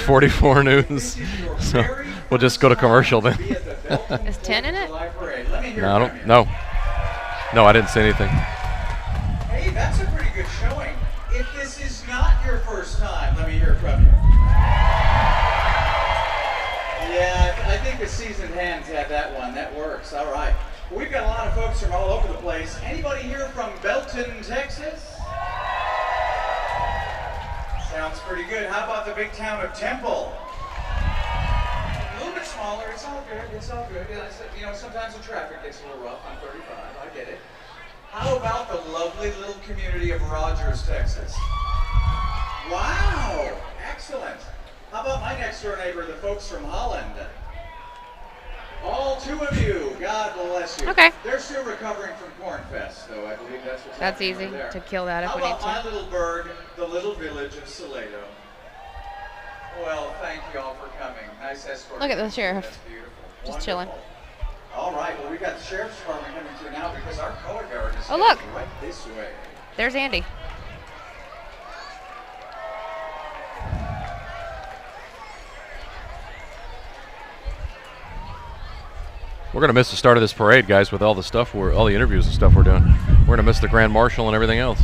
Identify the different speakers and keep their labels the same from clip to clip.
Speaker 1: 6:44 news. So we'll just go to commercial then.
Speaker 2: Is 10 in it?
Speaker 1: No, I don't. No, I didn't say anything.
Speaker 3: Hey, that's a pretty good showing. If this is not your first time, let me hear from you. Yeah, I think the seasoned hands had that one. That works. All right. We've got a lot of folks from all over the place. Anybody here from Belton, Texas? Sounds pretty good. How about the big town of Temple? A little bit smaller. It's all good. It's all good. You know, sometimes the traffic gets a little rough on 35. I get it. How about the lovely little community of Rogers, Texas? Wow! Excellent. How about my next door neighbor, the folks from Holland? All two of you, God bless you.
Speaker 2: Okay.
Speaker 3: They're still recovering from Cornfest, though. I believe that's what's
Speaker 2: That's
Speaker 3: happening
Speaker 2: easy
Speaker 3: over there.
Speaker 2: to kill that if
Speaker 3: How
Speaker 2: we need
Speaker 3: about my
Speaker 2: to.
Speaker 3: little burg, the little village of Salado? Well, thank you all for coming. Nice escort.
Speaker 2: Look at the sheriff.
Speaker 3: That's beautiful.
Speaker 2: Just chilling.
Speaker 3: Wonderful. All right, well, we got the sheriff's department coming through now because our color guard is
Speaker 2: Oh, look.
Speaker 3: heading right this way.
Speaker 2: There's Andy.
Speaker 1: We're gonna miss the start of this parade, guys, with all the stuff all the interviews and stuff we're doing. We're gonna miss the grand marshal and everything else.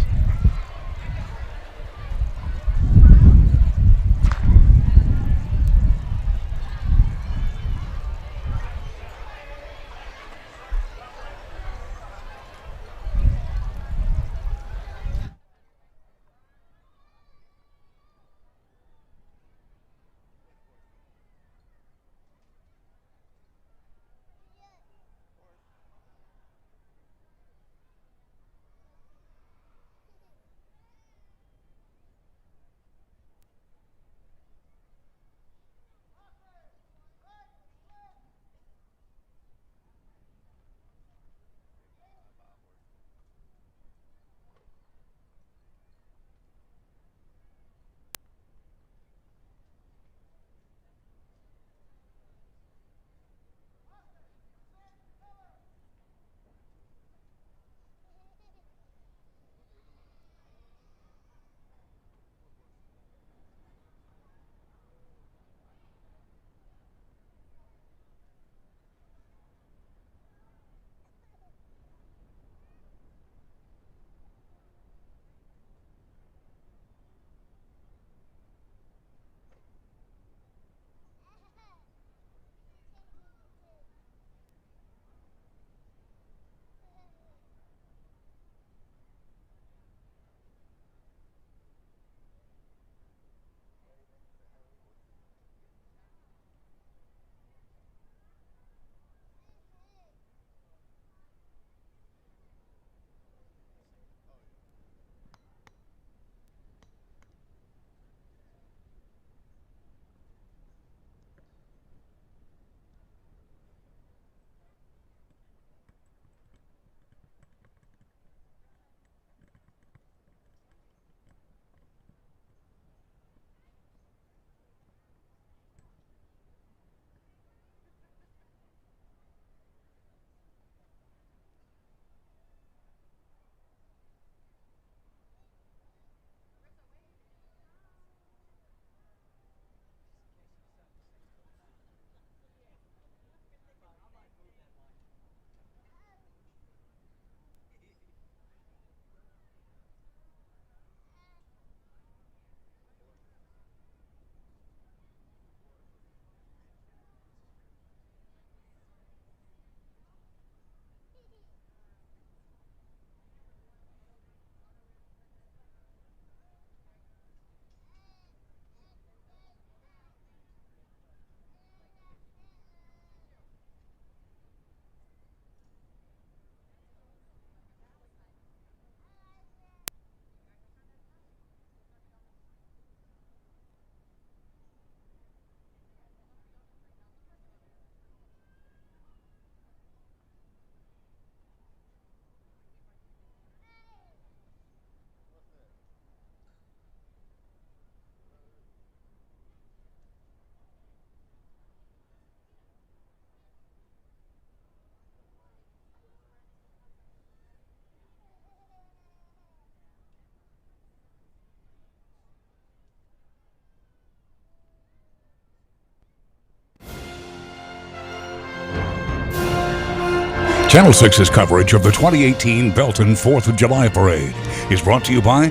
Speaker 4: Channel 6's coverage of the 2018 Belton 4th of July Parade is brought to you by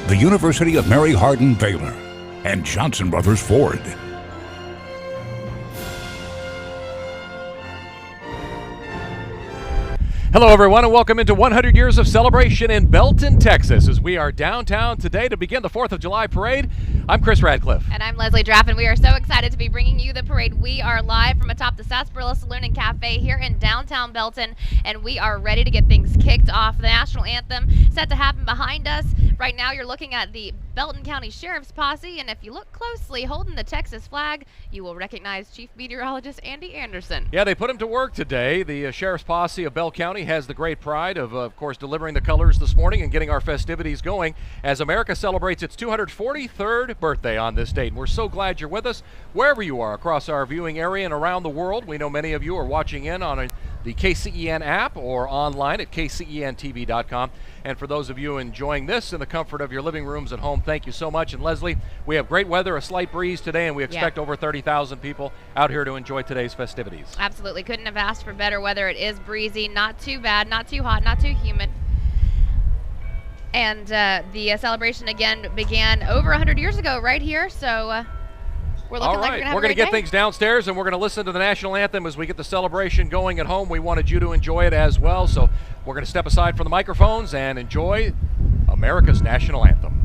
Speaker 4: the University of Mary Hardin Baylor and Johnson Brothers Ford.
Speaker 1: Hello, everyone, and welcome into 100 years of celebration in Belton, Texas, as we are downtown today to begin the 4th of July parade. I'm Chris Radcliffe.
Speaker 2: And I'm Leslie Draff, and we are so excited to be bringing you the parade. We are live from atop the Sarsaparilla Saloon and Cafe here in downtown Belton, and we are ready to get things kicked off. The national anthem set to happen behind us. Right now, you're looking at the Belton County Sheriff's Posse, and if you look closely, holding the Texas flag, you will recognize Chief Meteorologist Andy Anderson.
Speaker 1: Yeah, they put him to work today. The Sheriff's Posse of Bell County has the great pride of course, delivering the colors this morning and getting our festivities going as America celebrates its 243rd birthday on this date. And we're so glad you're with us wherever you are across our viewing area and around the world. We know many of you are watching in on the KCEN app or online at kcentv.com. And for those of you enjoying this in the comfort of your living rooms at home, thank you so much. And Leslie, we have great weather, a slight breeze today, and we expect over 30,000 people out here to enjoy today's festivities.
Speaker 2: Absolutely. Couldn't have asked for better weather. It is breezy, not too bad, not too hot, not too humid. And the celebration again began over 100 years ago right here, so we're looking like we're going to have
Speaker 1: we're going to get
Speaker 2: day.
Speaker 1: things downstairs, and we're going to listen to the national anthem as we get the celebration going at home. We wanted you to enjoy it as well, so we're going to step aside from the microphones and enjoy America's national anthem.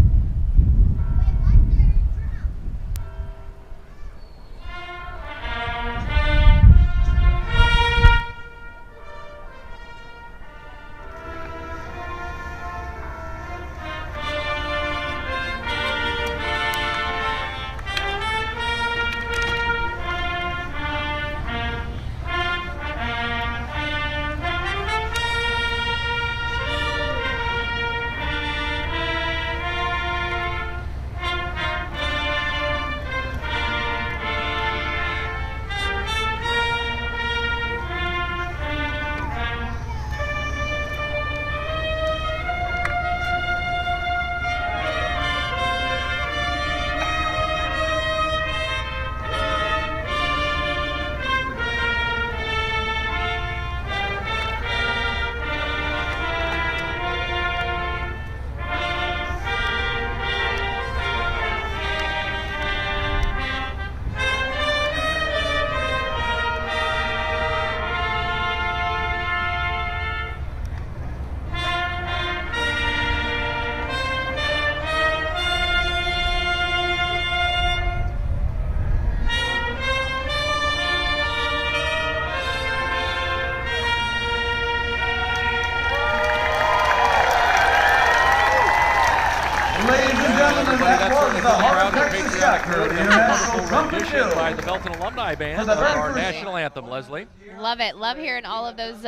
Speaker 1: By the Belton Alumni Band of our national anthem, Leslie.
Speaker 2: Love it. Love hearing all of those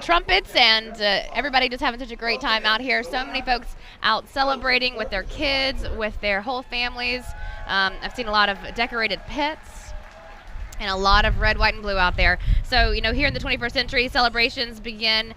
Speaker 2: trumpets, and everybody just having such a great time out here. So many folks out celebrating with their kids, with their whole families. I've seen a lot of decorated pets and a lot of red, white, and blue out there. So, you know, here in the 21st century, celebrations begin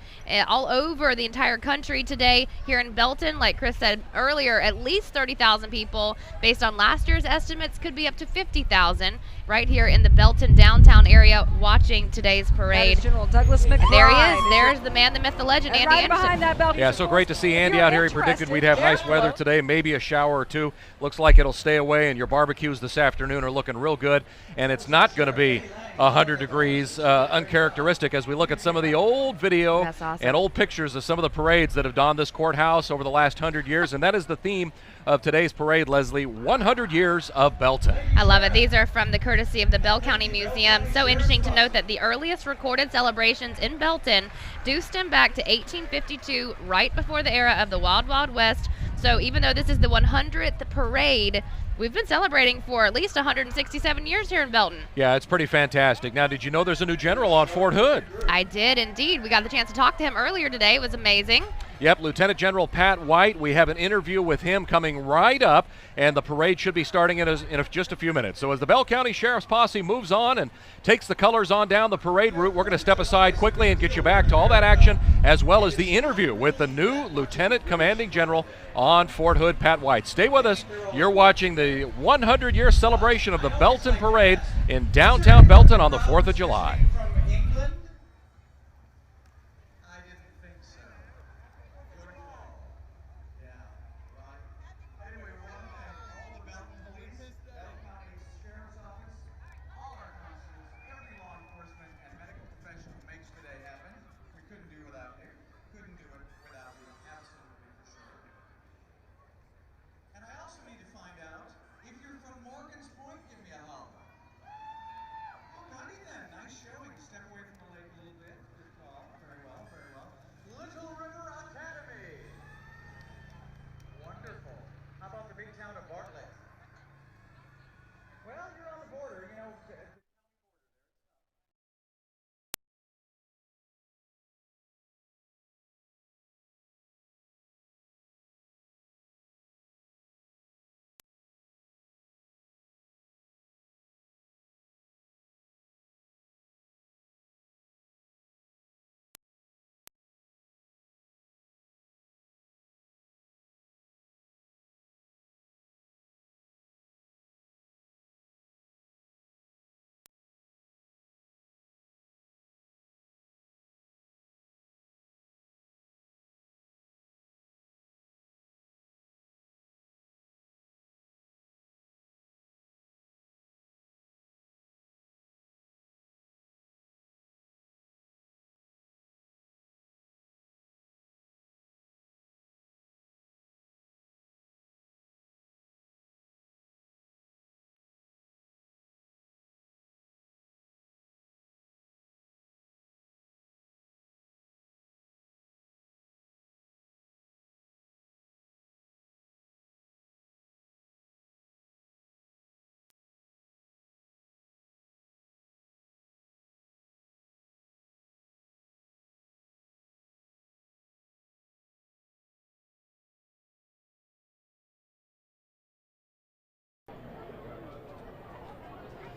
Speaker 2: all over the entire country today. Here in Belton, like Chris said earlier, at least 30,000 people, based on last year's estimates, could be up to 50,000 right here in the Belton downtown area watching today's parade.
Speaker 5: General Douglas McBride.
Speaker 2: There he is. There's the man, the myth, the legend,
Speaker 5: And
Speaker 2: Andy
Speaker 5: right
Speaker 2: Anderson.
Speaker 5: behind that Belton
Speaker 1: Yeah, so great to see Andy
Speaker 5: If
Speaker 1: out
Speaker 5: you're
Speaker 1: here. He predicted
Speaker 5: interested,
Speaker 1: we'd have nice weather
Speaker 5: look.
Speaker 1: today, maybe a shower or two. Looks like it'll stay away, and your barbecues this afternoon are looking real good. And it's not going to be 100 degrees, uncharacteristic, as we look at some of the old video
Speaker 2: That's awesome.
Speaker 1: and old pictures of some of the parades that have donned this courthouse over the last 100 years. And that is the theme of today's parade, Leslie, 100 years of Belton.
Speaker 2: I love it. These are from the courtesy of the Bell County Museum. So interesting to note that the earliest recorded celebrations in Belton do stem back to 1852, right before the era of the Wild Wild West. So even though this is the 100th parade, we've been celebrating for at least 167 years here in Belton.
Speaker 1: Yeah, it's pretty fantastic. Now, did you know there's a new general on Fort Hood?
Speaker 2: I did indeed. We got the chance to talk to him earlier today. It was amazing.
Speaker 1: Yep, Lieutenant General Pat White. We have an interview with him coming right up, and the parade should be starting in just a few minutes. So as the Bell County Sheriff's Posse moves on and takes the colors on down the parade route, we're going to step aside quickly and get you back to all that action, as well as the interview with the new Lieutenant Commanding General on Fort Hood, Pat White. Stay with us. You're watching the 100-year celebration of the Belton Parade in downtown Belton on the 4th of July.
Speaker 3: From England,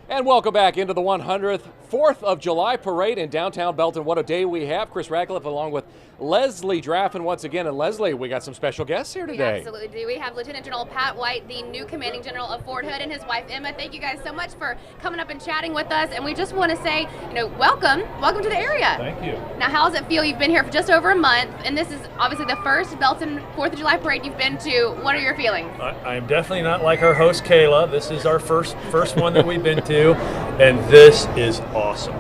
Speaker 1: And welcome back into the 100th 4th of July parade in downtown Belton. What a day we have. Chris Radcliffe along with Leslie Draffin once again. And Leslie, we got some special guests here today.
Speaker 2: We absolutely do. We have Lieutenant General Pat White, the new commanding general of Fort Hood, and his wife Emma. Thank you guys so much for coming up and chatting with us. And we just want to say, welcome to the area.
Speaker 5: Thank you.
Speaker 2: Now, how does it feel? You've been here for just over a month, and this is obviously the first Belton 4th of July parade you've been to. What are your feelings?
Speaker 5: I am definitely not like our host Kayla. This is our first one that we've been to, and this is awesome.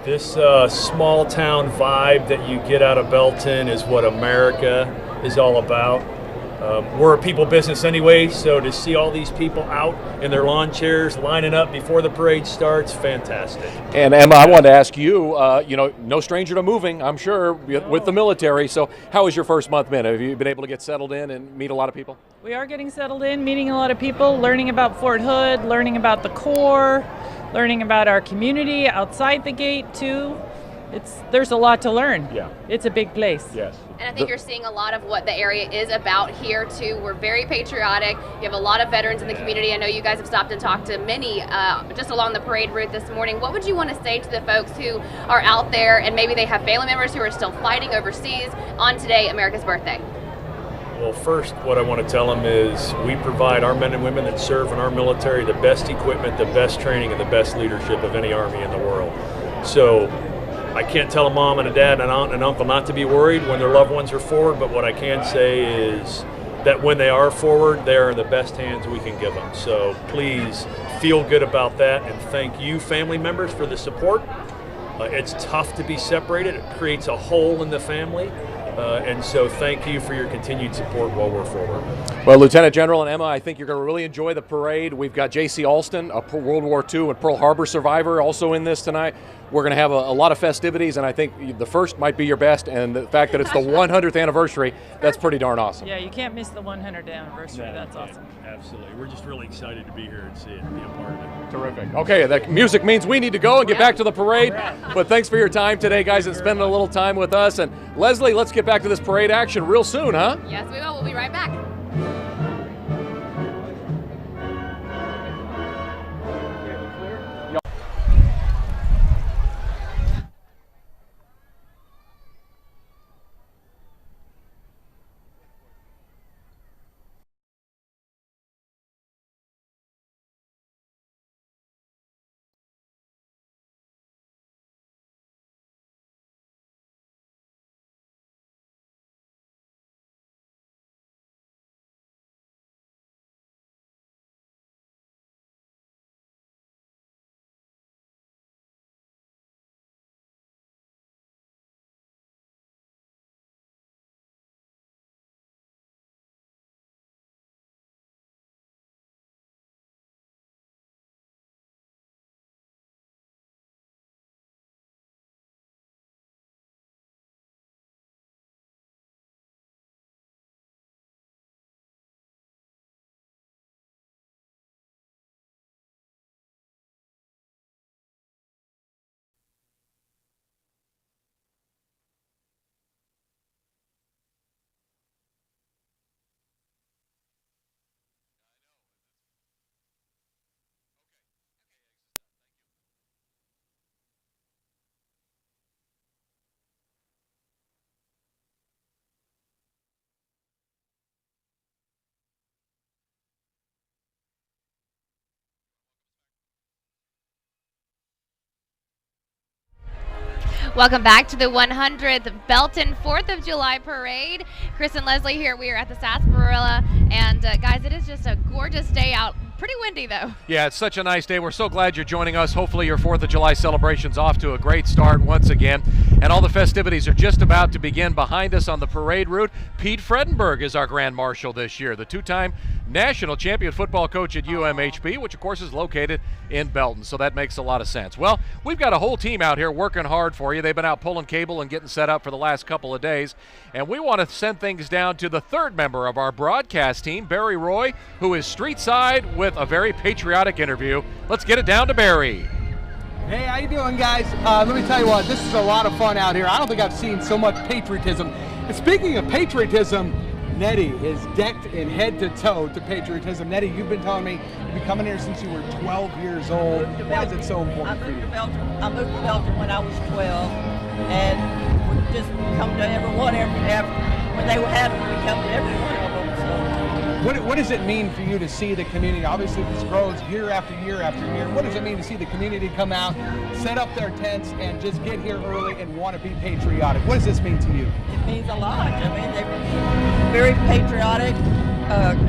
Speaker 5: This small town vibe that you get out of Belton is what America is all about. We're a people business anyway, so to see all these people out in their lawn chairs lining up before the parade starts, fantastic.
Speaker 1: And Emma, I wanted to ask you, no stranger to moving, I'm sure, with the military. So how has your first month been? Have you been able to get settled in and meet a lot of people?
Speaker 6: We are getting settled in, meeting a lot of people, learning about Fort Hood, learning about the Corps, learning about our community outside the gate too. There's a lot to learn.
Speaker 1: Yeah.
Speaker 6: It's a big place.
Speaker 1: Yes.
Speaker 2: And I think you're seeing a lot of what the area is about here too. We're very patriotic. You have a lot of veterans in the community. I know you guys have stopped and talked to many just along the parade route this morning. What would you want to say to the folks who are out there and maybe they have family members who are still fighting overseas on today, America's birthday?
Speaker 5: Well, first, what I want to tell them is we provide our men and women that serve in our military the best equipment, the best training, and the best leadership of any Army in the world. So I can't tell a mom and a dad and an aunt and an uncle not to be worried when their loved ones are forward, but what I can say is that when they are forward, they are in the best hands we can give them. So please feel good about that, and thank you, family members, for the support. It's tough to be separated. It creates a hole in the family. And so thank you for your continued support while we're forward.
Speaker 1: Well, Lieutenant General and Emma, I think you're going to really enjoy the parade. We've got J.C. Alston, a World War II and Pearl Harbor survivor, also in this tonight. We're going to have a lot of festivities, and I think the first might be your best, and the fact that it's the 100th anniversary, that's pretty darn awesome.
Speaker 6: Yeah, you can't miss the 100th anniversary. That's awesome.
Speaker 5: Absolutely. We're just really excited to be here and see it and be a part of it.
Speaker 1: Terrific. Okay, that music means we need to go and get back to the parade. But thanks for your time today, guys, and spending a little time with us. And Leslie, let's get back to this parade action real soon, huh?
Speaker 2: Yes, we will. We'll be right back. Welcome back to the 100th Belton 4th of July Parade. Chris and Leslie here. We are at the Sarsaparilla. And guys, it is just a gorgeous day out. Pretty windy, though.
Speaker 1: Yeah, it's such a nice day. We're so glad you're joining us. Hopefully your 4th of July celebration's off to a great start once again. And all the festivities are just about to begin. Behind us on the parade route, Pete Fredenberg is our Grand Marshal this year, the two-time national champion football coach at UMHB, which of course is located in Belton, so that makes a lot of sense. Well, we've got a whole team out here working hard for you. They've been out pulling cable and getting set up for the last couple of days, and we want to send things down to the third member of our broadcast team, Barry Roy, who is street side with a very patriotic interview. Let's get it down to Barry.
Speaker 7: Hey, how you doing, guys? Let me tell you what, this is a lot of fun out here. I don't think I've seen so much patriotism. And speaking of patriotism, Nettie is decked in head to toe to patriotism. Nettie, you've been telling me you've been coming here since you were 12 years old. Why is it so important for you?
Speaker 8: I moved to Belton when I was 12, and we just come to everyone when they had them, we come to every one of them. So.
Speaker 7: What does it mean for you to see the community? Obviously, this grows year after year after year. What does it mean to see the community come out, set up their tents, and just get here early and want to be patriotic? What does this mean to you?
Speaker 8: It means a lot. I mean, they're very patriotic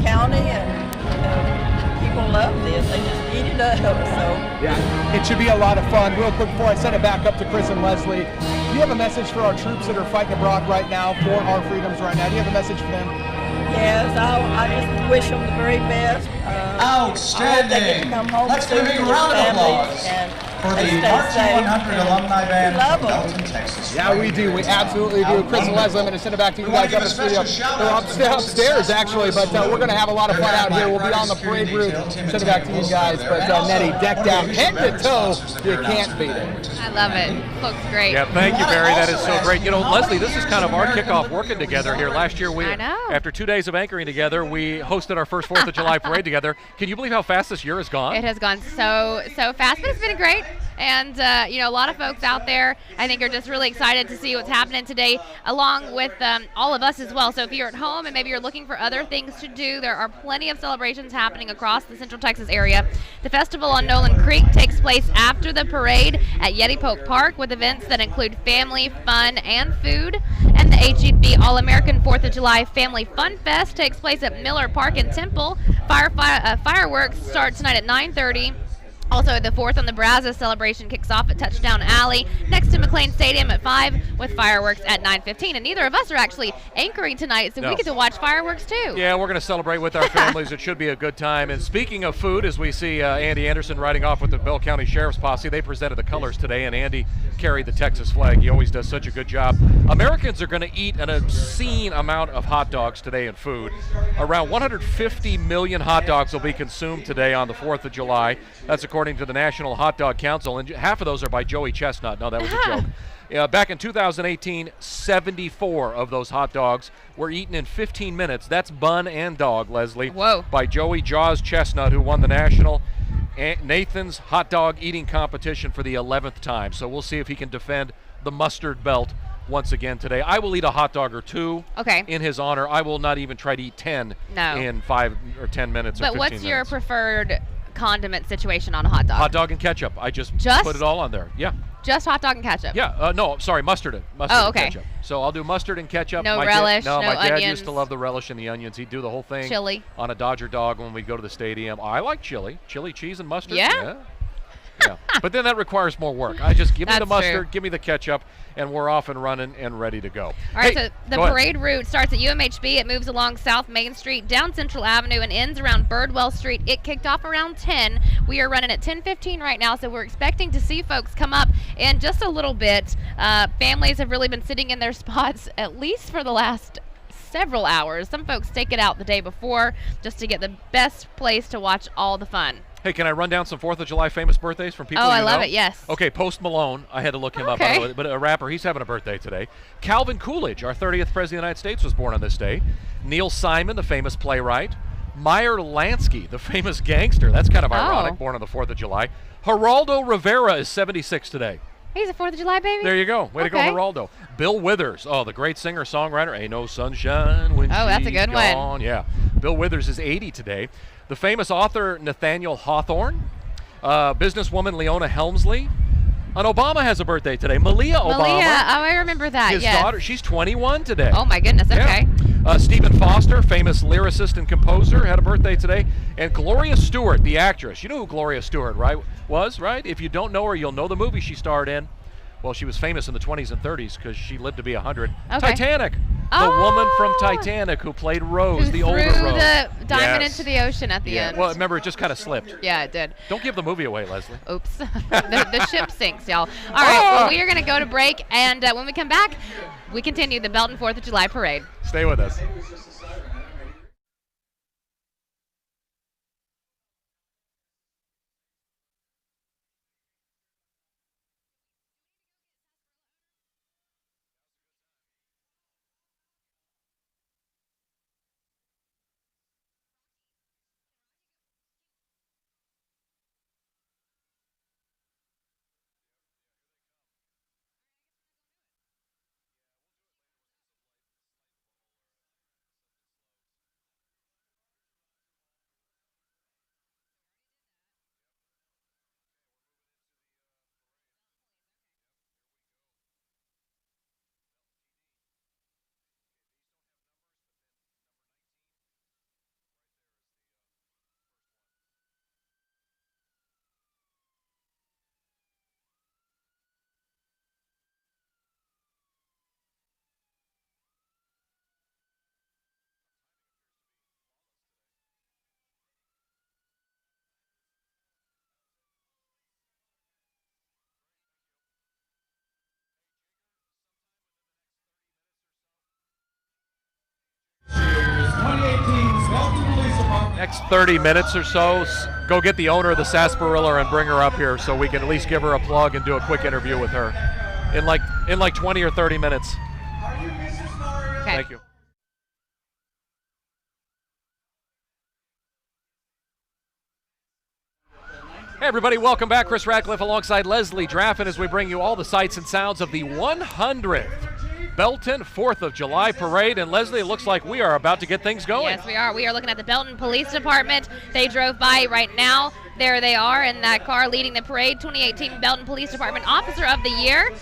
Speaker 8: county, and people love this. They just eat it up. So
Speaker 7: yeah, it should be a lot of fun. Real quick before I send it back up to Chris and Leslie, do you have a message for our troops that are fighting abroad right now for our freedoms right now? Do you have a message for them?
Speaker 8: Yes, I just wish them the very best.
Speaker 3: Outstanding!
Speaker 8: I hope they get to come home
Speaker 3: Let's give a big round of applause for the RT100 Alumni Band
Speaker 8: love
Speaker 3: from
Speaker 8: them.
Speaker 3: Belton, Texas.
Speaker 7: Yeah, we do. We absolutely do. Chris and Leslie, I'm going to send it back to you guys up in the studio. They're upstairs, actually, but we're going to have a lot of fun out here. We'll be on the parade route. Send it back to you guys. But Nettie, decked out head to toe. You can't beat it.
Speaker 2: I love it. Looks great.
Speaker 1: Yeah, thank you, Barry. That is so great. You know, Leslie, this is kind of our kickoff working together here. Last year,
Speaker 2: I know.
Speaker 1: after 2 days of anchoring together, we hosted our first 4th of July parade together. Can you believe how fast this year has gone?
Speaker 2: It has gone so fast, but it's been great. And, you know, a lot of folks out there, I think, are just really excited to see what's happening today, along with all of us as well. So if you're at home and maybe you're looking for other things to do, there are plenty of celebrations happening across the Central Texas area. The festival on Nolan Creek takes place after the parade at Yeti Poke Park with events that include family, fun, and food. And the HEB All-American 4th of July Family Fun Fest takes place at Miller Park in Temple. Fireworks start tonight at 9:30. Also, the 4th on the Brazos celebration kicks off at Touchdown Alley next to McLean Stadium at 5 with fireworks at 9:15. And neither of us are actually anchoring tonight, so we get to watch fireworks too.
Speaker 1: Yeah, we're going to celebrate with our families. It should be a good time. And speaking of food, as we see Andy Anderson riding off with the Bell County Sheriff's Posse, they presented the colors today, and Andy carried the Texas flag. He always does such a good job. Americans are going to eat an obscene amount of hot dogs today in food. Around 150 million hot dogs will be consumed today on the 4th of July. That's according to the National Hot Dog Council, and half of those are by Joey Chestnut. No, that was a joke. Back in 2018, 74 of those hot dogs were eaten in 15 minutes. That's bun and dog, Leslie.
Speaker 2: Whoa.
Speaker 1: By Joey Jaws Chestnut, who won the National Nathan's Hot Dog Eating Competition for the 11th time. So we'll see if he can defend the mustard belt once again today. I will eat a hot dog or two in his honor. I will not even try to eat 10 in 5 or 10 minutes or 15 minutes.
Speaker 2: But what's your preferred condiment situation on a hot dog?
Speaker 1: Hot dog and ketchup. I just put it all on there. Yeah.
Speaker 2: Just hot dog and ketchup?
Speaker 1: Yeah. No, sorry, mustard and ketchup. So I'll do mustard and ketchup.
Speaker 2: No relish, no
Speaker 1: my dad
Speaker 2: onions.
Speaker 1: used to love the relish and the onions. He'd do the whole thing.
Speaker 2: Chili.
Speaker 1: On a Dodger dog when we'd go to the stadium. I like chili. Chili, cheese, and mustard.
Speaker 2: Yeah.
Speaker 1: Yeah. But then that requires more work. I just give me the mustard,
Speaker 2: true.
Speaker 1: give me the ketchup, and we're off and running and ready to go.
Speaker 2: All right, so the parade route starts at UMHB. It moves along South Main Street, down Central Avenue, and ends around Birdwell Street. It kicked off around 10. We are running at 10:15 right now, so we're expecting to see folks come up in just a little bit. Families have really been sitting in their spots at least for the last several hours. Some folks take it out the day before just to get the best place to watch all the fun.
Speaker 1: Hey, can I run down some 4th of July famous birthdays from people
Speaker 2: Oh,
Speaker 1: you
Speaker 2: I
Speaker 1: know?
Speaker 2: love it, yes.
Speaker 1: Okay, Post Malone. I had to look him up, by the way, but a rapper. He's having a birthday today. Calvin Coolidge, our 30th President of the United States, was born on this day. Neil Simon, the famous playwright. Meyer Lansky, the famous gangster. That's kind of ironic, born on the 4th of July. Geraldo Rivera is 76 today.
Speaker 2: He's a 4th of July baby?
Speaker 1: There you go. Way to go, Geraldo. Bill Withers, the great singer-songwriter. Ain't no sunshine when she's
Speaker 2: that's a good
Speaker 1: gone.
Speaker 2: one.
Speaker 1: Yeah. Bill Withers is 80 today. The famous author Nathaniel Hawthorne. Businesswoman Leona Helmsley. An Obama has a birthday today. Malia Obama.
Speaker 2: Malia, oh, I remember that,
Speaker 1: His
Speaker 2: yes.
Speaker 1: daughter, she's 21 today.
Speaker 2: Oh, my goodness, okay.
Speaker 1: Yeah. Stephen Foster, famous lyricist and composer, had a birthday today. And Gloria Stewart, the actress. You know who Gloria Stewart was, right? If you don't know her, you'll know the movie she starred in. Well, she was famous in the 20s and 30s because she lived to be 100.
Speaker 2: Okay.
Speaker 1: Titanic. The woman from Titanic who played Rose, the older Rose.
Speaker 2: Threw the diamond into the ocean at the end.
Speaker 1: Well, remember, it just kind of slipped.
Speaker 2: Yeah, it did.
Speaker 1: Don't give the movie away, Leslie.
Speaker 2: Oops. the ship sinks, y'all. All right, well, we are going to go to break, and when we come back, we continue the Belton 4th of July parade.
Speaker 1: Stay with us. Next 30 minutes or so, go get the owner of the Sarsaparilla and bring her up here so we can at least give her a plug and do a quick interview with her in like 20 or 30 minutes.
Speaker 2: Okay.
Speaker 1: Thank you. Hey everybody, welcome back. Chris Radcliffe alongside Leslie Draffin as we bring you all the sights and sounds of the 100th Belton 4th of July parade. And Leslie, it looks like we are about to get things going.
Speaker 2: Yes, we are. We are looking at the Belton Police Department. They drove by right now. There they are in that car leading the parade. 2018 Belton Police Department Officer of the Year,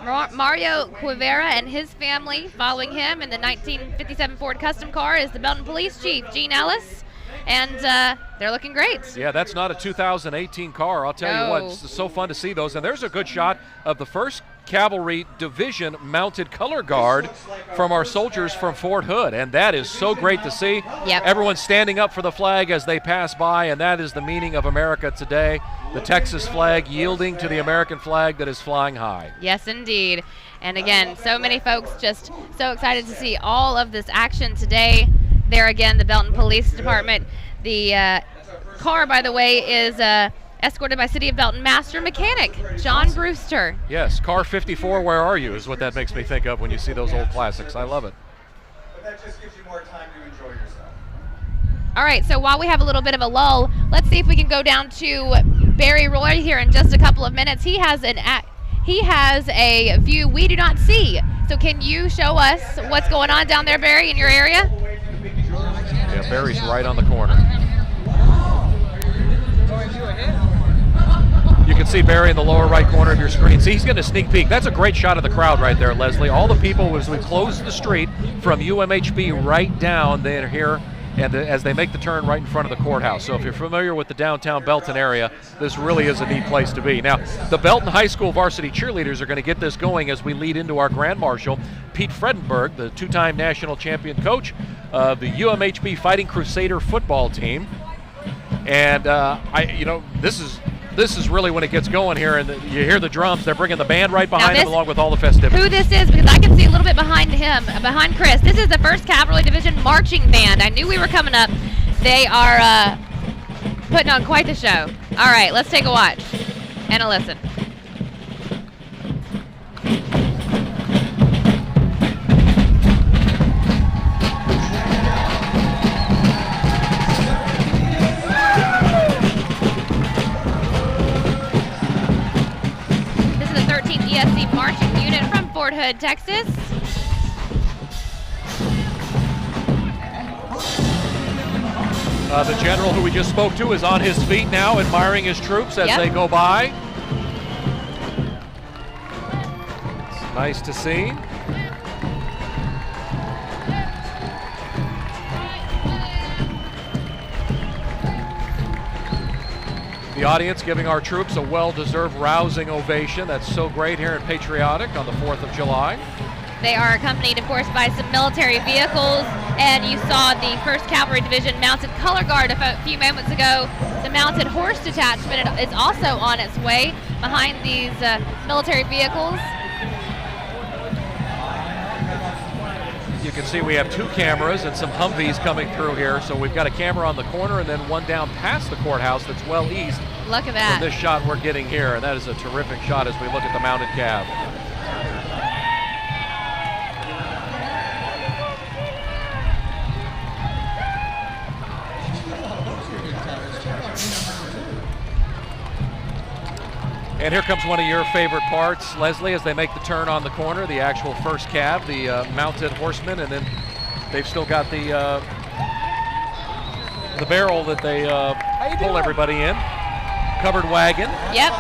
Speaker 2: Mario Quivera, and his family. Following him in the 1957 Ford Custom car is the Belton Police Chief, Gene Ellis. And they're looking great.
Speaker 1: Yeah, that's not a 2018 car. I'll tell you what, it's so fun to see those. And there's a good shot of the 1st Cavalry Division mounted color guard from our soldiers from Fort Hood. And that is so great to see.
Speaker 2: Yep.
Speaker 1: Everyone's standing up for the flag as they pass by, and that is the meaning of America today. The Texas flag yielding to the American flag that is flying high.
Speaker 2: Yes, indeed. And again, so many folks just so excited to see all of this action today. There again, the Belton Police Department. The car, by the way, is escorted by City of Belton Master Mechanic John Brewster.
Speaker 1: Yes, car 54, where are you, is what that makes me think of when you see those old classics. I love it.
Speaker 3: But that just gives you more time to enjoy yourself.
Speaker 2: All right, so while we have a little bit of a lull, let's see if we can go down to Barry Roy here in just a couple of minutes. He has a view we do not see. So can you show us what's going on down there, Barry, in your area?
Speaker 1: Yeah, Barry's right on the corner. You can see Barry in the lower right corner of your screen. See, he's getting a sneak peek. That's a great shot of the crowd right there, Leslie. All the people, as we close the street from UMHB right down, they're here and as they make the turn right in front of the courthouse. So if you're familiar with the downtown Belton area, this really is a neat place to be. Now, the Belton High School varsity cheerleaders are going to get this going as we lead into our Grand Marshal, Pete Fredenberg, the 2-time national champion coach of the UMHB Fighting Crusader football team. And this is really when it gets going here, and you hear the drums. They're bringing the band right behind them along with all the festivities.
Speaker 2: Who this is, because I can see a little bit behind him, behind Chris. This is the 1st Cavalry Division Marching Band. I knew we were coming up. They are putting on quite the show. All right, let's take a watch and a listen. ESC marching unit from Fort Hood, Texas.
Speaker 1: The general who we just spoke to is on his feet now, admiring his troops as they go by. Nice to see. The audience giving our troops a well-deserved rousing ovation. That's so great here in Patriotic on the 4th of July.
Speaker 2: They are accompanied, of course, by some military vehicles, and you saw the 1st Cavalry Division Mounted Color Guard a few moments ago. The Mounted Horse Detachment is also on its way behind these military vehicles.
Speaker 1: You can see we have 2 cameras and some Humvees coming through here. So we've got a camera on the corner and then one down past the courthouse that's well east.
Speaker 2: Look at that.
Speaker 1: From this shot we're getting here, and that is a terrific shot as we look at the mounted cav. And here comes one of your favorite parts, Leslie, as they make the turn on the corner, the actual first cab, the mounted horsemen, and then they've still got the barrel that they pull everybody in. Covered wagon.
Speaker 2: Yep.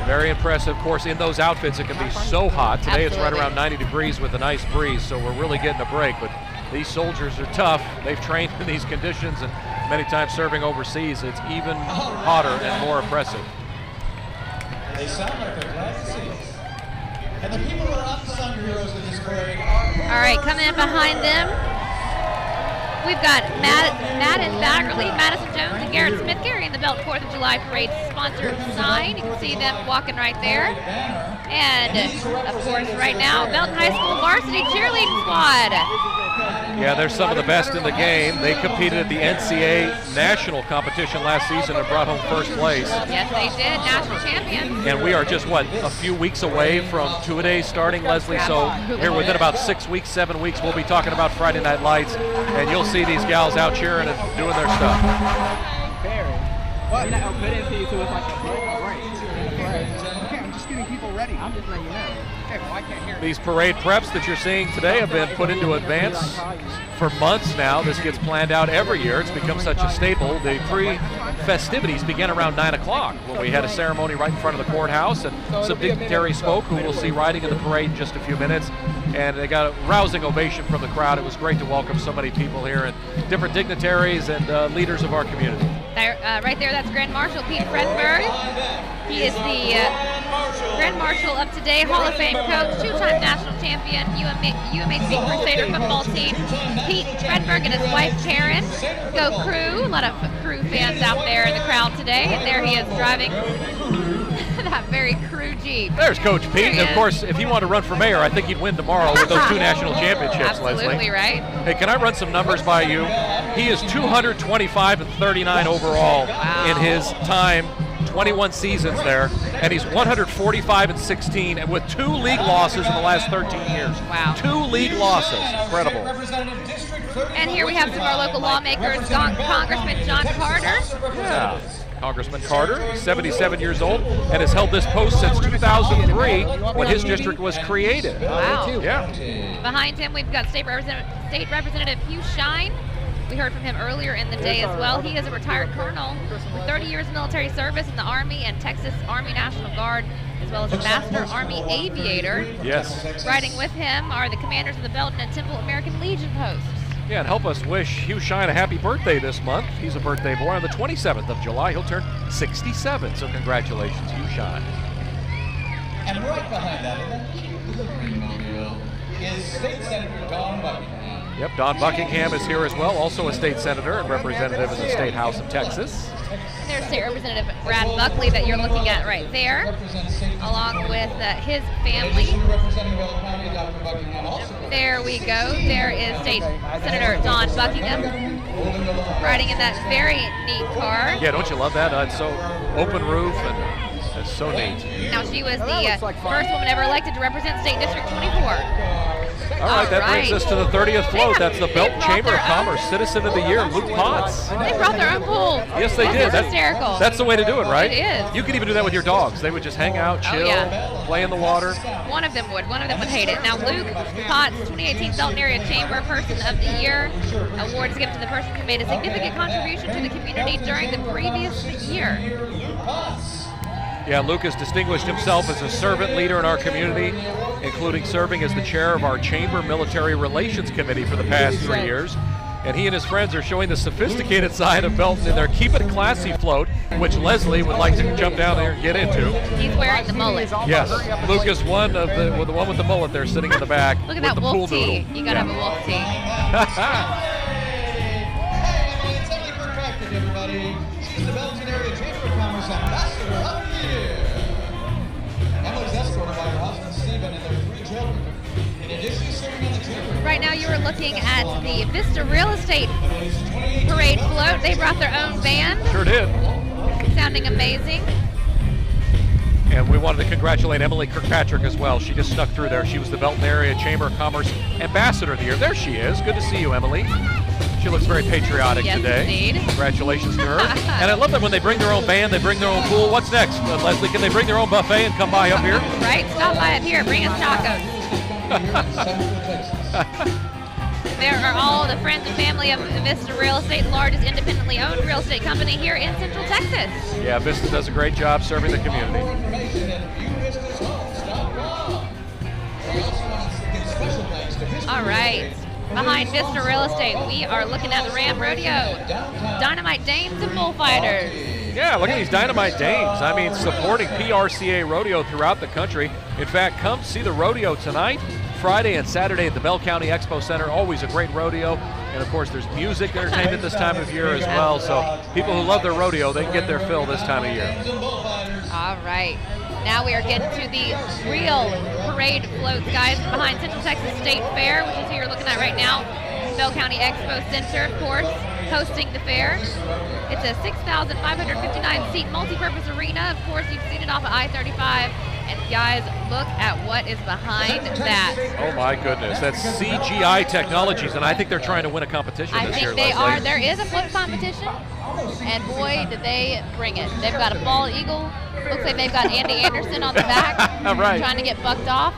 Speaker 1: Very impressive. Of course, in those outfits, it can be so hot. Today it's right around 90 degrees with a nice breeze, so we're really getting a break. But these soldiers are tough. They've trained in these conditions, and many times serving overseas, it's even hotter and more oppressive.
Speaker 3: They sound like they're glad to see us. And the people who are unsung heroes of this parade are...
Speaker 2: All right, coming in behind them, we've got Madden Baggerly, Madison Jones, and Garrett Smith carrying the Belton 4th of July Parade sponsor sign. You can see them walking right there. And, of course, right now, Belton High School varsity cheerleading squad.
Speaker 1: Yeah, they're some of the best in the game. They competed at the NCAA national competition last season and brought home first place.
Speaker 2: Yes, they did. National champions.
Speaker 1: And we are just, what, a few weeks away from two-a-days starting, Leslie? So here within about 6 weeks, 7 weeks, we'll be talking about Friday Night Lights, and you'll see these gals out cheering and doing their stuff.
Speaker 7: What? I'm just getting people ready. I'm just letting you know. Hey, well, I can't hear.
Speaker 1: These parade preps that you're seeing today have been put into advance for months now. This gets planned out every year. It's become such a staple. The pre-festivities began around 9 o'clock when we had a ceremony right in front of the courthouse, and some dignitaries spoke who we'll see riding in the parade in just a few minutes. And they got a rousing ovation from the crowd. It was great to welcome so many people here and different dignitaries and leaders of our community.
Speaker 2: Right there, that's Grand Marshal Pete Fredberg. He is the Grand Marshal of today, Hall of Fame coach, two-time national champion, UMHC Crusader football team. Pete Fredberg and his wife Karen. Go Crew! A lot of Crew fans out there in the crowd today, and there he is driving that very Crew Jeep.
Speaker 1: There's Coach Pete. And of course, if he wanted to run for mayor, I think he'd win tomorrow with those 2 national championships, Leslie.
Speaker 2: Absolutely right.
Speaker 1: Hey, can I run some numbers by you? He is 225 and 39 overall in his time, 21 seasons there, and he's 145 and 16, and with 2 league losses in the last 13 years.
Speaker 2: Wow.
Speaker 1: 2 league losses. Incredible.
Speaker 2: And here we have some of our local lawmakers, Congressman John Carter.
Speaker 1: Yeah. Congressman Carter, 77 years old, and has held this post since 2003 when his district was created.
Speaker 2: Wow.
Speaker 1: Yeah.
Speaker 2: Behind him, we've got State Representative Hugh Shine. We heard from him earlier in the day as well. He is a retired colonel with 30 years of military service in the Army and Texas Army National Guard, as well as a Master Army Aviator.
Speaker 1: Yes.
Speaker 2: Riding with him are the commanders of the Belton and Temple American Legion posts.
Speaker 1: Yeah, and help us wish Hugh Shine a happy birthday this month. He's a birthday boy. On the 27th of July, he'll turn 67. So congratulations, Hugh Shine.
Speaker 3: And right behind that, is State Senator Don Buckingham.
Speaker 1: Yep, Don Buckingham is here as well, also a state senator and representative in the State House of Texas.
Speaker 2: There's State Representative Brad Buckley that you're looking at right there, along with his family. There we go. There is State Senator Don Buckingham riding in that very neat car.
Speaker 1: Yeah, don't you love that? It's so open roof and it's so neat.
Speaker 2: Now, she was the first woman ever elected to represent State District 24.
Speaker 1: All right, that brings us to the 30th float. That's the Belton Chamber of Commerce Citizen of the Year, Luke Potts.
Speaker 2: They brought their own pool.
Speaker 1: Yes, they did.
Speaker 2: That's hysterical.
Speaker 1: That's the way to do it, right?
Speaker 2: It is.
Speaker 1: You could even do that with your dogs. They would just hang out, chill, play in the water.
Speaker 2: One of them would hate it. Now, Luke Potts, 2018 Belton Area Chamber Person of the Year. Award is given to the person who made a significant contribution to the community during the previous year.
Speaker 1: Yeah, Luke has distinguished himself as a servant leader in our community, including serving as the chair of our Chamber Military Relations Committee for the past 3 years. And he and his friends are showing the sophisticated side of Belton in their Keep It Classy float, which Leslie would like to jump down there and get into.
Speaker 2: He's wearing the mullet.
Speaker 1: Yes, Luke is the one with the mullet there sitting in the back.
Speaker 2: Look at
Speaker 1: with
Speaker 2: that
Speaker 1: the
Speaker 2: wolf
Speaker 1: pool
Speaker 2: tee.
Speaker 1: doodle.
Speaker 2: You gotta have a wolf tee.
Speaker 9: It's Emily Kirkpatrick, everybody. She's the Belton Area Chamber of Commerce Ambassador of the Year. Emily's escorted by her husband Stephen and their 3 children. In addition to serving on the chamber.
Speaker 2: Right now you are looking at the Vista Real Estate Parade float. They brought their own band.
Speaker 1: Sure did.
Speaker 2: Sounding amazing.
Speaker 1: And we wanted to congratulate Emily Kirkpatrick as well. She just snuck through there. She was the Belton Area Chamber of Commerce Ambassador of the Year. There she is. Good to see you, Emily. She looks very patriotic today.
Speaker 2: Indeed.
Speaker 1: Congratulations to her. And I love that when they bring their own band, they bring their own pool. What's next, Leslie? Can they bring their own buffet and come by up here?
Speaker 2: Right? Stop by up here. Bring us tacos. There are all the friends and family of Vista Real Estate, the largest independently owned real estate company here in Central Texas.
Speaker 1: Yeah, Vista does a great job serving the community.
Speaker 2: All right. Behind Vista Real Estate, we are looking at the Ram Rodeo, Dynamite Dames and Bullfighters.
Speaker 1: Yeah, look at these Dynamite Dames. I mean, supporting PRCA Rodeo throughout the country. In fact, come see the rodeo tonight, Friday and Saturday at the Bell County Expo Center. Always a great rodeo. And of course, there's music entertainment this time of year as well. So people who love their rodeo, they can get their fill this time of year.
Speaker 2: All right. Now we are getting to the real parade floats, guys, behind Central Texas State Fair, which is who you're looking at right now. Bell County Expo Center, of course, hosting the fair. It's a 6,559-seat multi-purpose arena. Of course, you've seen it off of I-35. And guys, look at what is behind that.
Speaker 1: Oh my goodness, that's CGI Technologies, and I think they're trying to win a competition this year.
Speaker 2: I think they are. There is a float competition, and boy, did they bring it. They've got a bald eagle. Looks like they've got Andy Anderson on the back,
Speaker 1: right,
Speaker 2: trying to get bucked off.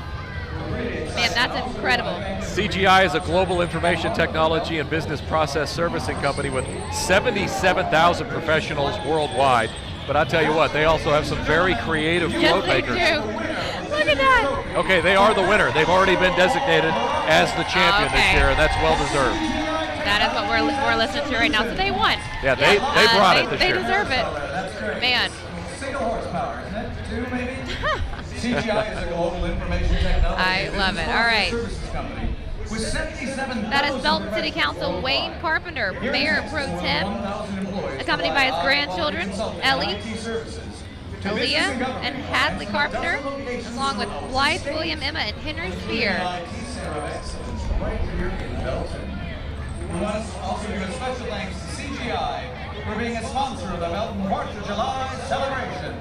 Speaker 2: Man, that's incredible.
Speaker 1: CGI is a global information technology and business process servicing company with 77,000 professionals worldwide. But I'll tell you what, they also have some very creative float makers.
Speaker 2: Yes, they do. Look at that.
Speaker 1: Okay, they are the winner. They've already been designated as the champion this year, and that's well deserved.
Speaker 2: That is what we're listening to right now. So they won.
Speaker 1: Yeah, they brought it this year.
Speaker 2: They deserve it. Man.
Speaker 9: Single horsepower, isn't it? 2 maybe? CGI is a global information technology.
Speaker 2: I love it. All right.
Speaker 9: With 77,000
Speaker 2: that is Belton City Council Wayne Carpenter, Mayor Pro Tem, accompanied by his grandchildren, Ellie, Aaliyah, and Hadley Carpenter, along with Blythe, William, Emma, and Henry Spear.
Speaker 9: We want to also give a special thanks to CGI for being a sponsor of the Belton 4th of July celebration.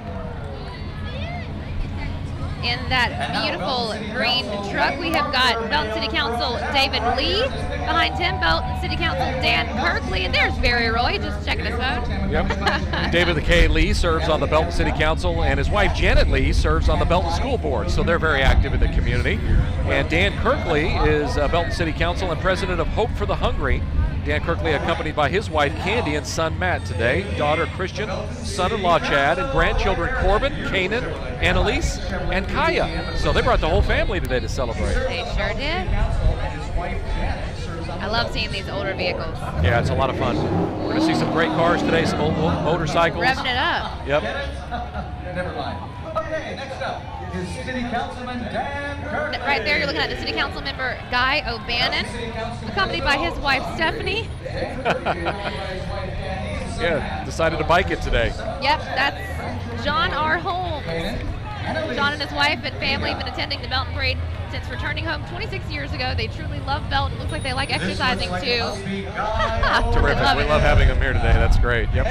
Speaker 2: In that beautiful green truck, we have got Belton City Council David Lee. Behind him, Belton City Council Dan Kirkley. And there's Barry Roy, just checking his phone.
Speaker 1: Yep. David the K. Lee serves on the Belton City Council, and his wife Janet Lee serves on the Belton School Board. So they're very active in the community. And Dan Kirkley is Belton City Council and president of Hope for the Hungry. Dan Kirkley accompanied by his wife Candy and son Matt today, daughter Christian, son-in-law Chad, and grandchildren Corbin, Kanan, Annalise, and Kaya. So they brought the whole family today to celebrate.
Speaker 2: They sure did. I love seeing these older vehicles.
Speaker 1: Yeah, it's a lot of fun. We're going to see some great cars today, some old motorcycles.
Speaker 2: Revving it up.
Speaker 1: Yep.
Speaker 9: Never mind. Okay, next up is City Councilman Dan Kirkley.
Speaker 2: Right there, you're looking at the City Council member Guy O'Bannon, accompanied by his wife Stephanie.
Speaker 1: Yeah, decided to bike it today.
Speaker 2: Yep, that's John R. Holmes. John and his wife and family have been attending the Belton Parade since returning home 26 years ago. They truly love Belton. Looks like they like exercising too.
Speaker 1: Terrific. We love having them here today. That's great. Yep.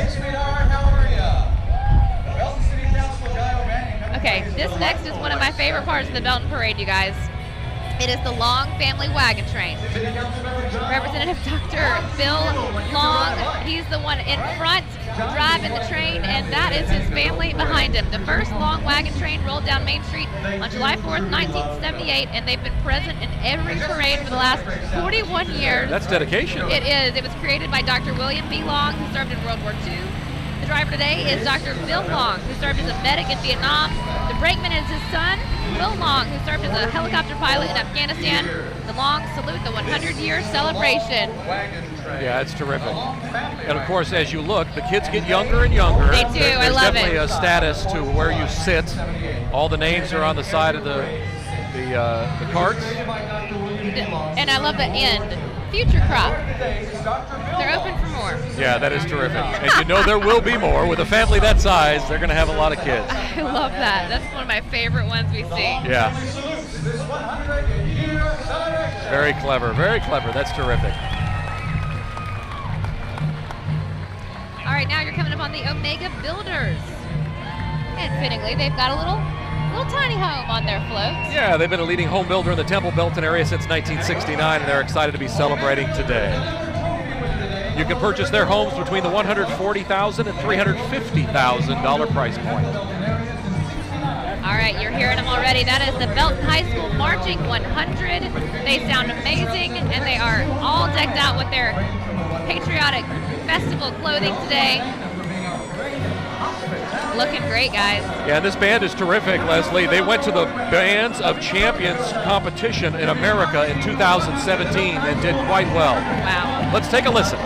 Speaker 2: Okay, this next is one of my favorite parts of the Belton Parade, you guys. It is the Long family wagon train. Representative Dr. Bill Long, he's the one in front driving the train, and that is his family behind him. The first Long wagon train rolled down Main Street on July 4th, 1978, and they've been present in every parade for the last 41 years.
Speaker 1: That's dedication.
Speaker 2: It is. It was created by Dr. William B. Long, who served in World War II. The driver today is Dr. Bill Long, who served as a medic in Vietnam. The brakeman is his son, Will Long, who served as a helicopter pilot in Afghanistan. The Long salute the 100-year celebration.
Speaker 1: Yeah, it's terrific. And of course, as you look, the kids get younger and younger.
Speaker 2: They do. I love it.
Speaker 1: There's definitely a status to where you sit. All the names are on the side of the carts.
Speaker 2: And I love the end. Future crop. They're open for more.
Speaker 1: Yeah, that is terrific. And you know there will be more. With a family that size, they're going to have a lot of kids.
Speaker 2: I love that. That's one of my favorite ones we see.
Speaker 1: Yeah. Very clever. Very clever. That's terrific.
Speaker 2: All right, now you're coming up on the Omega Builders. And fittingly, they've got a little tiny home on their floats.
Speaker 1: Yeah, they've been a leading home builder in the Temple Belton area since 1969, and they're excited to be celebrating today. You can purchase their homes between the $140,000 and $350,000 price point.
Speaker 2: All right, you're hearing them already. That is the Belton High School Marching 100. They sound amazing, and they are all decked out with their patriotic festival clothing today. Looking great, guys.
Speaker 1: Yeah, this band is terrific, Leslie. They went to the Bands of Champions competition in America in 2017 and did quite well.
Speaker 2: Wow.
Speaker 1: Let's take a listen.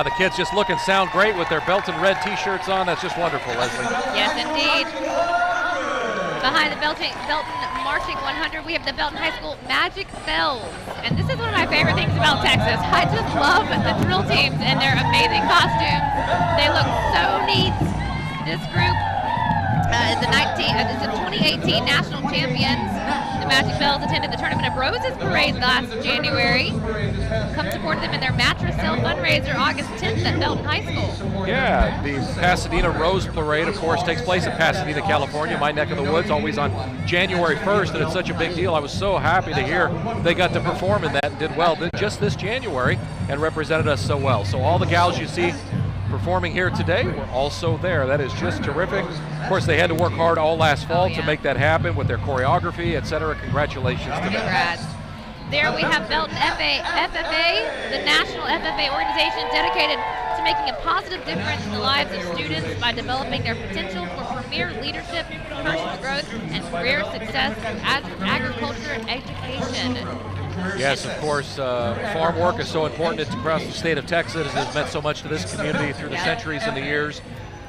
Speaker 1: The kids just look and sound great with their Belton red t-shirts on. That's just wonderful, Leslie.
Speaker 2: Yes, indeed. Behind the Belton Marching 100, we have the Belton High School Magic Bells. And this is one of my favorite things about Texas. I just love the drill teams and their amazing costumes. They look so neat. This group is the 2018 national champions. The Magic Bells attended the Tournament of Roses parade last January. Come support them in their mattress sale fundraiser August 10th at Belton High School.
Speaker 1: Yeah, the Pasadena Rose Parade, of course, takes place in Pasadena, California, my neck of the woods, always on January 1st, and it's such a big deal. I was so happy to hear they got to perform in that and did well just this January and represented us so well. So all the gals you see performing here today were also there. That is just terrific. Of course, they had to work hard all last fall to make that happen with their choreography, etc. Congratulations to them.
Speaker 2: Congrats. There we have Belton FFA, the national FFA organization dedicated to making a positive difference in the lives of students by developing their potential for premier leadership, personal growth, and career success through agriculture and education.
Speaker 1: Yes, of course, farm work is so important. It's across the state of Texas. It has meant so much to this community through the centuries and the years.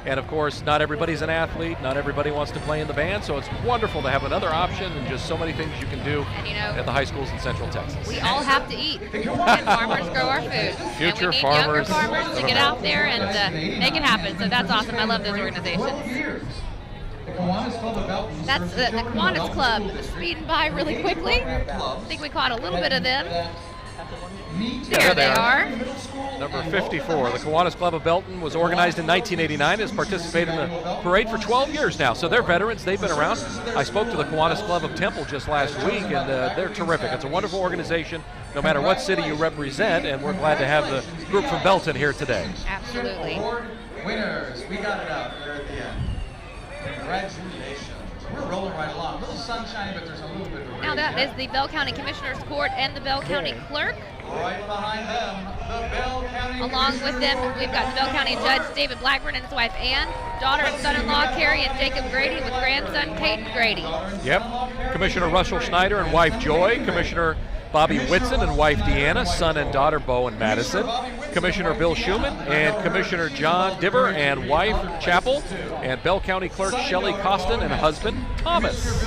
Speaker 1: And of course, not everybody's an athlete. Not everybody wants to play in the band. So it's wonderful to have another option and just so many things you can do at the high schools in Central Texas.
Speaker 2: We all have to eat, and farmers grow our food.
Speaker 1: Future
Speaker 2: and we need
Speaker 1: farmers
Speaker 2: younger farmers to get out there and make it happen. So that's awesome. I love those organizations. That's the Kiwanis Club speeding by really quickly. I think we caught a little bit of them. There they are.
Speaker 1: Number 54. The Kiwanis Club of Belton was organized in 1989. Has participated in the parade for 12 years now. So they're veterans. They've been around. I spoke to the Kiwanis Club of Temple just last week, and they're terrific. It's a wonderful organization, no matter what city you represent, and we're glad to have the group from Belton here today.
Speaker 2: Absolutely.
Speaker 9: Winners, we got it out there at the end. Congratulations. We're rolling right along. A little sunshine, but there's a little bit of rain.
Speaker 2: Now that is the Bell County Commissioner's Court and the Bell County Clerk.
Speaker 9: Right behind them, the Bell County.
Speaker 2: Along with them, we've got the Bell County Judge David Blackburn and his wife Ann, daughter and son-in-law Carrie and Jacob Grady, with grandson Caden Grady.
Speaker 1: Yep. Commissioner Russell Schneider and wife Joy, Commissioner Bobby Whitson and wife Deanna, son and daughter Bo and Madison, Commissioner Bill Schuman and Commissioner John Diver and wife Chapel, and Bell County Clerk Shelley Costin and husband Thomas.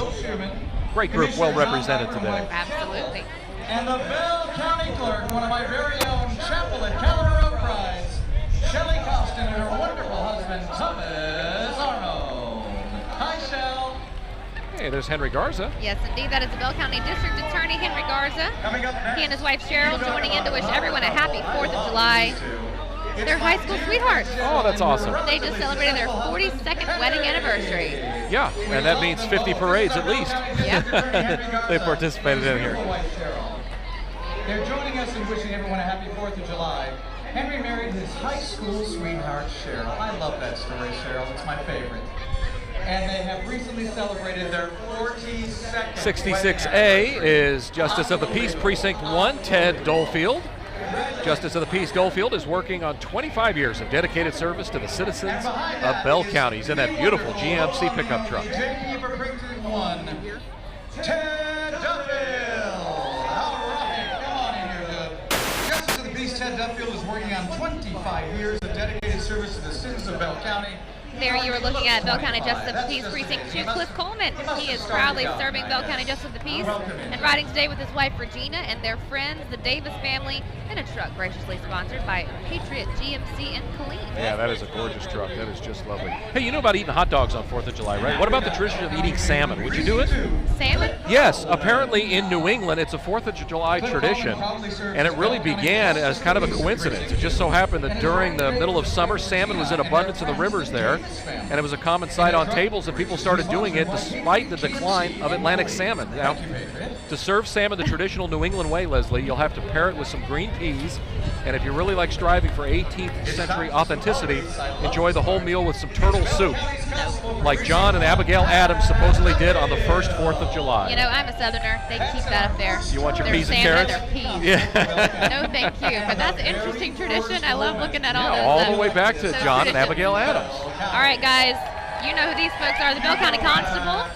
Speaker 1: Great group, well represented today.
Speaker 2: Absolutely.
Speaker 9: And the Bell County Clerk, one of my very own chaplain, Calvary Brides, Shelley Costin, and her wonderful husband, Thomas Arnold. Hi, Shell.
Speaker 1: Hey, there's Henry Garza.
Speaker 2: Yes, indeed. That is the Bell County District Attorney, Henry Garza.
Speaker 9: Coming up next.
Speaker 2: He and his wife, Cheryl, joining in to wish everyone a happy 4th of July. They're high school sweethearts.
Speaker 1: Oh, that's awesome.
Speaker 2: They just celebrated their 42nd wedding anniversary.
Speaker 1: Yeah, and that means 50 parades at least.
Speaker 2: Yep.
Speaker 1: They participated in here.
Speaker 9: They're joining us and wishing everyone a happy 4th of July. Henry married his high school sweetheart, Cheryl. I love that story, Cheryl. It's my favorite. And they have recently celebrated their 42nd
Speaker 1: 66A is Justice of the Peace, Precinct 1, Ted Dolefield. Justice of the Peace Dolefield is working on 25 years of dedicated service to the citizens of Bell County. He's in that beautiful GMC pickup truck.
Speaker 9: JP for Precinct 1, Ted Duffield. All right, come on in here, Dub. Justice of the Peace Ted Duffield is working on 25 years of dedicated service to the citizens of Bell County.
Speaker 2: There you are looking at Bell County Justice of the Peace Precinct 2, Cliff Coleman. He is proudly serving Bell County Justice of the Peace and riding today with his wife Regina and their friends, the Davis family, in a truck graciously sponsored by Patriot GMC in Killeen.
Speaker 1: Yeah, that is a gorgeous truck. That is just lovely. Hey, you know about eating hot dogs on 4th of July, right? What about the tradition of eating salmon? Would you do it?
Speaker 2: Salmon?
Speaker 1: Yes, apparently in New England, it's a 4th of July tradition, and it really began as kind of a coincidence. It just so happened that during the middle of summer, salmon was in abundance in the rivers there, and it was a common sight on tables, and people started doing it despite the decline of Atlantic salmon. Now, to serve salmon the traditional New England way, Leslie, you'll have to pair it with some green peas, and if you really like striving for 18th century authenticity, enjoy the whole meal with some turtle soup, like John and Abigail Adams supposedly did on the first 4th of July.
Speaker 2: You know, I'm a Southerner. They keep that up there.
Speaker 1: You want your
Speaker 2: Their
Speaker 1: peas and
Speaker 2: salmon,
Speaker 1: carrots?
Speaker 2: their peas.
Speaker 1: Yeah.
Speaker 2: No, thank you. But that's an interesting tradition. I love looking at all those.
Speaker 1: All the way back to
Speaker 2: those
Speaker 1: John and
Speaker 2: traditions.
Speaker 1: Abigail Adams.
Speaker 2: All right, guys. You know who these folks are. The Bell County Constable.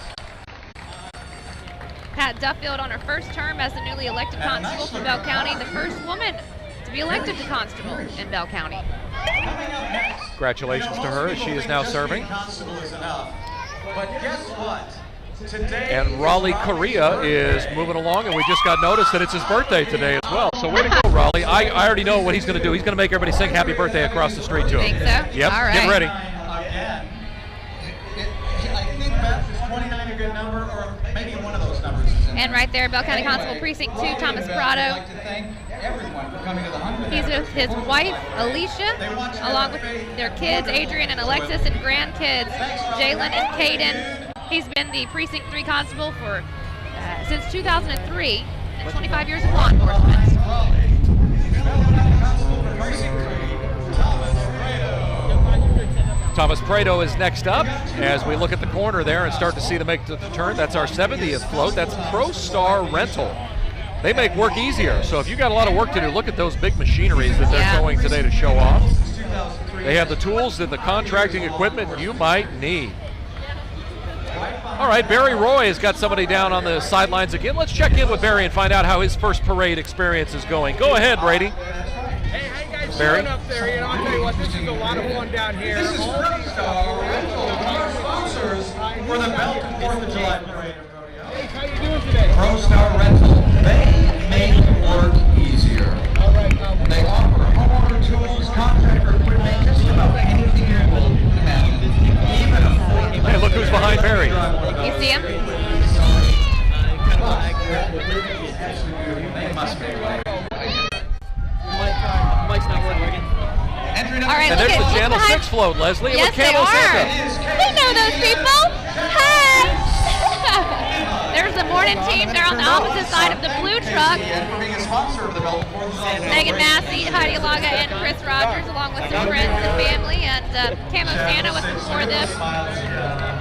Speaker 2: Pat Duffield on her first term as the newly elected constable for Bell County, the first woman to be elected to constable in Bell County.
Speaker 1: Congratulations to her as she is now serving.
Speaker 9: But guess what? Today
Speaker 1: And Raleigh Correa is moving along, and we just got notice that it's his birthday today as well. So way to go, Raleigh. I already know what he's going to do. He's going to make everybody sing happy birthday across the street to him.
Speaker 2: Think so?
Speaker 1: Yep,
Speaker 2: All right.
Speaker 1: get ready.
Speaker 9: Again, I think Beth is 29 a good number, or maybe one of those numbers is in
Speaker 2: And right there, Bell County Constable Precinct 2, Thomas
Speaker 9: I'd
Speaker 2: Prado.
Speaker 9: like to thank everyone for coming to the 100th
Speaker 2: He's with his wife, Alicia, along with their kids, Adrian and Alexis, and grandkids, Jalen and Caden. He's been the Precinct 3 Constable for since 2003 and 25 years of law enforcement.
Speaker 1: Thomas Prado is next up as we look at the corner there and start to see them make the turn. That's our 70th float. That's ProStar Rental. They make work easier. So if you got a lot of work to do, look at those big machineries that they're showing today to show off. They have the tools and the contracting equipment you might need. All right, Barry Roy has got somebody down on the sidelines again. Let's check in with Barry and find out how his first parade experience is going. Go ahead, Brady.
Speaker 10: Hey, how you guys
Speaker 1: Barry?
Speaker 10: doing up there? You know, I'll tell you what, this is a lot of fun down here.
Speaker 9: This is ProStar Rental, one of our sponsors for the Belton 4th of July Parade and Rodeo.
Speaker 10: Hey, how you doing today?
Speaker 9: ProStar Rental, they make work easier.
Speaker 10: All right.
Speaker 9: They offer homeowner tools, contractor equipment, just about anything you will imagine. Even a full.
Speaker 1: Hey, look who's behind Barry.
Speaker 2: You see him?
Speaker 9: They must be right.
Speaker 10: Mike's not working.
Speaker 9: Entering
Speaker 2: All right,
Speaker 1: And
Speaker 2: look
Speaker 1: there's
Speaker 2: at
Speaker 1: the Channel
Speaker 2: behind.
Speaker 1: 6 float, Leslie,
Speaker 2: Yes,
Speaker 1: with
Speaker 2: they
Speaker 1: Camo
Speaker 2: are.
Speaker 1: Santa.
Speaker 2: We know those people. Hi. There's the morning team. They're on the opposite side of the blue truck.
Speaker 9: And for being a sponsor of the Belton 4th of July
Speaker 2: Megan Massey, Heidi Laga, and Chris Rogers, along with some friends and family, and Camo Santa was before them.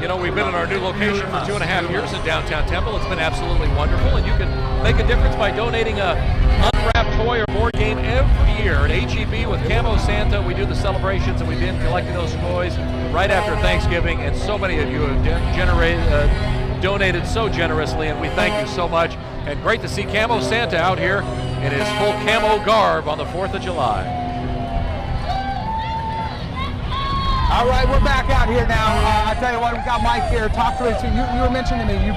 Speaker 1: You know, we've been in our new location for 2.5 years in downtown Temple. It's been absolutely wonderful, and you can make a difference by donating a unwrapped toy or board game every year. At HEB with Camo Santa, we do the celebrations, and we've been collecting those toys right after Thanksgiving, and so many of you have donated so generously, and we thank you so much. And great to see Camo Santa out here in his full camo garb on the 4th of July.
Speaker 7: All right, we're back out here now. I tell you what, we've got Mike here. Talk to us. You were mentioning to me,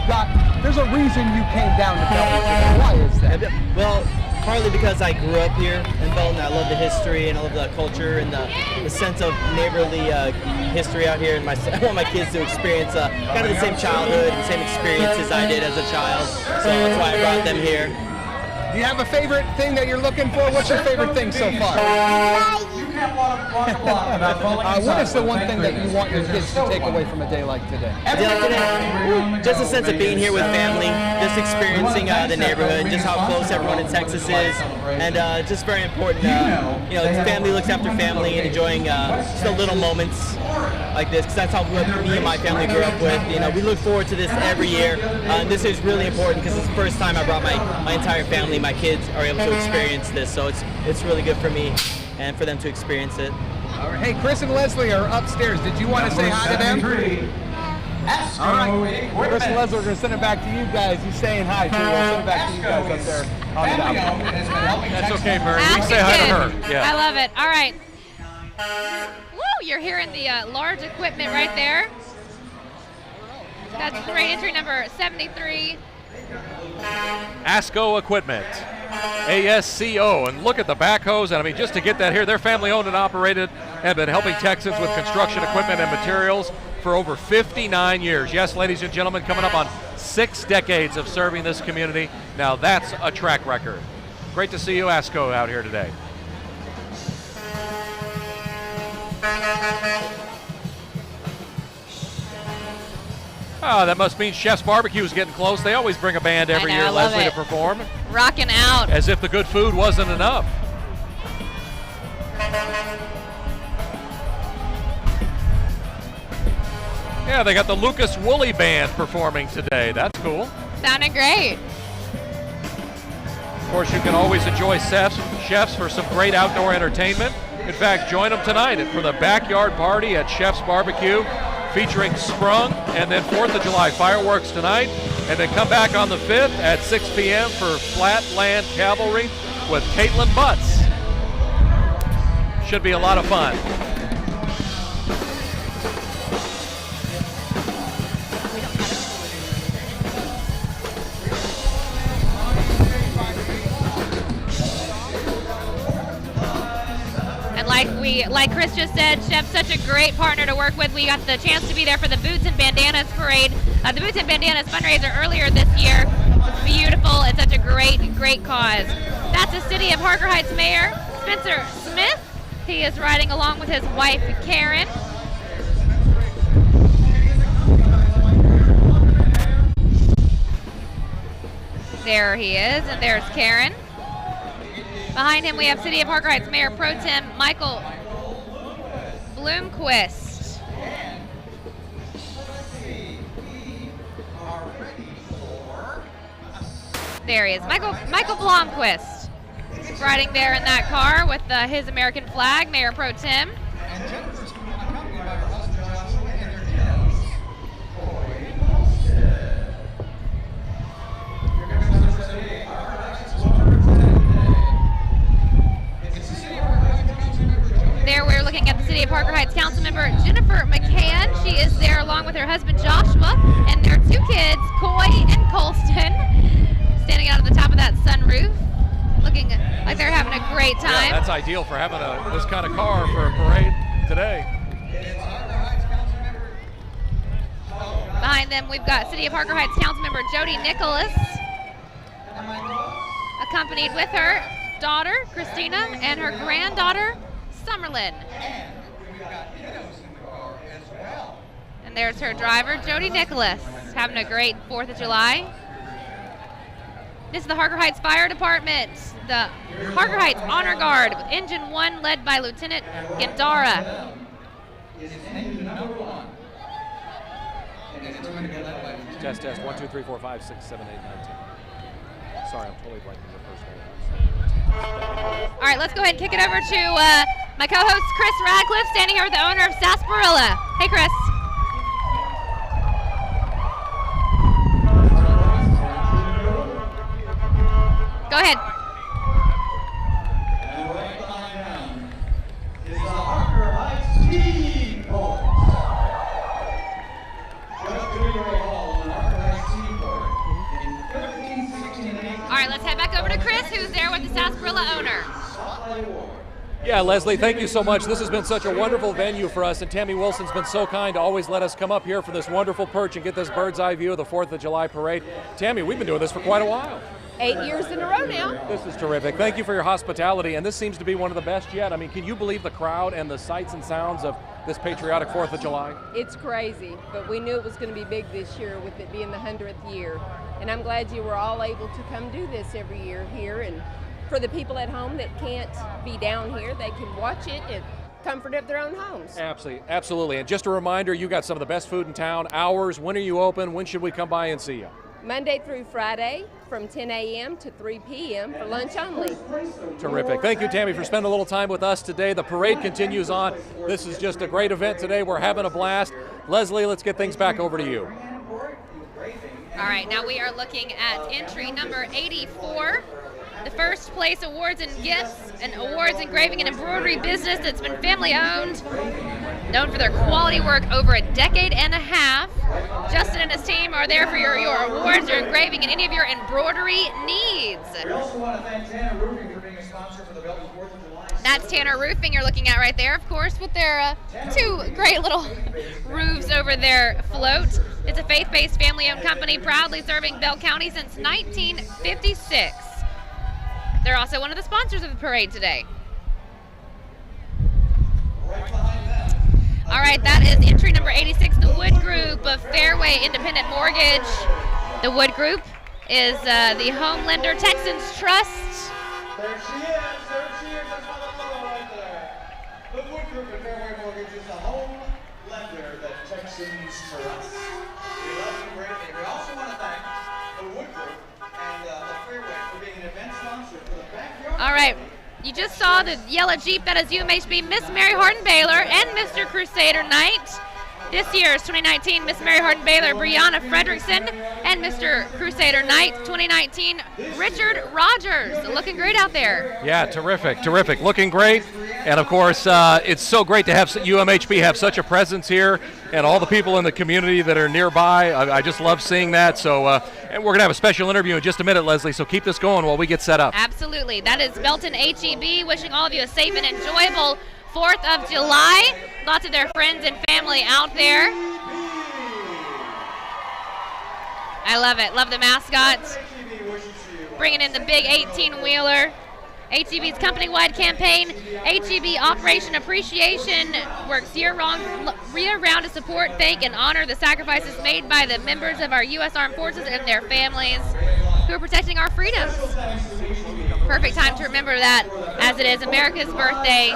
Speaker 7: there's a reason you came down to Belton today. Why is that?
Speaker 11: Well, partly because I grew up here in Belton. I love the history and I love the culture and the sense of neighborly history out here. And I want my kids to experience kind of the same childhood and same experiences I did as a child. So that's why I brought them here.
Speaker 7: Do you have a favorite thing that you're looking for? What's your favorite thing so far? What is the one thing that you want your kids to take away from a day like today?
Speaker 11: Just a sense of being here with family, just experiencing the neighborhood, just how close everyone in Texas is, and just very important. Family looks after family and enjoying just the little moments like this, because that's how me and my family grew up with. We look forward to this every year. This is really important because it's the first time I brought my entire family, my kids, are able to experience this. So it's really good for me and for them to experience it.
Speaker 7: All right. Hey, Chris and Leslie are upstairs. Did you want to say hi to them? All right. Chris and Leslie are going to send it back to you guys. You're saying hi too. We'll send it back to you guys up there on the balcony.
Speaker 1: That's okay, Mary. We can say hi to her. Yeah.
Speaker 2: I love it. All right. Woo! You're hearing the large equipment right there. That's the rate entry number 73.
Speaker 1: ASCO Equipment, ASCO, and look at the backhoes. And I mean, just to get that here, they're family owned and operated and have been helping Texans with construction equipment and materials for over 59 years. Yes, ladies and gentlemen, coming up on 6 decades of serving this community. Now that's a track record. Great to see you, ASCO, out here today. Oh, that must mean Chef's Barbecue is getting close. They always bring a band every year, Leslie, to perform.
Speaker 2: Rocking out.
Speaker 1: As if the good food wasn't enough. Yeah, they got the Lucas Woolley Band performing today. That's cool.
Speaker 2: Sounding great.
Speaker 1: Of course, you can always enjoy chefs for some great outdoor entertainment. In fact, join them tonight for the backyard party at Chef's Barbecue, featuring Sprung, and then 4th of July fireworks tonight, and then come back on the 5th at 6 p.m. for Flatland Cavalry with Caitlin Butts. Should be a lot of fun.
Speaker 2: Like Chris just said, Chef's such a great partner to work with. We got the chance to be there for the Boots and Bandanas parade, the Boots and Bandanas fundraiser earlier this year. It's beautiful. It's such a great cause. That's the City of Harker Heights Mayor Spencer Smith. He is riding along with his wife Karen. There he is, and there's Karen. Behind him, we have City of Harker Heights Mayor Pro Tem Michael Bloomquist. There he is, Michael Blomquist, riding there in that car with his American flag, Mayor Pro Tem. There we're looking at the City of Harker Heights Councilmember Jennifer McCann. She is there along with her husband Joshua and their 2 kids, Coy and Colston, standing out at the top of that sunroof, looking like they're having a great time.
Speaker 1: Yeah, that's ideal for having this kind of car for a parade today.
Speaker 2: Behind them, we've got City of Harker Heights Councilmember Jody Nicholas, accompanied with her daughter, Christina, and her granddaughter, Summerlin. And there's her driver, Jody Nicholas, having a great 4th of July. This is the Harker Heights Fire Department, the Harker Heights Honor Guard with Engine 1 led by Lieutenant Gandara.
Speaker 1: Test, 1, 2, 3, 4, 5, 6, 7, 8, 9, 10. Sorry, I'm totally blanking your first name.
Speaker 2: All right, let's go ahead and kick it over to my co-host Chris Radcliffe, standing here with the owner of Sarsaparilla. Hey, Chris. Go ahead.
Speaker 9: And right behind them is the Harker Heights Tea Board. Just 2-year-old Hall in Harker Heights Tea Board in 15, 16, and 18.
Speaker 2: All right, let's head back over to Chris, who's there with the Sarsaparilla owner.
Speaker 1: Yeah, Leslie, thank you so much. This has been such a wonderful venue for us, and Tammy Wilson's been so kind to always let us come up here for this wonderful perch and get this bird's eye view of the 4th of July parade. Tammy, we've been doing this for quite a while.
Speaker 12: 8 years in a row now.
Speaker 1: This is terrific. Thank you for your hospitality, and this seems to be one of the best yet. I mean, can you believe the crowd and the sights and sounds of this patriotic 4th of July?
Speaker 12: It's crazy, but we knew it was going to be big this year with it being the 100th year. And I'm glad you were all able to come do this every year here. And for the people at home that can't be down here, they can watch it in comfort of their own homes.
Speaker 1: Absolutely. And just a reminder, you got some of the best food in town. Hours, when are you open? When should we come by and see you?
Speaker 12: Monday through Friday from 10 a.m. to 3 p.m. for lunch only.
Speaker 1: Terrific. Thank you, Tammy, for spending a little time with us today. The parade continues on. This is just a great event today. We're having a blast. Leslie, let's get things back over to you.
Speaker 2: All right, now we are looking at entry number 84. The first place awards and gifts, an awards engraving and embroidery business that's been family owned, known for their quality work over a decade and a half. Justin and his team are there for your awards, your engraving, and any of your embroidery needs.
Speaker 3: We also want to thank Tanner Roofing for being a sponsor for the Belton 4th of July.
Speaker 2: That's Tanner Roofing you're looking at right there, of course, with their two great little roofs over their float. It's a faith-based family-owned company proudly serving Bell County since 1956. They're also one of the sponsors of the parade today. All right, that is entry number 86, the Wood Group of Fairway Independent Mortgage. The Wood Group is the Homelander Texans Trust.
Speaker 3: There she is, that's my little logo right there. The Wood Group of Fairway Mortgage is the home lender that Texans trust. We love them greatly. We also want to thank the Wood Group and the Fairway for being an event sponsor for the backyard.
Speaker 2: All right, you just saw the yellow Jeep that is UMHB Miss Mary Hardin Baylor and Mr. Crusader Knight. This year's 2019 Miss Mary Hardin Baylor, Brianna Fredrickson, and Mr. Crusader Knight 2019, Richard Rogers. Looking great out there.
Speaker 1: Yeah, terrific. Looking great. And of course, it's so great to have UMHB have such a presence here, and all the people in the community that are nearby. I just love seeing that. So, and we're going to have a special interview in just a minute, Leslie, so keep this going while we get set up.
Speaker 2: Absolutely. That is Belton HEB wishing all of you a safe and enjoyable 4th of July. Lots of their friends and family out there. I love it. Love the mascots. Bringing in the big 18-wheeler. HEB's company-wide campaign, HEB Operation Appreciation, works year-round to support, thank, and honor the sacrifices made by the members of our U.S. Armed Forces and their families who are protecting our freedoms. Perfect time to remember that, as it is America's birthday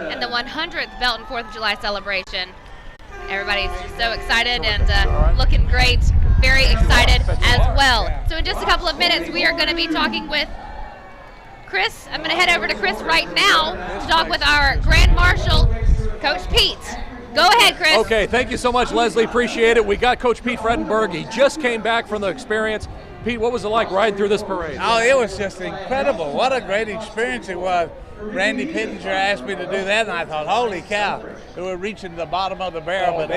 Speaker 2: and the 100th Belton 4th of July celebration. Everybody's just so excited and looking great, very excited as well. So in just a couple of minutes, we are going to be talking with Chris. I'm going to head over to Chris right now to talk with our Grand Marshal, Coach Pete. Go ahead, Chris.
Speaker 1: Okay, thank you so much, Leslie. Appreciate it. We got Coach Pete Fredenberg. He just came back from the experience. Pete, what was it like riding through this parade?
Speaker 13: Oh, it was just incredible. What a great experience it was. Randy Pittenger asked me to do that, and I thought, holy cow, we were reaching the bottom of the barrel, but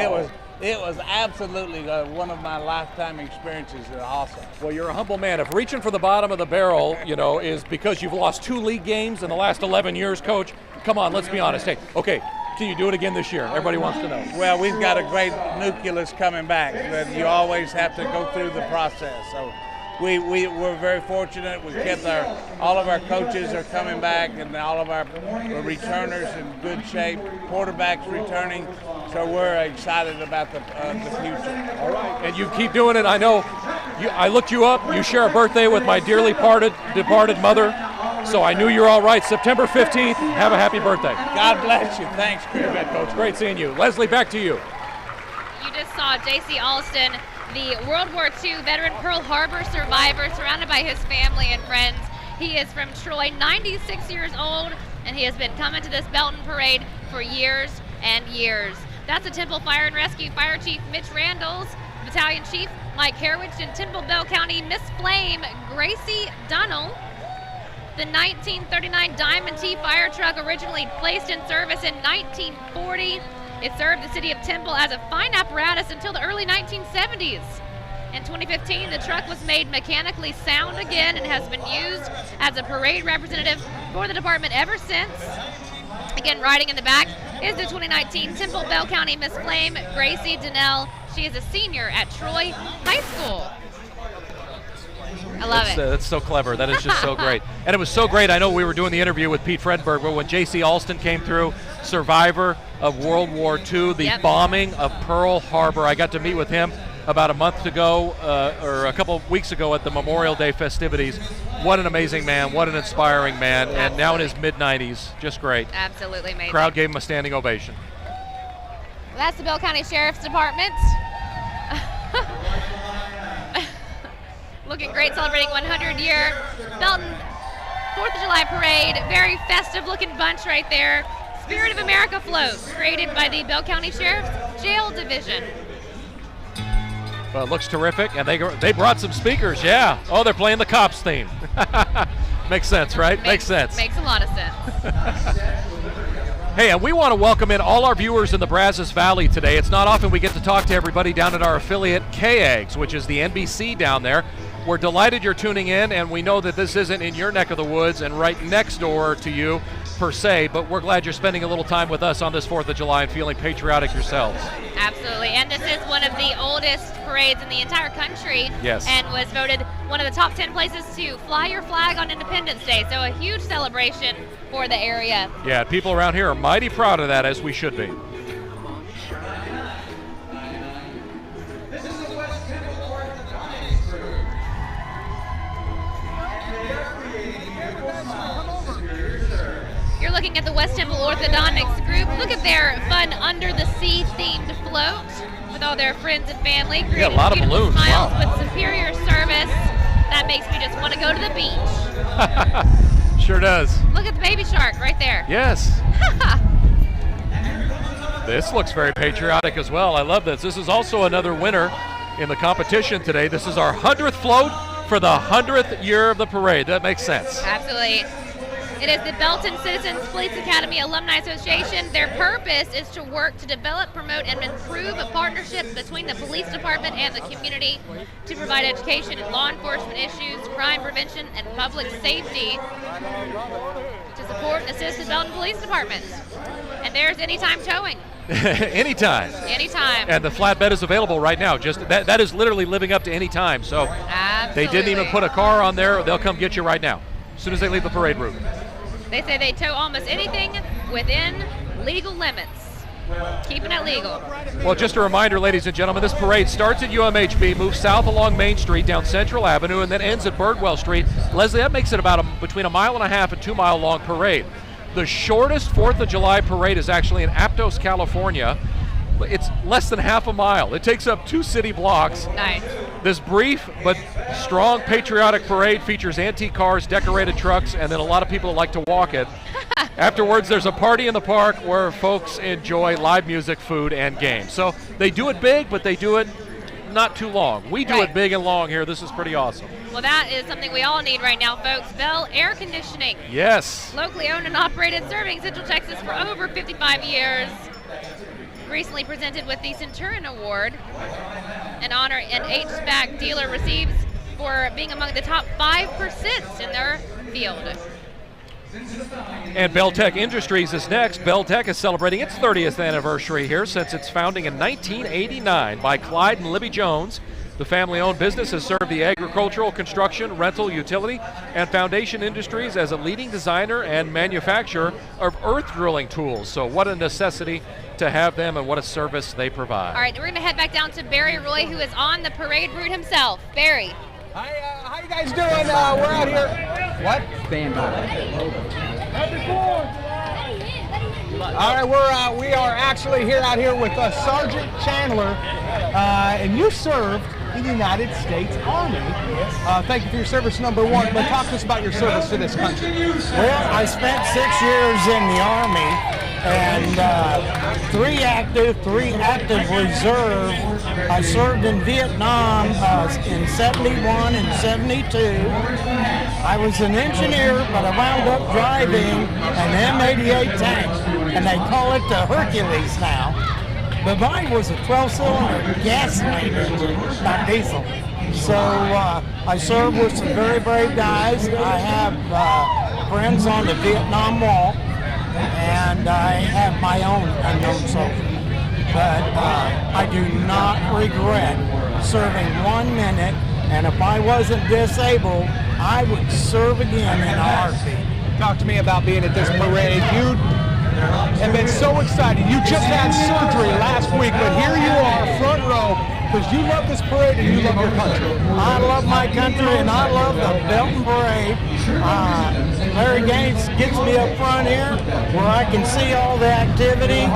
Speaker 13: it was absolutely one of my lifetime experiences. Awesome.
Speaker 1: Well, you're a humble man. If reaching for the bottom of the barrel, is because you've lost 2 league games in the last 11 years, Coach, come on, let's be honest. Hey, okay, can you do it again this year? Everybody wants to know.
Speaker 13: Well, we've got a great nucleus coming back, but you always have to go through the process. So we're very fortunate. We kept all of our coaches are coming back, and all of our returners in good shape. Quarterbacks returning, so we're excited about the future.
Speaker 1: All right, and you keep doing it. I know. I looked you up. You share a birthday with my dearly departed mother, so I knew you were all right. September 15th. Have a happy birthday.
Speaker 13: God bless you. Thanks, Chris.
Speaker 1: You bet, Coach. Great seeing you. Leslie, back to you.
Speaker 2: You just saw J.C. Alston, the World War II veteran Pearl Harbor survivor, surrounded by his family and friends. He is from Troy, 96 years old, and he has been coming to this Belton parade for years and years. That's the Temple Fire and Rescue Fire Chief Mitch Randalls, Battalion Chief Mike Harwich, and Temple Bell County Miss Flame Gracie Dunnell. The 1939 Diamond T fire truck, originally placed in service in 1940. It served the city of Temple as a fine apparatus until the early 1970s. In 2015, the truck was made mechanically sound again and has been used as a parade representative for the department ever since. Again, riding in the back is the 2019 Temple Bell County Miss Flame, Gracie Donnell. She is a senior at Troy High School. I love it.
Speaker 1: That's so clever. That is just so great. And it was so great. I know we were doing the interview with Pete Fredberg, but when J.C. Alston came through, survivor of World War II, the bombing of Pearl Harbor, I got to meet with him about a month ago, or a couple of weeks ago at the Memorial Day festivities. What an amazing man. What an inspiring man. Absolutely. And now in his mid-90s. Just great.
Speaker 2: Absolutely amazing.
Speaker 1: Crowd gave him a standing ovation.
Speaker 2: Well, that's the Bell County Sheriff's Department. Looking great, celebrating 100-year Belton 4th of July parade. Very festive looking bunch right there. Spirit of America float, created by the Bell County Sheriff's Jail Division.
Speaker 1: Well, it looks terrific, and they brought some speakers, yeah. Oh, they're playing the Cops theme. Makes sense, right? Makes sense.
Speaker 2: Makes a lot of sense.
Speaker 1: Hey, and we want to welcome in all our viewers in the Brazos Valley today. It's not often we get to talk to everybody down at our affiliate, K-Eggs, which is the NBC down there. We're delighted you're tuning in, and we know that this isn't in your neck of the woods and right next door to you, per se, but we're glad you're spending a little time with us on this 4th of July and feeling patriotic yourselves.
Speaker 2: Absolutely, and this is one of the oldest parades in the entire country.
Speaker 1: Yes.
Speaker 2: And was voted one of the top 10 places to fly your flag on Independence Day, so a huge celebration for the area.
Speaker 1: Yeah, people around here are mighty proud of that, as we should be.
Speaker 2: You're looking at the West Temple Orthodontics group. Look at their fun under the sea themed float with all their friends and family.
Speaker 1: Yeah, a lot of balloons.
Speaker 2: Smiles
Speaker 1: Wow.
Speaker 2: with superior service. That makes me just want to go to the beach.
Speaker 1: Sure does.
Speaker 2: Look at the baby shark right there.
Speaker 1: Yes. This looks very patriotic as well. I love this. This is also another winner in the competition today. This is our 100th float for the 100th year of the parade. That makes sense.
Speaker 2: Absolutely. It is the Belton Citizens Police Academy Alumni Association. Their purpose is to work to develop, promote, and improve a partnership between the police department and the community to provide education in law enforcement issues, crime prevention, and public safety to support and assist the Belton Police Department. And there's Anytime Towing.
Speaker 1: Anytime.
Speaker 2: Anytime.
Speaker 1: And the flatbed is available right now. Just that is literally living up to any time. So
Speaker 2: Absolutely.
Speaker 1: They didn't even put a car on there. They'll come get you right now as soon as they leave the parade route.
Speaker 2: They say they tow almost anything within legal limits. Keeping it legal.
Speaker 1: Well, just a reminder, ladies and gentlemen, this parade starts at UMHB, moves south along Main Street, down Central Avenue, and then ends at Birdwell Street. Leslie, that makes it about between a 1.5 mile and 2 mile long parade. The shortest 4th of July parade is actually in Aptos, California. It's less than half a mile. It takes up 2 city blocks.
Speaker 2: Nice.
Speaker 1: This brief but strong patriotic parade features antique cars, decorated trucks, and then a lot of people that like to walk it. Afterwards, there's a party in the park where folks enjoy live music, food, and games. So they do it big, but they do it not too long. We do it big and long here. This is pretty awesome.
Speaker 2: Well, that is something we all need right now, folks. Bell Air Conditioning.
Speaker 1: Yes.
Speaker 2: Locally owned and operated, serving Central Texas for over 55 years. Recently presented with the Centurion Award, an honor an HVAC dealer receives for being among the top 5% in their field.
Speaker 1: And Beltec Industries is next. Beltec is celebrating its 30th anniversary here since its founding in 1989 by Clyde and Libby Jones. The family-owned business has served the agricultural, construction, rental, utility, and foundation industries as a leading designer and manufacturer of earth drilling tools. So what a necessity to have them and what a service they provide.
Speaker 2: All right, we're going to head back down to Barry Roy, who is on the parade route himself. Barry.
Speaker 10: Hi, how you guys doing? We're out here. What? Stand by. All right, we are actually here out here with Sergeant Chandler, and you served in the United States Army. Thank you for your service, number one, but talk to us about your service to this country.
Speaker 14: Well, I spent 6 years in the Army, and 3 active reserve. I served in Vietnam in 71 and 72. I was an engineer, but I wound up driving an M88 tank, and they call it the Hercules now. but mine was a 12-cylinder gasoline engine, not diesel. So I served with some very brave guys. I have friends on the Vietnam Wall, and I have my own unknown soldier. But I do not regret serving 1 minute, and if I wasn't disabled, I would serve again in a heartbeat.
Speaker 10: Talk to me about being at this parade. You have been so excited. You just had surgery last week, but here you are, front row, because you love this parade and you love your country.
Speaker 14: I love my country and I love the Belton Parade. Larry Gaines gets me up front here where I can see all the activity,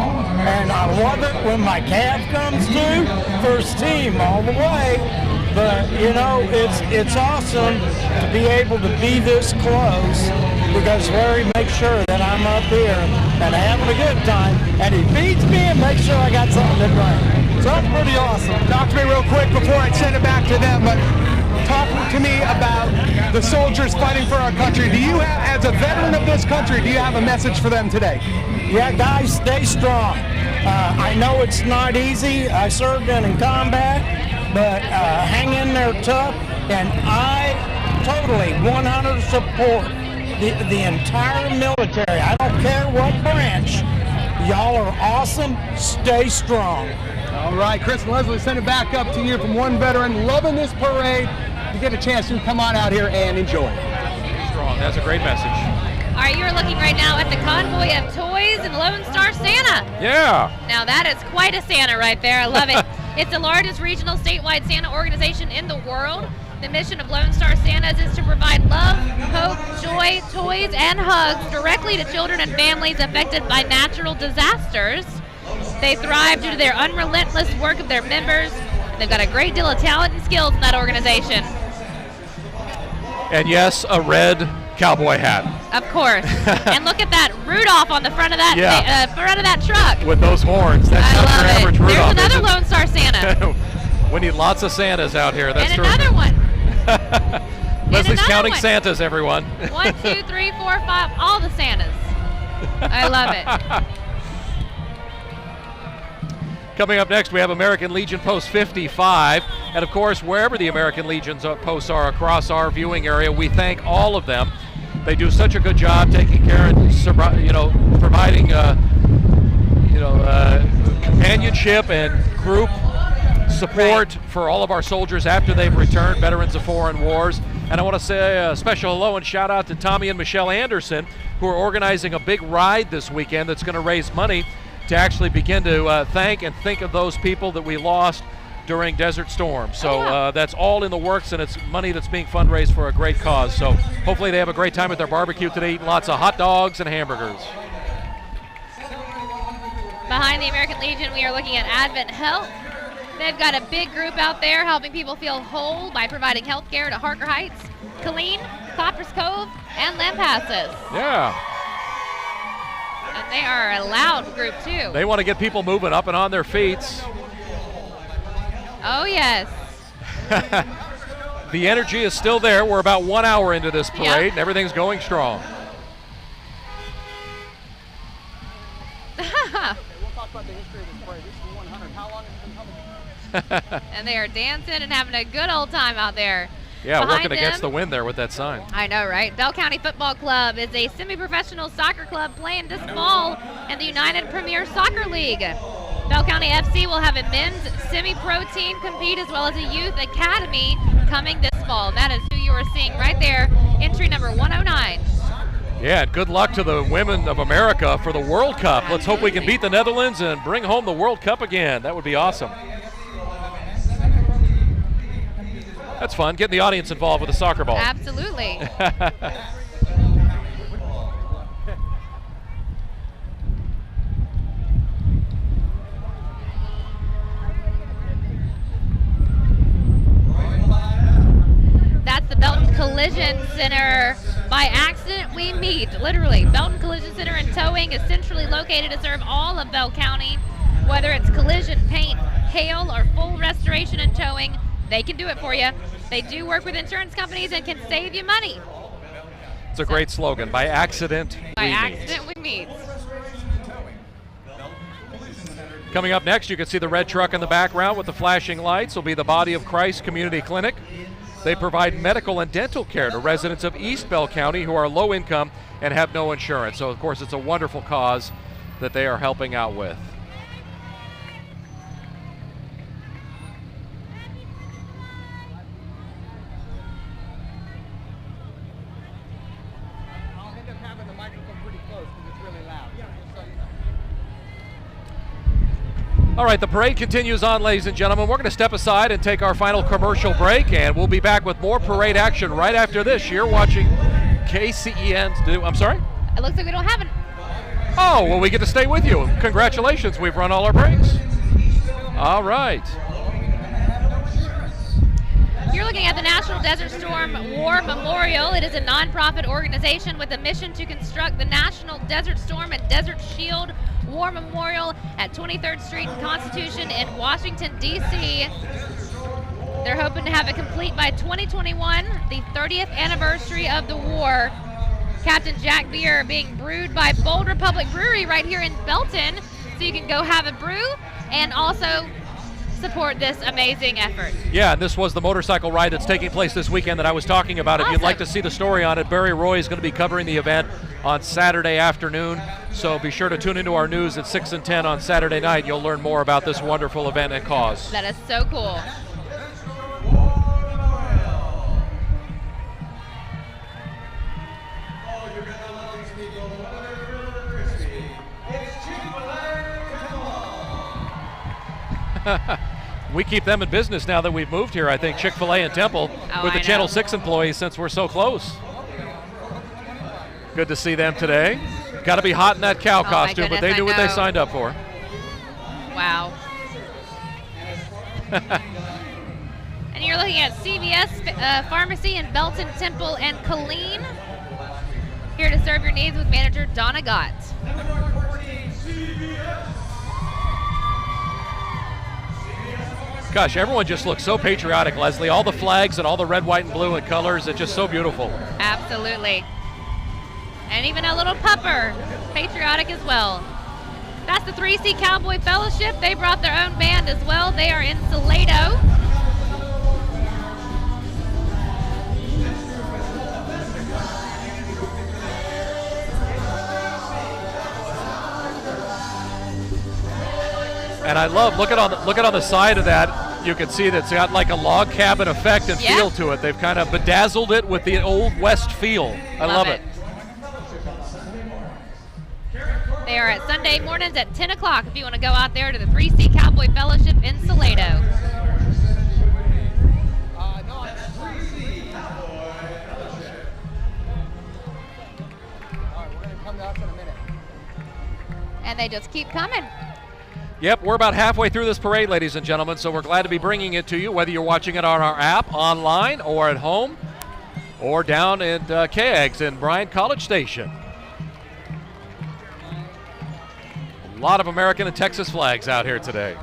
Speaker 14: and I love it when my cab comes through, first team all the way. But you know, it's awesome to be able to be this close, because Larry makes sure that I'm up here and having a good time, and he feeds me and makes sure I got something to drink. So that's pretty awesome.
Speaker 10: Talk to me real quick before I send it back to them, but talk to me about the soldiers fighting for our country. Do you have, as a veteran of this country, do you have a message for them today?
Speaker 14: Yeah, guys, stay strong. I know it's not easy. I served in combat, but hang in there tough, and I totally 100% support the entire military. I don't care what branch. Y'all are awesome. Stay strong.
Speaker 10: All right, Chris and Leslie, send it back up to you from one veteran loving this parade. You get a chance to come on out here and enjoy.
Speaker 1: Strong. That's a great message.
Speaker 2: All right, you are looking right now at the convoy of toys and Lone Star Santa.
Speaker 1: Yeah.
Speaker 2: Now that is quite a Santa right there. I love it. It's the largest regional statewide Santa organization in the world. The mission of Lone Star Santas is to provide love, hope, joy, toys, and hugs directly to children and families affected by natural disasters. They thrive due to their unrelentless work of their members, and they've got a great deal of talent and skills in that organization.
Speaker 1: And yes, a red cowboy hat.
Speaker 2: Of course. And look at that Rudolph on the front of that front of that truck.
Speaker 1: With those horns. That's not your average
Speaker 2: There's
Speaker 1: Rudolph.
Speaker 2: another Lone Star Santa.
Speaker 1: We need lots of Santas out here. That's
Speaker 2: and
Speaker 1: true.
Speaker 2: another one.
Speaker 1: Leslie's counting
Speaker 2: one.
Speaker 1: Santas, everyone.
Speaker 2: 1, 2, 3, 4, 5, all the Santas. I love it.
Speaker 1: Coming up next, we have American Legion Post 55. And of course, wherever the American Legion's posts are across our viewing area, we thank all of them. They do such a good job taking care and, providing, companionship and group support for all of our soldiers after they've returned, veterans of foreign wars. And I want to say a special hello and shout out to Tommy and Michelle Anderson, who are organizing a big ride this weekend that's going to raise money to actually begin to thank and think of those people that we lost during Desert Storm. So that's all in the works, and it's money that's being fundraised for a great cause. So hopefully they have a great time at their barbecue today, eating lots of hot dogs and hamburgers.
Speaker 2: Behind the American Legion, we are looking at Advent Health. They've got a big group out there helping people feel whole by providing health care to Harker Heights, Killeen, Coppers Cove, and Lampasas.
Speaker 1: Yeah.
Speaker 2: And they are a loud group, too.
Speaker 1: They want to get people moving up and on their feet.
Speaker 2: Oh, yes.
Speaker 1: The energy is still there. We're about 1 hour into this parade, and everything's going strong.
Speaker 10: We'll talk about the history of this parade. This is 100. How long has it been coming?
Speaker 2: And they are dancing and having a good old time out there.
Speaker 1: Yeah,
Speaker 2: Behind
Speaker 1: working against
Speaker 2: them,
Speaker 1: the wind there with that sign.
Speaker 2: I know, right? Bell County Football Club is a semi-professional soccer club playing this fall in the United Premier Soccer League. Bell County FC will have a men's semi-pro team compete as well as a youth academy coming this fall. And that is who you are seeing right there, entry number 109.
Speaker 1: Yeah, and good luck to the women of America for the World Cup. Let's hope we can beat the Netherlands and bring home the World Cup again. That would be awesome. That's fun, getting the audience involved with a soccer ball.
Speaker 2: Absolutely. That's the Belton Collision Center. By accident, we meet. Literally, Belton Collision Center and Towing is centrally located to serve all of Bell County. Whether it's collision, paint, hail, or full restoration and towing, they can do it for you. They do work with insurance companies and can save you money.
Speaker 1: It's a great slogan. By accident,
Speaker 2: By
Speaker 1: we
Speaker 2: accident, we meet.
Speaker 1: Coming up next, you can see the red truck in the background with the flashing lights will be the Body of Christ Community Clinic. They provide medical and dental care to residents of East Bell County who are low income and have no insurance. So, of course, it's a wonderful cause that they are helping out with.
Speaker 10: I'll end up having the microphone pretty close because it's really loud. So you know.
Speaker 1: All right, the parade continues on, ladies and gentlemen. We're going to step aside and take our final commercial break, and we'll be back with more parade action right after this. You're watching KCEN's. I'm sorry?
Speaker 2: It looks like we don't have it.
Speaker 1: Oh, well, we get to stay with you. Congratulations, we've run all our breaks. All right.
Speaker 2: You're looking at the National Desert Storm War Memorial. It is a nonprofit organization with a mission to construct the National Desert Storm and Desert Shield War Memorial at 23rd Street and Constitution in Washington, D.C. They're hoping to have it complete by 2021, the 30th anniversary of the war. Captain Jack beer being brewed by Bold Republic Brewery right here in Belton, so you can go have a brew and also support this amazing effort.
Speaker 1: Yeah, and this was the motorcycle ride that's taking place this weekend that I was talking about. Awesome. If you'd like to see the story on it, Barry Roy is going to be covering the event on Saturday afternoon. So be sure to tune into our news at 6 and 10 on Saturday night. You'll learn more about this wonderful event and cause.
Speaker 2: That is so cool.
Speaker 1: We keep them in business now that we've moved here, I think, Chick-fil-A and Temple, with the Channel 6 employees since we're so close. Good to see them today. Got to be hot in that cow costume, but they knew what they signed up for.
Speaker 2: Wow. And you're looking at CVS Pharmacy in Belton, Temple, and Killeen. Here to serve your needs with manager Donna Gott.
Speaker 1: Gosh, everyone just looks so patriotic, Leslie. All the flags and all the red, white, and blue and colors, it's just so beautiful.
Speaker 2: Absolutely. And even a little pupper, patriotic as well. That's the 3C Cowboy Fellowship. They brought their own band as well. They are in Salado.
Speaker 1: And I love, look at on the side of that, you can see that it's got like a log cabin effect and feel to it. They've kind of bedazzled it with the old West feel. I love it.
Speaker 2: They are at Sunday mornings at 10 o'clock if you want to go out there to the 3C Cowboy Fellowship in Salado. And they just keep coming.
Speaker 1: Yep, we're about halfway through this parade, ladies and gentlemen, so we're glad to be bringing it to you, whether you're watching it on our app, online, or at home, or down at KEGS in Bryan College Station. A lot of American and Texas flags out here today.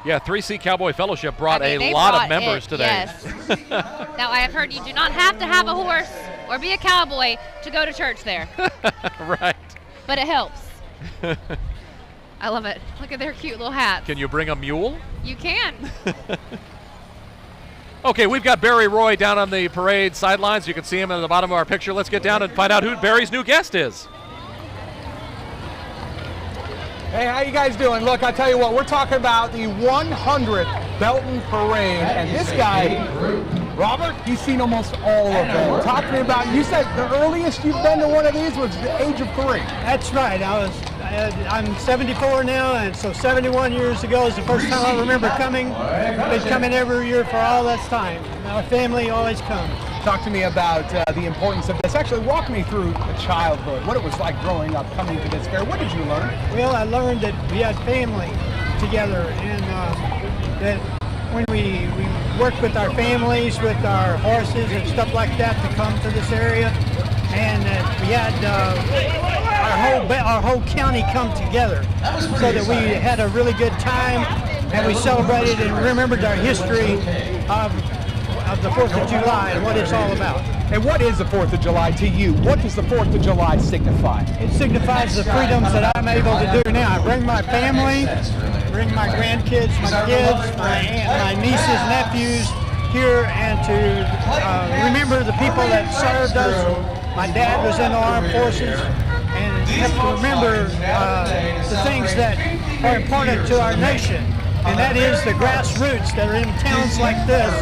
Speaker 1: Yeah, 3C Cowboy Fellowship brought a lot of members today.
Speaker 2: Yes. Now, I have heard you do not have to have a horse or be a cowboy to go to church there.
Speaker 1: Right.
Speaker 2: But it helps. I love it. Look at their cute little hats.
Speaker 1: Can you bring a mule?
Speaker 2: You can.
Speaker 1: Okay, we've got Barry Roy down on the parade sidelines. You can see him at the bottom of our picture. Let's get down and find out who Barry's new guest is.
Speaker 10: Hey, how you guys doing? Look, I tell you what, we're talking about the 100th Belton Parade, and this guy, Robert, he's seen almost all of them. Talk to me about, you said the earliest you've been to one of these was the age of 3.
Speaker 15: That's right. I'm 74 now, and so 71 years ago is the first time I remember coming. Been coming every year for all that time. Our family always comes.
Speaker 10: Talk to me about the importance of this. Actually, walk me through the childhood, what it was like growing up, coming to this fair. What did you learn?
Speaker 15: Well, I learned that we had family together, and that when we worked with our families, with our horses and stuff like that to come to this area, and we had our whole county come together so that we had a really good time. and we celebrated and remembered our history of the 4th of July and what it's all about.
Speaker 7: And what is the 4th of July to you? What does the 4th of July signify?
Speaker 15: It signifies the freedoms that I'm able to do now. I bring my family, bring my grandkids, my kids, my nieces, nephews here, and to remember the people that served us. My dad was in the armed forces, and you have to remember the things that are important to our nation, and that is the grassroots that are in towns like this.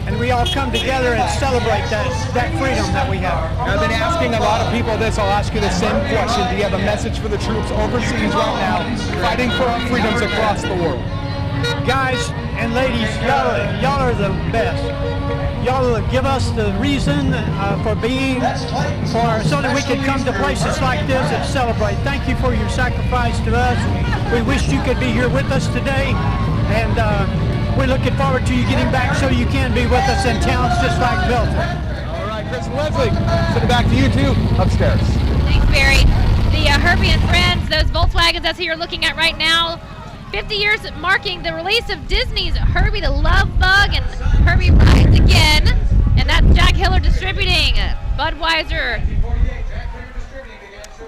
Speaker 15: And we all come together and celebrate that freedom that we have.
Speaker 7: I've been asking a lot of people this. I'll ask you the same question. Do you have a message for the troops overseas right now, fighting for our freedoms across the world?
Speaker 15: Guys and ladies, y'all are the best. Y'all give us the reason for being, so that we can come to places like this and celebrate. Thank you for your sacrifice to us. We wish you could be here with us today, and we're looking forward to you getting back so you can be with us in towns just like Belton.
Speaker 7: All right, Chris and Leslie, send it back to you two upstairs.
Speaker 2: Thanks, Barry. The Herbie and Friends, those Volkswagens that's here looking at right now, 50 years marking the release of Disney's Herbie the Love Bug and Herbie Rides Again. And that's Jack Hiller Distributing, Budweiser.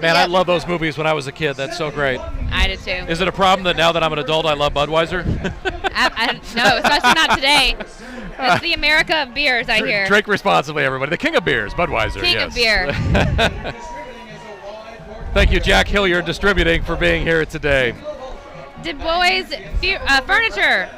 Speaker 1: Man, I love those movies when I was a kid. That's so great.
Speaker 2: I did too.
Speaker 1: Is it a problem that now that I'm an adult, I love Budweiser?
Speaker 2: No, especially not today. It's the America of beers, I hear.
Speaker 1: Drink responsibly, everybody. The king of beers, Budweiser.
Speaker 2: King
Speaker 1: yes.
Speaker 2: of beer.
Speaker 1: Thank you, Jack Hilliard Distributing, for being here today.
Speaker 2: Du Bois Furniture.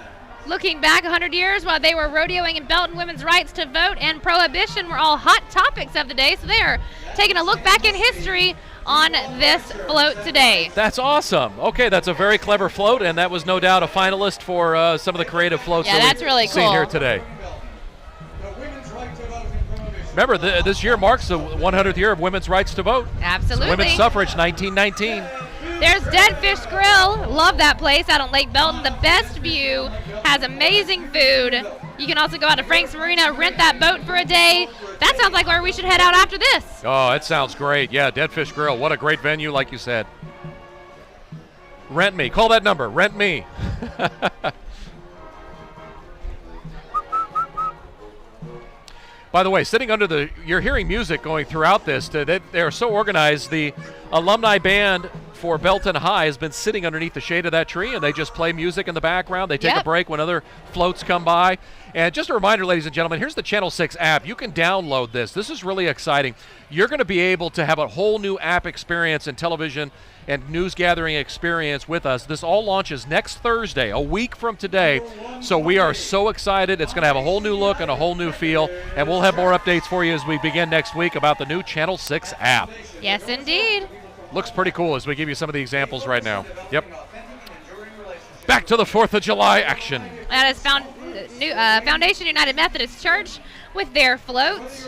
Speaker 2: Looking back 100 years while they were rodeoing in Belton, women's rights to vote and prohibition were all hot topics of the day. So they are taking a look back in history on this float today.
Speaker 1: That's awesome. Okay, that's a very clever float, and that was no doubt a finalist for some of the creative floats
Speaker 2: that's really
Speaker 1: seen
Speaker 2: cool
Speaker 1: here today. Remember, this year marks the 100th year of women's rights to vote.
Speaker 2: Absolutely.
Speaker 1: So women's suffrage, 1919.
Speaker 2: There's Dead Fish Grill. Love that place out on Lake Belton. The best view, has amazing food. You can also go out to Frank's Marina, rent that boat for a day. That sounds like where we should head out after this.
Speaker 1: Oh, it sounds great. Yeah, Dead Fish Grill. What a great venue, like you said. Rent me. Call that number. Rent me. By the way, sitting under you're hearing music going throughout this. They're so organized. The alumni band for Belton High has been sitting underneath the shade of that tree, and they just play music in the background. They take a break when other floats come by. And just a reminder, ladies and gentlemen, here's the Channel 6 app. You can download this. This is really exciting. You're going to be able to have a whole new app experience and television and news gathering experience with us. This all launches next Thursday, a week from today. So we are so excited. It's going to have a whole new look and a whole new feel. And we'll have more updates for you as we begin next week about the new Channel 6 app.
Speaker 2: Yes, indeed.
Speaker 1: Looks pretty cool as we give you some of the examples right now. Yep. Back to the 4th of July action.
Speaker 2: That is Foundation United Methodist Church with their floats.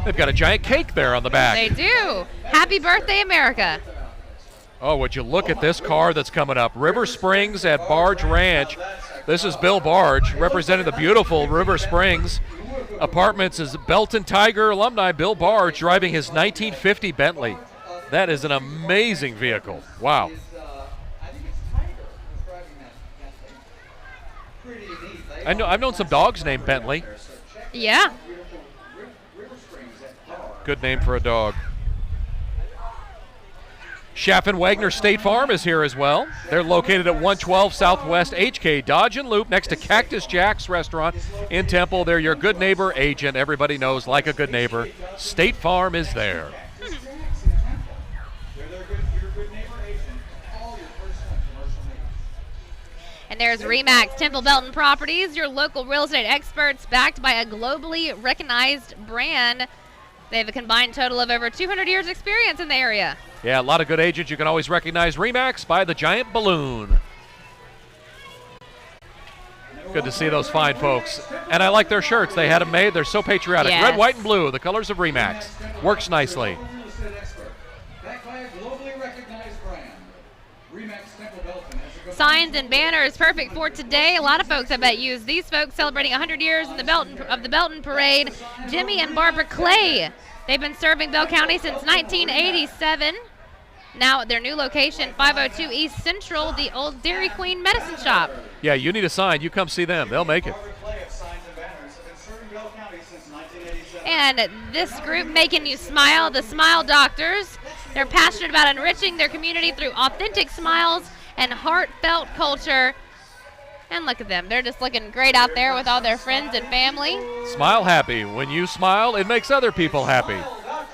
Speaker 1: They've got a giant cake there on the back.
Speaker 2: They do. Happy birthday, America.
Speaker 1: Oh, would you look at this car that's coming up. River Springs at Barge Ranch. This is Bill Barge representing the beautiful River Springs Apartments. Is Belton Tiger alumni Bill Barge driving his 1950 Bentley. That is an amazing vehicle. Wow. I've known some dogs named Bentley.
Speaker 2: Yeah.
Speaker 1: Good name for a dog. Schaff and Wagner State Farm is here as well. They're located at 112 Southwest HK Dodge and Loop next to Cactus Jack's restaurant in Temple. They're your good neighbor agent. Everybody knows, like a good neighbor, State Farm is there.
Speaker 2: And there's RE/MAX Temple Belton Properties, your local real estate experts backed by a globally recognized brand. They have a combined total of over 200 years experience in the area.
Speaker 1: Yeah, a lot of good agents. You can always recognize RE/MAX by the giant balloon. Good to see those fine folks. And I like their shirts. They had them made. They're so patriotic.
Speaker 2: Yes.
Speaker 1: Red, white, and blue, the colors of RE/MAX. Works nicely.
Speaker 2: Signs and banners perfect for today. A lot of folks, I bet, use these folks celebrating 100 years in the Belton Parade. Jimmy and Barbara Clay They've been serving Bell County since 1987. Now at their new location, 502 East Central, the old Dairy Queen medicine shop.
Speaker 1: Yeah, you need a sign. You come see them. They'll make it.
Speaker 2: And this group making you smile, the Smile Doctors. They're passionate about enriching their community through authentic smiles and heartfelt culture. And look at them. They're just looking great out there with all their friends and family.
Speaker 1: Smile happy. When you smile, it makes other people happy.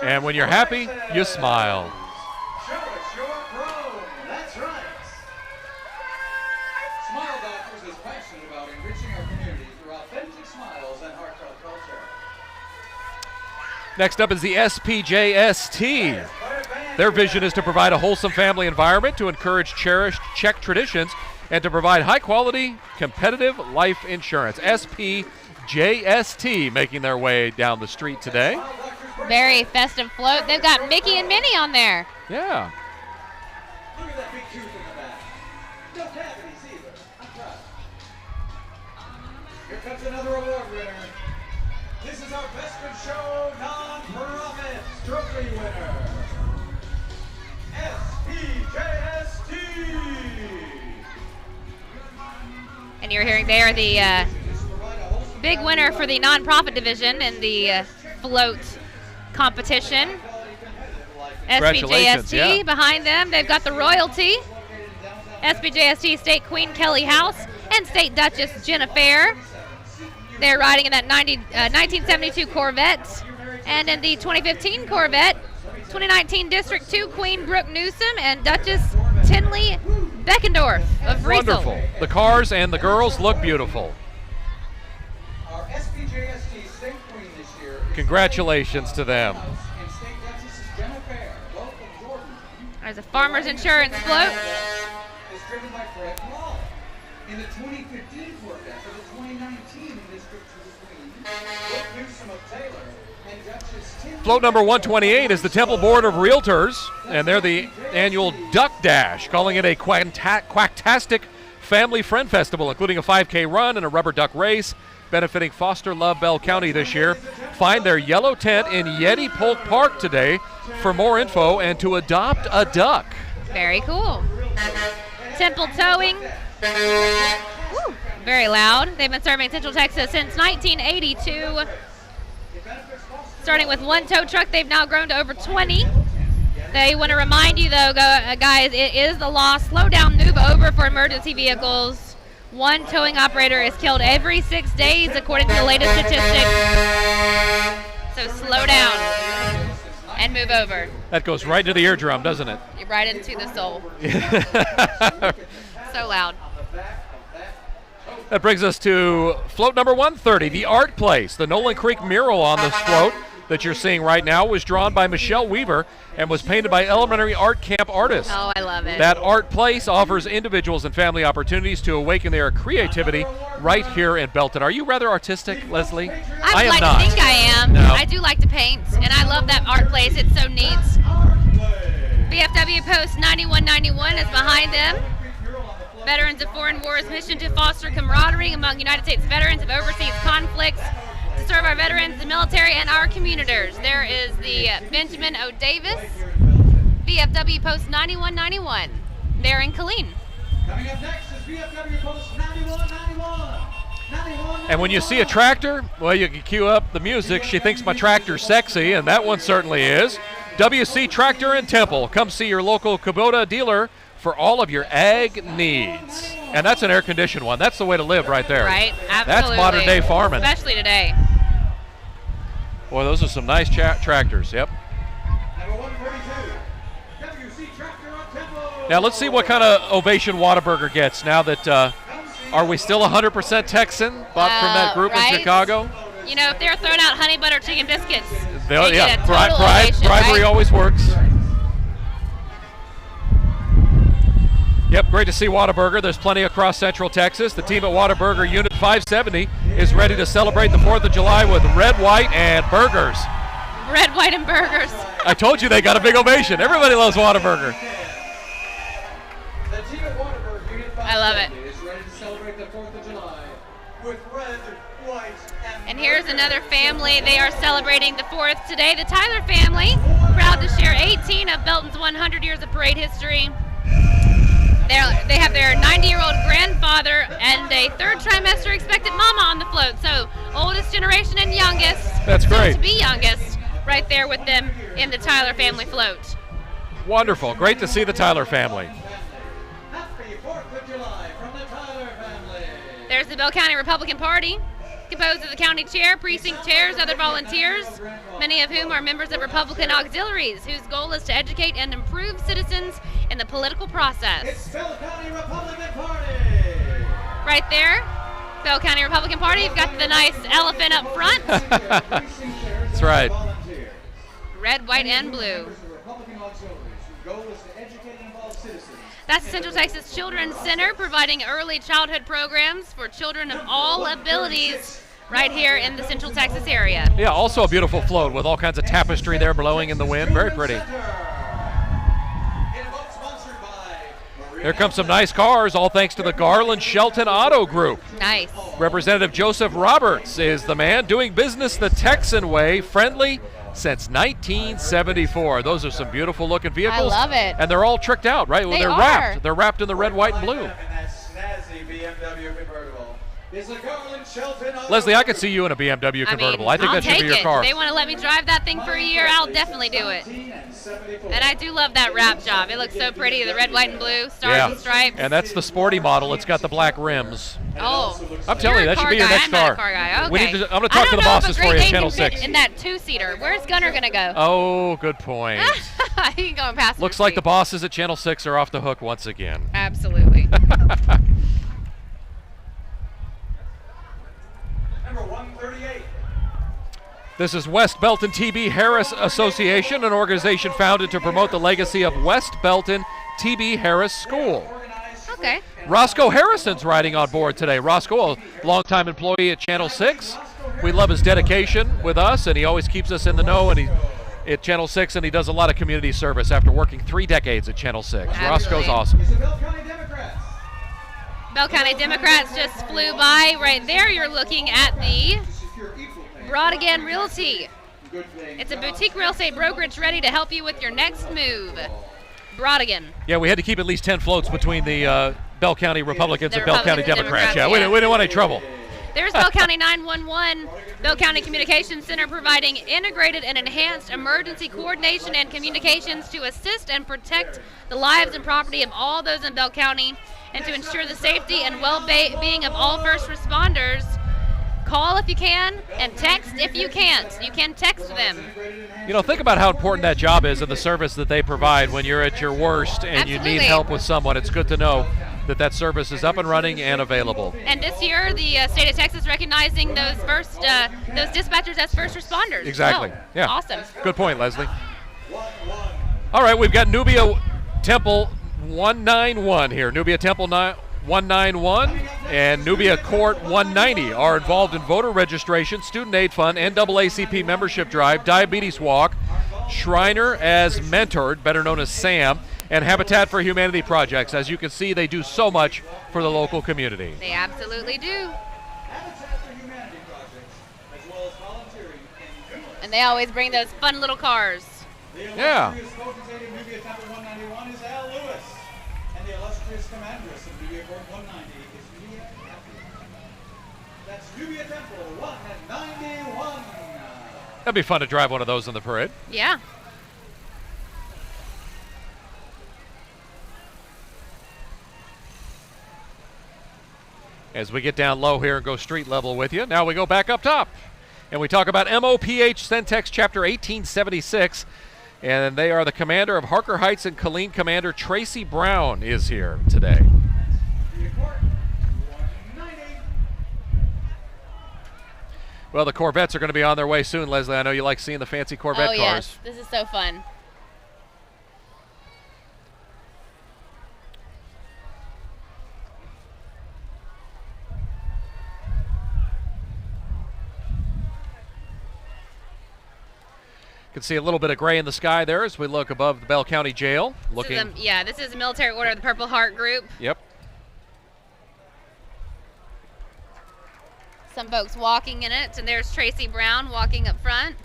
Speaker 1: And when you're happy, you smile.
Speaker 3: Show us your crown. That's right. Smile Doctors is passionate about enriching our community through authentic smiles and heartfelt culture.
Speaker 1: Next up is the SPJST. Their vision is to provide a wholesome family environment, to encourage cherished Czech traditions, and to provide high-quality, competitive life insurance. SPJST making their way down the street today.
Speaker 2: Very festive float. They've got Mickey and Minnie on there.
Speaker 1: Yeah.
Speaker 3: Look at that big tooth in the back. No cavities either. I'm proud. Here comes another award winner. This is our Best in Show non-profit trophy winner. SPJST.
Speaker 2: And you're hearing they are the big winner for the nonprofit division in the float competition. SPJST
Speaker 1: yeah.
Speaker 2: behind them. They've got the royalty. SPJST State Queen Kelly House and State Duchess Jenna Fair. They're riding in that 1972 Corvette. And in the 2015 Corvette, 2019 District 2 Queen Brooke Newsom and Duchess Tinley Beckendorf of Riesel.
Speaker 1: Wonderful. The cars and the girls look beautiful.
Speaker 3: Our SPJST State Queen this year.
Speaker 1: Congratulations to them.
Speaker 3: And State Duchess is Jenna Fair. Welcome, Jordan.
Speaker 2: There's a Farmers Insurance float.
Speaker 3: Is driven by Fred Law. In the 2015 Corvette for the 2019 District 2 Queen, Brooke Newsom of Taylor and Duchess Tinley.
Speaker 1: Float number 128 is the Temple Board of Realtors, and they're the annual Duck Dash, calling it a quacktastic family friend festival, including a 5K run and a rubber duck race, benefiting Foster Love Bell County this year. Find their yellow tent in Yeti Polk Park today for more info and to adopt a duck.
Speaker 2: Very cool. Temple Towing. Woo, very loud. They've been serving Central Texas since 1982. Starting with one tow truck, they've now grown to over 20. They want to remind you, though, guys, it is the law. Slow down, move over for emergency vehicles. One towing operator is killed every 6 days, according to the latest statistics. So slow down and move over.
Speaker 1: That goes right into the eardrum, doesn't it?
Speaker 2: Right into the soul. So loud.
Speaker 1: That brings us to float number 130, the Art Place. The Nolan Creek mural on this float that you're seeing right now was drawn by Michelle Weaver and was painted by elementary art camp artists.
Speaker 2: Oh, I love it.
Speaker 1: That Art Place offers individuals and family opportunities to awaken their creativity right here in Belton. Are you rather artistic, Leslie?
Speaker 2: I would like to think I am.
Speaker 1: No.
Speaker 2: I do like to paint, and I love that Art Place. It's so neat. VFW Post 9191 is behind them. Veterans of Foreign Wars mission to foster camaraderie among United States veterans of overseas conflicts, to serve our veterans, the military, and our communities. There is the Benjamin O. Davis, VFW Post 9191. They're in Killeen.
Speaker 3: Coming up next is VFW Post 9191.
Speaker 1: And when you see a tractor, well, you can cue up the music. She thinks my tractor's sexy, and that one certainly is. WC Tractor in Temple. Come see your local Kubota dealer for all of your ag needs. And that's an air-conditioned one. That's the way to live right there.
Speaker 2: Right, absolutely.
Speaker 1: That's modern-day farming.
Speaker 2: Especially today.
Speaker 1: Boy, those are some nice tractors, yep.
Speaker 3: Number 142, WC Tractor on Temple.
Speaker 1: Now let's see what kind of ovation Whataburger gets now that, are we still 100% Texan, bought from that group
Speaker 2: right?
Speaker 1: in Chicago?
Speaker 2: You know, if they're throwing out honey butter chicken biscuits,
Speaker 1: They'll,
Speaker 2: they
Speaker 1: yeah,
Speaker 2: get a total ovation,
Speaker 1: bribery
Speaker 2: right?
Speaker 1: always works. Yep, great to see Whataburger. There's plenty across Central Texas. The team at Whataburger Unit 570 is ready to celebrate the 4th of July with red, white, and burgers.
Speaker 2: Red, white, and burgers.
Speaker 1: I told you they got a big ovation. Everybody loves Whataburger.
Speaker 3: The team at Whataburger Unit 570
Speaker 2: I love it.
Speaker 3: is ready to celebrate the 4th of July with red, white,
Speaker 2: And here's another family. They are celebrating the 4th today. The Tyler family, proud to share 18 of Belton's 100 years of parade history. They have their 90-year-old grandfather and a 3rd trimester expected mama on the float. So oldest generation and youngest.
Speaker 1: That's great.
Speaker 2: To be youngest, right there with them in the Tyler family float.
Speaker 1: Wonderful. Great to see the Tyler family.
Speaker 3: Happy 4th of July from the Tyler family.
Speaker 2: There's the Bell County Republican Party, composed of the county chair, precinct chairs, other volunteers, many of whom are members of Republican auxiliaries, whose goal is to educate and improve citizens in the political process.
Speaker 3: It's Bell County Republican Party.
Speaker 2: Right there, Bell County Republican Party. You've got the nice elephant up front.
Speaker 1: That's right.
Speaker 2: Red, white, and blue.
Speaker 3: Republican auxiliaries whose goal is to educate and involve citizens.
Speaker 2: That's the Central Texas Children's Center, providing early childhood programs for children of all abilities right here in the Central Texas area.
Speaker 1: Yeah, also a beautiful float with all kinds of tapestry there blowing in the wind. Very pretty. Here comes some nice cars, all thanks to the Garland Shelton Auto Group.
Speaker 2: Nice.
Speaker 1: Representative Joseph Roberts is the man doing business the Texan way, friendly since 1974. Those are some beautiful looking vehicles.
Speaker 2: I love it.
Speaker 1: And they're all tricked out, right?
Speaker 2: They
Speaker 1: They're
Speaker 2: are.
Speaker 1: wrapped. They're wrapped in the red, white, and blue.
Speaker 3: And that snazzy BMW convertible is a Garland Shelton Auto
Speaker 1: Leslie, I could see you in a BMW convertible. I think
Speaker 2: I'll
Speaker 1: that should
Speaker 2: take
Speaker 1: be your
Speaker 2: it.
Speaker 1: car.
Speaker 2: If they want to let me drive that thing for a year, I'll definitely do it. And I do love that wrap job. It looks so pretty, the red, white, and blue, stars and stripes.
Speaker 1: And that's the sporty model. It's got the black rims.
Speaker 2: Oh,
Speaker 1: I'm telling you, that should be your next
Speaker 2: I'm
Speaker 1: car.
Speaker 2: not a car guy. Okay.
Speaker 1: We need to, I'm going to talk to the bosses for you at Channel 6.
Speaker 2: In that 2-seater, where's Gunner going to go?
Speaker 1: Oh, good point.
Speaker 2: He can go and pass.
Speaker 1: Looks like the bosses at Channel 6 are off the hook once again.
Speaker 2: Absolutely.
Speaker 3: Number 138.
Speaker 1: This is West Belton TB Harris Association, an organization founded to promote the legacy of West Belton TB Harris School.
Speaker 2: Okay.
Speaker 1: Roscoe Harrison's riding on board today. Roscoe, a longtime employee at Channel 6. We love his dedication with us, and he always keeps us in the know and at Channel 6, and he does a lot of community service after working 3 decades at Channel 6.
Speaker 2: Absolutely.
Speaker 1: Roscoe's awesome.
Speaker 2: Bell County Democrats just flew by. Right there, you're looking at the Brodigan Realty. It's a boutique real estate brokerage ready to help you with your next move. Brodigan.
Speaker 1: Yeah, we had to keep at least 10 floats between the Bell County Republicans and Bell County
Speaker 2: Republicans and
Speaker 1: Democrats.
Speaker 2: Democrats,
Speaker 1: Yeah, we didn't want any trouble.
Speaker 2: There's Bell County 911, Bell County Communications Center, providing integrated and enhanced emergency coordination and communications to assist and protect the lives and property of all those in Bell County and to ensure the safety and well-being of all first responders. Call if you can and text if you can't. You can text them.
Speaker 1: You know, think about how important that job is and the service that they provide when you're at your worst and you need help with someone. It's good to know that that service is up and running and available.
Speaker 2: And this year, the state of Texas recognizing those dispatchers as first responders.
Speaker 1: Exactly.
Speaker 2: Well,
Speaker 1: Yeah.
Speaker 2: Awesome.
Speaker 1: Good point, Leslie. All right, we've got Nubia Temple 191 here. Nubia Temple 191 and Nubia Court 190 are involved in voter registration, student aid fund, NAACP membership drive, diabetes walk, Shriner as mentored, better known as Sam, and Habitat for Humanity projects. As you can see, they do so much for the local community.
Speaker 2: They absolutely do. And they always bring those fun little cars.
Speaker 1: Yeah.
Speaker 3: Nubia Temple 191 is Al Lewis, and the illustrious commandress of Nubia Court 190 is Mia Happy. That's Nubia Temple 191.
Speaker 1: That'd be fun to drive one of those in the parade.
Speaker 2: Yeah.
Speaker 1: As we get down low here and go street level with you, now we go back up top. And we talk about MOPH Centex Chapter 1876. And they are the commander of Harker Heights and Killeen. Commander Tracy Brown is here today. Well, the Corvettes are going to be on their way soon, Leslie. I know you like seeing the fancy Corvette cars.
Speaker 2: Yes, this is so fun.
Speaker 1: You can see a little bit of gray in the sky there as we look above the Bell County Jail.
Speaker 2: This is the Military Order of the Purple Heart Group.
Speaker 1: Yep.
Speaker 2: Some folks walking in it. And there's Tracy Brown walking up front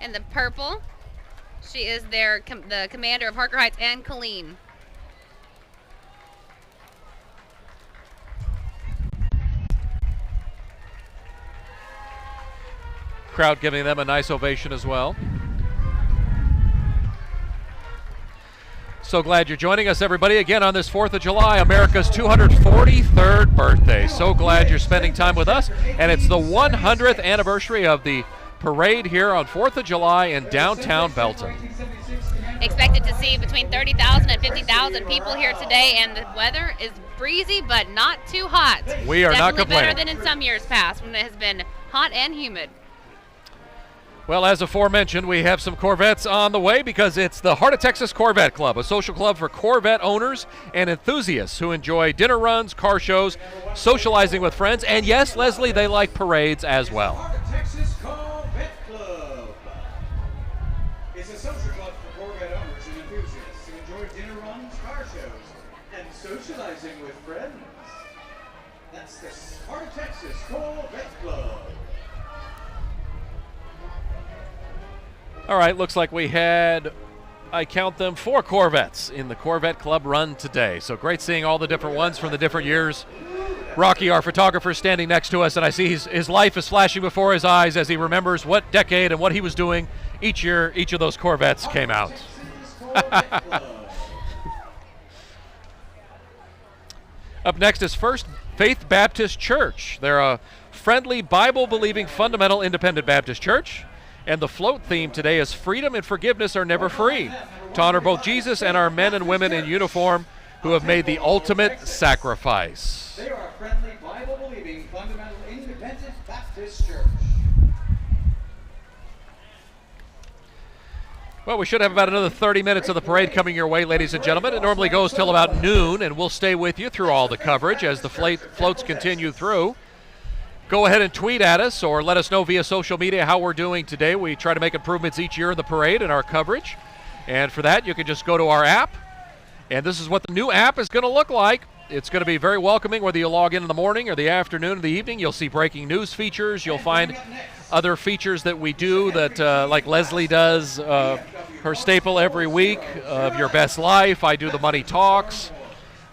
Speaker 2: in the purple. She is the commander of Harker Heights and Killeen.
Speaker 1: Crowd giving them a nice ovation as well. So glad you're joining us, everybody, again on this 4th of July, America's 243rd birthday. So glad you're spending time with us. And it's the 100th anniversary of the parade here on 4th of July in downtown Belton.
Speaker 2: Expected to see between 30,000 and 50,000 people here today, and the weather is breezy but not too hot.
Speaker 1: We are not complaining.
Speaker 2: Definitely better than in some years past when it has been hot and humid.
Speaker 1: Well, as aforementioned, we have some Corvettes on the way because it's the Heart of Texas Corvette Club, a social club for Corvette owners and enthusiasts who enjoy dinner runs, car shows, socializing with friends, and yes, Leslie, they like parades as well.
Speaker 3: Heart of Texas Corvette Club. It's a social club for Corvette owners and enthusiasts who enjoy dinner runs, car shows, and socializing with friends. That's the Heart of Texas Corvette Club.
Speaker 1: All right, looks like we had, I count them, 4 Corvettes in the Corvette Club run today. So great seeing all the different ones from the different years. Rocky, our photographer, standing next to us, and I see his life is flashing before his eyes as he remembers what decade and what he was doing each year each of those Corvettes came out. Up next is First Faith Baptist Church. They're a friendly, Bible-believing, fundamental independent Baptist church. And the float theme today is freedom and forgiveness are never free, to honor both Jesus and our men and women in uniform who have made the ultimate sacrifice.
Speaker 3: They are a friendly, Bible-believing, fundamental, independent Baptist church.
Speaker 1: Well, we should have about another 30 minutes of the parade coming your way, ladies and gentlemen. It normally goes till about noon, and we'll stay with you through all the coverage as the floats continue through. Go ahead and tweet at us or let us know via social media how we're doing today. We try to make improvements each year in the parade and our coverage. And for that, you can just go to our app. And this is what the new app is going to look like. It's going to be very welcoming, whether you log in the morning or the afternoon or the evening. You'll see breaking news features. You'll find other features that we do that, like Leslie does, her staple every week of Your Best Life. I do the Money Talks.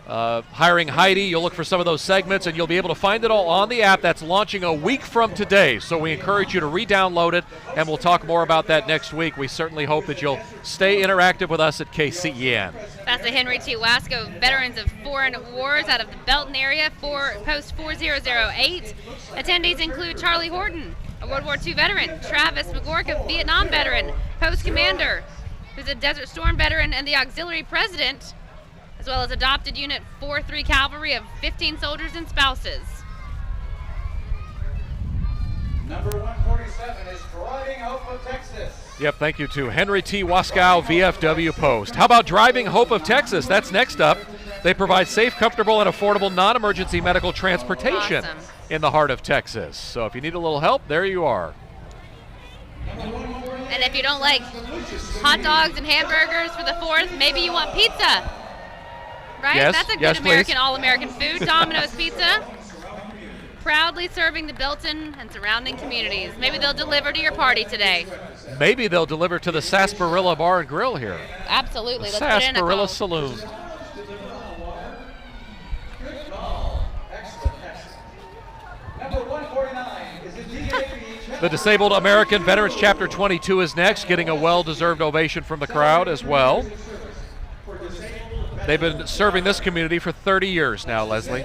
Speaker 1: Hiring Heidi, you'll look for some of those segments, and you'll be able to find it all on the app that's launching a week from today. So we encourage you to re-download it, and we'll talk more about that next week. We certainly hope that you'll stay interactive with us at KCEN.
Speaker 2: That's the Henry T. Wasco Veterans of Foreign Wars out of the Belton area for post 4008. Attendees include Charlie Horton, a World War II veteran, Travis McGork, a Vietnam veteran, post commander, who's a Desert Storm veteran and the auxiliary president, as well as adopted Unit 4-3 Cavalry of 15 soldiers and spouses.
Speaker 3: Number 147 is Driving Hope of Texas.
Speaker 1: Yep, thank you to Henry T. Waskow, VFW Post. How about Driving Hope of Texas? That's next up. They provide safe, comfortable, and affordable non-emergency medical transportation in the heart of Texas. So if you need a little help, there you are.
Speaker 2: And if you don't like hot dogs and hamburgers for the 4th, maybe you want pizza. Right?
Speaker 1: Yes,
Speaker 2: that's a good
Speaker 1: yes,
Speaker 2: American, all-American food. Domino's Pizza, proudly serving the Belton and surrounding communities. Maybe they'll deliver to your party today.
Speaker 1: Maybe they'll deliver to the Sarsaparilla Bar and Grill here.
Speaker 2: Absolutely.
Speaker 1: The
Speaker 2: Let's put in a
Speaker 1: Sarsaparilla
Speaker 2: call.
Speaker 1: Saloon.
Speaker 3: Good call. Excellent, excellent. Number 149 is the DAV.
Speaker 1: The Disabled American Veterans Chapter 22 is next, getting a well-deserved ovation from the crowd as well. They've been serving this community for 30 years now, Leslie.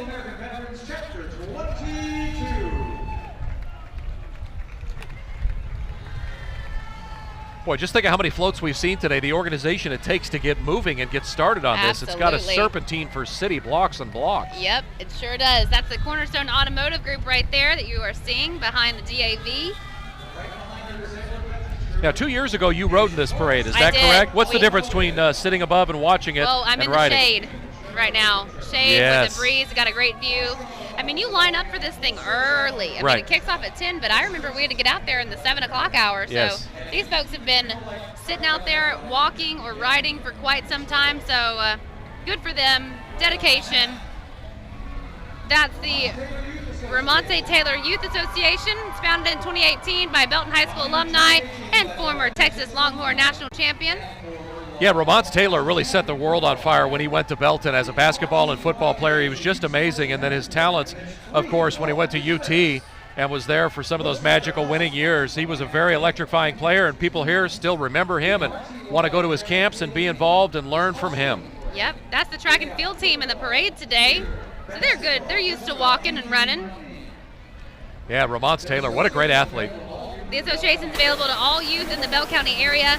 Speaker 1: Boy, just think of how many floats we've seen today. The organization it takes to get moving and get started on this. It's got a serpentine for city blocks and blocks.
Speaker 2: Yep, it sure does. That's the Cornerstone Automotive Group right there that you are seeing behind the DAV.
Speaker 1: Now, 2 years ago, you rode in this parade. Is that correct? What's the difference between sitting above and watching it and riding?
Speaker 2: Well, I'm in the shade right now. Shade with the breeze. Got a great view. I mean, you line up for this thing early. I mean, it kicks off at 10, but I remember we had to get out there in the 7 o'clock hour. So these folks have been sitting out there walking or riding for quite some time. So good for them. Dedication. That's the Ramonte Taylor Youth Association. It's founded in 2018 by Belton High School alumni and former Texas Longhorn national champion.
Speaker 1: Yeah, Ramonte Taylor really set the world on fire when he went to Belton as a basketball and football player. He was just amazing, and then his talents, of course, when he went to UT and was there for some of those magical winning years. He was a very electrifying player, and people here still remember him and want to go to his camps and be involved and learn from him.
Speaker 2: Yep, that's the track and field team in the parade today. So they're good. They're used to walking and running.
Speaker 1: Yeah, Ramonte Taylor, what a great athlete.
Speaker 2: The association's available to all youth in the Bell County area,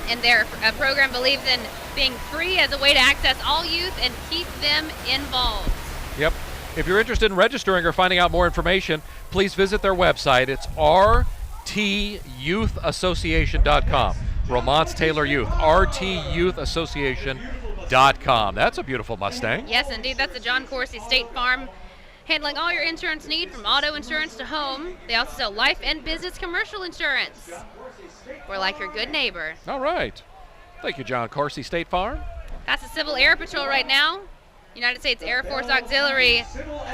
Speaker 2: and their program believes in being free as a way to access all youth and keep them involved.
Speaker 1: Yep. If you're interested in registering or finding out more information, please visit their website. It's rtyoutheassociation.com. Ramonte Taylor Youth, rtyoutheassociation.com. That's a beautiful Mustang.
Speaker 2: Yes, indeed. That's the John Coursey State Farm, handling all your insurance need from auto insurance to home. They also sell life and business commercial insurance. We're like your good neighbor.
Speaker 1: All right. Thank you, John Coursey State Farm.
Speaker 2: That's the Civil Air Patrol right now. United States Air Force Auxiliary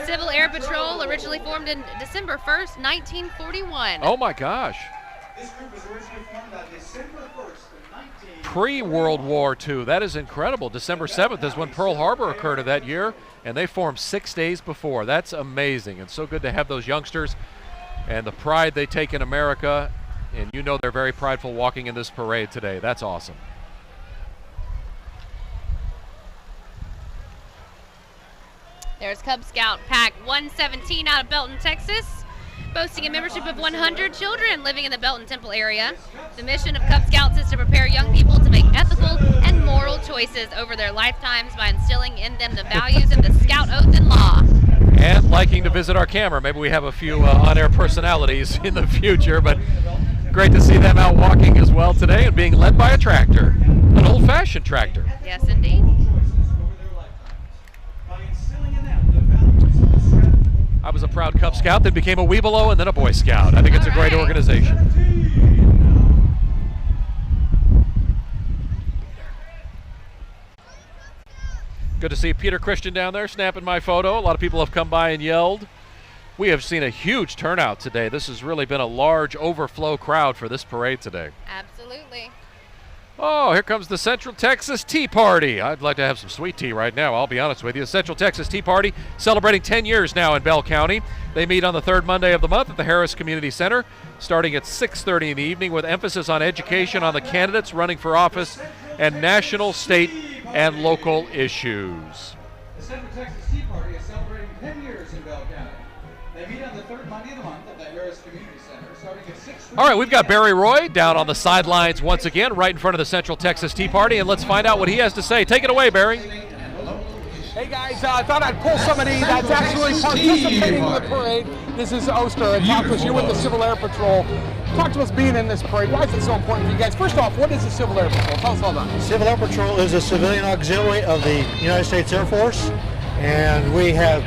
Speaker 2: Civil Air Patrol, originally formed in December 1st, 1941.
Speaker 1: Oh my gosh.
Speaker 3: This group was originally formed on December 1st,
Speaker 1: Pre-World War II. That is incredible. December 7th is when Pearl Harbor occurred of that year, and they formed 6 days before. That's amazing. It's so good to have those youngsters and the pride they take in America, and you know they're very prideful walking in this parade today. That's awesome.
Speaker 2: There's Cub Scout Pack 117 out of Belton, Texas, boasting a membership of 100 children living in the Belton Temple area. The mission of Cub Scouts is to prepare young people to make ethical and moral choices over their lifetimes by instilling in them the values of the Scout Oath and Law.
Speaker 1: And liking to visit our camera. Maybe we have a few on-air personalities in the future, but great to see them out walking as well today and being led by a tractor, an old-fashioned tractor.
Speaker 2: Yes, indeed.
Speaker 1: I was a proud Cub Scout, then became a Weebelo, and then a Boy Scout. I think it's a great organization. Good to see Peter Christian down there snapping my photo. A lot of people have come by and yelled. We have seen a huge turnout today. This has really been a large overflow crowd for this parade today.
Speaker 2: Absolutely.
Speaker 1: Oh, here comes the Central Texas Tea Party. I'd like to have some sweet tea right now, I'll be honest with you. The Central Texas Tea Party celebrating 10 years now in Bell County. They meet on the third Monday of the month at the Harris Community Center, starting at 6:30 in the evening with emphasis on education on the candidates running for office and national, state, and local issues.
Speaker 3: The Central Texas Tea Party is celebrating 10 years in Bell County. They meet on the third Monday of the month at the Harris Community Center, starting at 6:30.
Speaker 1: All right, we've got Barry Roy down on the sidelines once again, right in front of the Central Texas Tea Party, and let's find out what he has to say. Take it away, Barry.
Speaker 10: Hey guys, I thought I'd pull somebody that's actually participating in the parade. This is Oster, and talk to us. You're with the Civil Air Patrol. Talk to us being in this parade. Why is it so important for you guys? First off, what is the Civil Air Patrol? Tell us all about it.
Speaker 16: Civil Air Patrol is a civilian auxiliary of the United States Air Force, and we have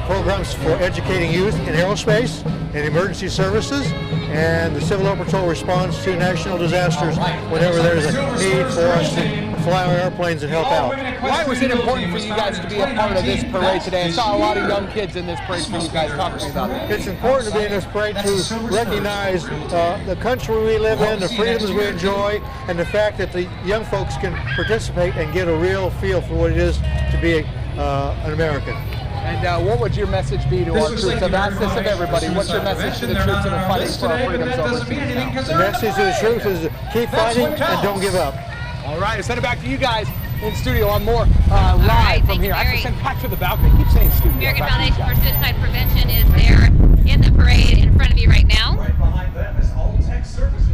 Speaker 16: programs for educating youth in aerospace and emergency services, and the Civil Air Patrol responds to national disasters whenever there's a need for us to fly our airplanes and help out.
Speaker 10: Why was it important for you guys to be a part of this parade today? I saw a lot of young kids in this parade for you guys. Talk to me about it.
Speaker 16: It's important to be in this parade to recognize the country we live in, the freedoms we enjoy, and the fact that the young folks can participate and get a real feel for what it is to be an American.
Speaker 10: And what would your message be to our troops? I've asked this of everybody. What's your message to the troops that are fighting for our freedoms overseas now?
Speaker 16: The message to the troops is keep fighting and don't give up.
Speaker 10: All right, let's send it back to you guys in studio on more live from here. Actually, send back to the balcony. Keep saying studio.
Speaker 2: American Foundation for Suicide Prevention is there in the parade in front of you right now.
Speaker 3: Right behind them is All Tech Services.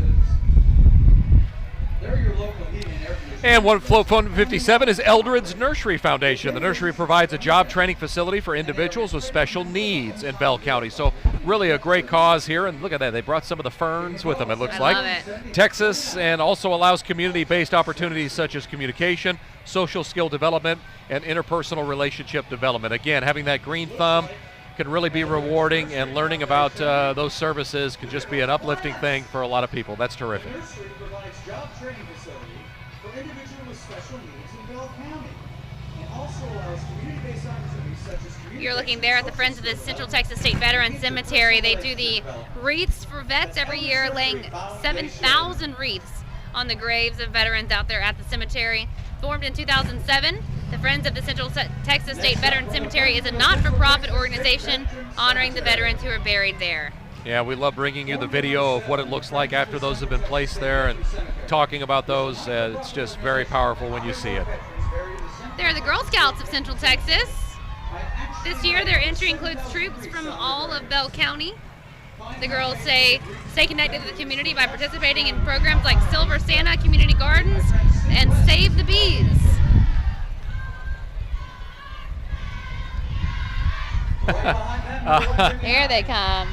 Speaker 3: They're your local meeting every
Speaker 1: And one Float Phone 57 is Eldred's Nursery Foundation. The nursery provides a job training facility for individuals with special needs in Bell County. So really a great cause here. And look at that, they brought some of the ferns with them, it looks like.
Speaker 2: Love it.
Speaker 1: Texas, and also allows community-based opportunities such as communication, social skill development, and interpersonal relationship development. Again, having that green thumb can really be rewarding, and learning about those services can just be an uplifting thing for a lot of people. That's terrific.
Speaker 3: nursery provides job training facility for individuals with special needs in Bell County.
Speaker 2: You're looking there at the Friends of the Central Texas State Veteran Cemetery. They do the wreaths for vets every year, laying 7,000 wreaths on the graves of veterans out there at the cemetery. Formed in 2007, the Friends of the Central Texas State Veteran Cemetery is a not-for-profit organization honoring the veterans who are buried there.
Speaker 1: Yeah, we love bringing you the video of what it looks like after those have been placed there and talking about those. It's just very powerful when you see it.
Speaker 2: They're the Girl Scouts of Central Texas. This year, their entry includes troops from all of Bell County. The girls say, stay connected to the community by participating in programs like Silver Santa, Community Gardens, and Save the Bees. Here they come.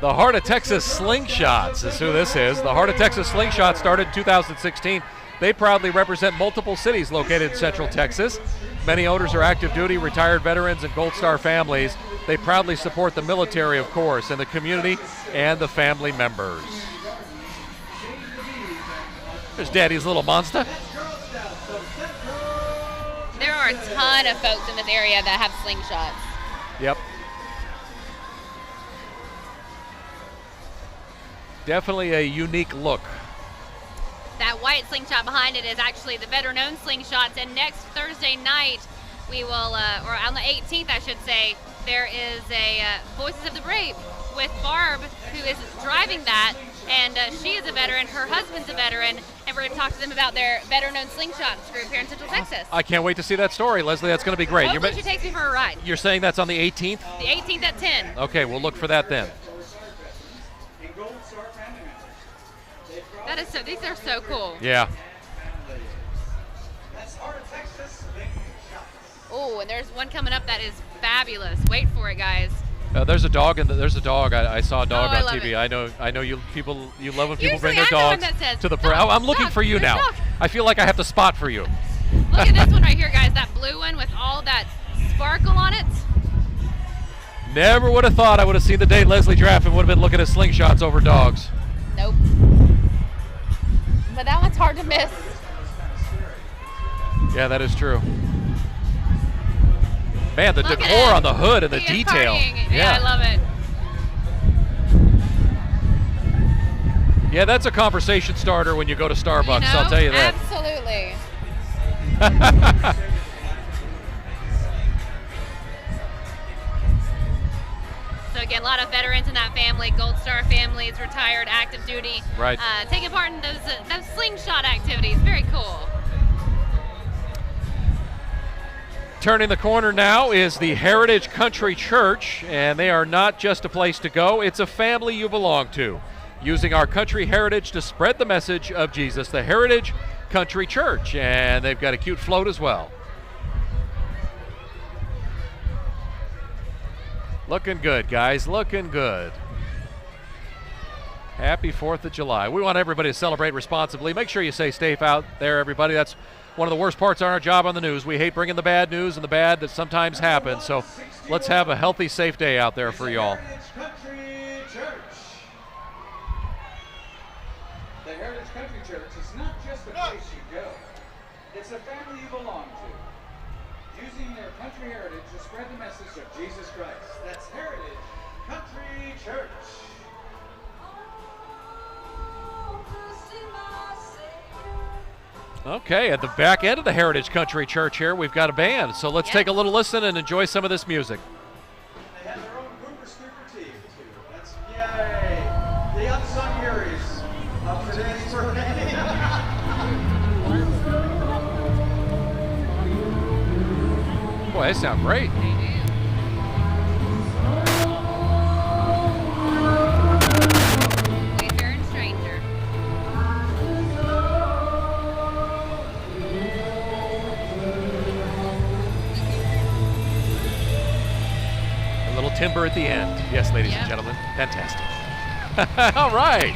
Speaker 1: The Heart of Texas Slingshots is who this is. The Heart of Texas Slingshots started in 2016. They proudly represent multiple cities located in Central Texas. Many owners are active duty, retired veterans, and Gold Star families. They proudly support the military, of course, and the community and the family members. There's Daddy's little monster.
Speaker 2: There are a ton of folks in this area that have slingshots.
Speaker 1: Yep. Definitely a unique look.
Speaker 2: That white slingshot behind it is actually the veteran-owned slingshots, and next Thursday night we will, or on the 18th I should say, there is a Voices of the Brave with Barb, who is driving that, and she is a veteran, her husband's a veteran, and we're going to talk to them about their veteran-owned slingshots group here in Central Texas.
Speaker 1: I can't wait to see that story, Leslie. That's going to be great.
Speaker 2: Hopefully she takes me for a ride.
Speaker 1: You're saying that's on the 18th?
Speaker 2: The 18th at 10.
Speaker 1: Okay, we'll look for that then.
Speaker 2: That is so, these are so cool.
Speaker 1: Yeah.
Speaker 2: Oh, and there's one coming up that is fabulous. Wait for it, guys.
Speaker 1: There's a dog, and there's a dog. I saw a dog on TV.
Speaker 2: It.
Speaker 1: I know you people. You love when people bring
Speaker 2: Usually
Speaker 1: their
Speaker 2: I'm
Speaker 1: dogs
Speaker 2: the one that says,
Speaker 1: to the.
Speaker 2: "Dog,
Speaker 1: I'm looking
Speaker 2: dog,
Speaker 1: for you
Speaker 2: there's
Speaker 1: now.
Speaker 2: dog."
Speaker 1: I feel like I have to spot for you.
Speaker 2: Look at this one right here, guys. That blue one with all that sparkle on it.
Speaker 1: Never would have thought I would have seen the day Leslie Draffin would have been looking at slingshots over dogs.
Speaker 2: Nope. But that one's hard to miss.
Speaker 1: Yeah, that is true. Man, the decor on the hood and the detail.
Speaker 2: Yeah, I love it.
Speaker 1: Yeah, that's a conversation starter when you go to Starbucks, I'll tell you that.
Speaker 2: Absolutely. So again, a lot of veterans in that family, Gold Star families, retired, active duty,
Speaker 1: right.
Speaker 2: Taking part in those slingshot activities. Very cool.
Speaker 1: Turning the corner now is the Heritage Country Church, and they are not just a place to go, it's a family you belong to. Using our country heritage to spread the message of Jesus, the Heritage Country Church, and they've got a cute float as well. Looking good, guys, looking good. Happy 4th of July. We want everybody to celebrate responsibly. Make sure you stay safe out there, everybody. That's one of the worst parts of our job on the news. We hate bringing the bad news and the bad that sometimes happens. So let's have a healthy, safe day out there for y'all.
Speaker 3: The Heritage Country Church is not just a place you go. It's a family you belong to. Using their country heritage to spread the message of Jesus Christ. That's Heritage Country Church.
Speaker 1: Okay, at the back end of the Heritage Country Church here, we've got a band. So let's take a little listen and enjoy some of this music.
Speaker 3: They have their own grouper scooper team, too. That's yay! The unsung heroes of today's parade.
Speaker 1: Boy, they sound great.
Speaker 2: Wayfarer and Stranger.
Speaker 1: A little timber at the end. Yes, ladies and gentlemen. Fantastic. All right.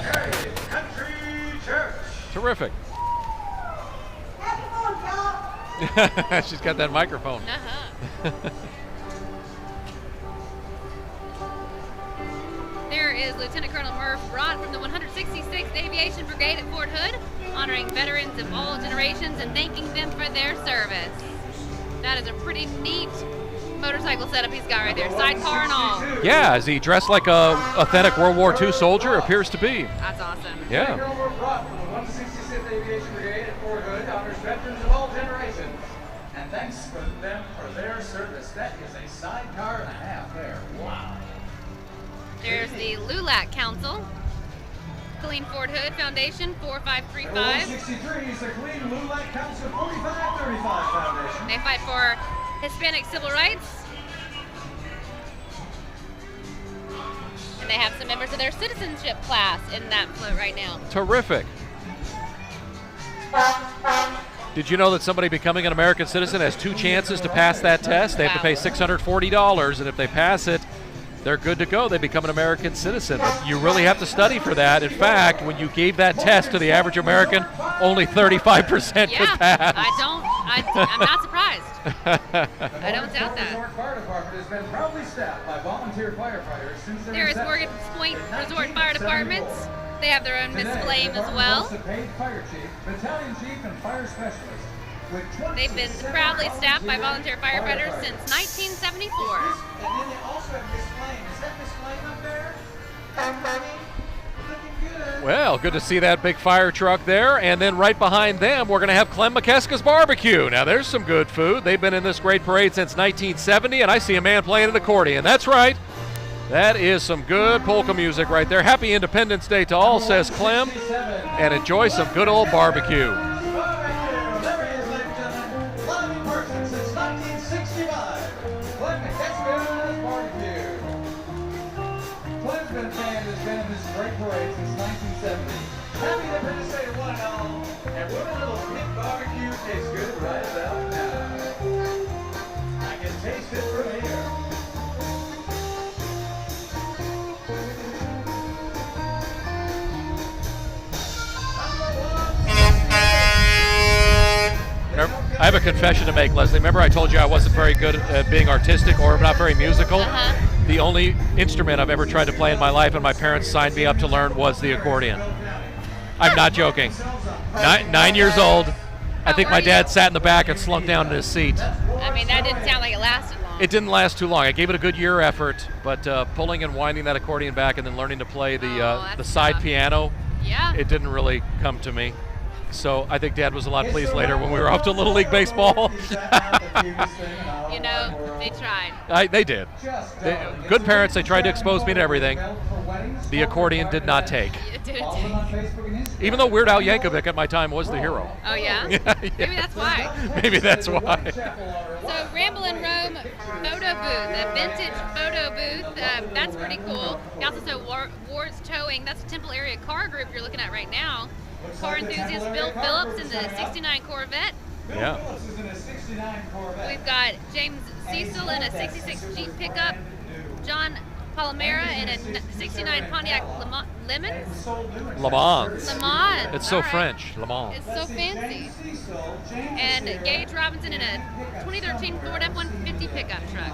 Speaker 3: Heritage Country Church.
Speaker 1: Terrific. She's got that microphone.
Speaker 2: There is is Lieutenant Colonel Murph Brott from the 166th Aviation Brigade at Fort Hood, honoring veterans of all generations and thanking them for their service. That is a pretty neat motorcycle setup he's got right there, sidecar and all.
Speaker 1: Yeah, is he dressed like a authentic World War II soldier? Appears to be.
Speaker 2: That's awesome.
Speaker 1: Yeah.
Speaker 3: Colonel Murph Brott from the 166th Aviation Brigade at Fort Hood honors veterans of all generations and thanks for them for their service. That is a sidecar and a half there. Wow.
Speaker 2: There's the LULAC Council. Clean Fort Hood Foundation, 4535.
Speaker 3: 163 is the Clean LULAC Council 4535 Foundation.
Speaker 2: They fight for Hispanic civil rights. And they have some members of their citizenship class in that float right now.
Speaker 1: Terrific. Did you know that somebody becoming an American citizen has 2 chances to pass that test? They have to pay $640, and if they pass it, they're good to go. They become an American citizen. But you really have to study for that. In fact, when you gave that test to the average American, only 35% could pass.
Speaker 2: I'm not surprised. I don't doubt that.
Speaker 3: The Fire Department has been proudly staffed by volunteer firefighters since their
Speaker 2: There is Morgan's Point Resort Fire Departments. They have their own Miss Flame as well.
Speaker 3: Paid fire chief, battalion chief, and fire specialist.
Speaker 2: They've been proudly staffed by volunteer firefighters since 1974.
Speaker 3: And then they also have Miss Flame. Is that Miss Flame up there? Looking good.
Speaker 1: Well, good to see that big fire truck there. And then right behind them, we're going to have Clem McKeska's Barbecue. Now, there's some good food. They've been in this great parade since 1970, and I see a man playing an accordion. That's right. That is some good polka music right there. Happy Independence Day to all, says Clem, and enjoy some good old barbecue.
Speaker 3: Happy Independence Day to one and all, and what a little pink barbecue tastes good right about now. I can taste it from here.
Speaker 1: I have a confession to make, Leslie. Remember I told you I wasn't very good at being artistic or not very musical? The only instrument I've ever tried to play in my life and my parents signed me up to learn was the accordion. I'm not joking. 9 years old. I think my dad sat in the back and slunk down in his seat.
Speaker 2: I mean, that didn't sound like it lasted long.
Speaker 1: It didn't last too long. I gave it a good year effort, but pulling and winding that accordion back and then learning to play the side piano, it didn't really come to me. So I think Dad was a lot pleased later when we were off to Little League Baseball.
Speaker 2: You know, they tried.
Speaker 1: They did. Good parents, they tried to expose me to everything. The accordion did not take.
Speaker 2: It didn't take.
Speaker 1: Even though Weird Al Yankovic at my time was the hero.
Speaker 2: Oh, yeah? Maybe that's why.
Speaker 1: Maybe that's why.
Speaker 2: So Ramble in Rome photo booth, a vintage photo booth. That's pretty cool. You also saw Ward's Towing. That's a Temple area car group you're looking at right now. Car enthusiast Bill Phillips in the 69 Corvette.
Speaker 1: Yeah.
Speaker 2: We've got James Cecil in a 66 Jeep pickup. John Palomera in a 69 Pontiac Lemons.
Speaker 1: Le Mans.
Speaker 2: Le Mans.
Speaker 1: It's so French. Le Mans.
Speaker 2: It's so fancy. And Gage Robinson in a 2013 Ford F-150 pickup truck.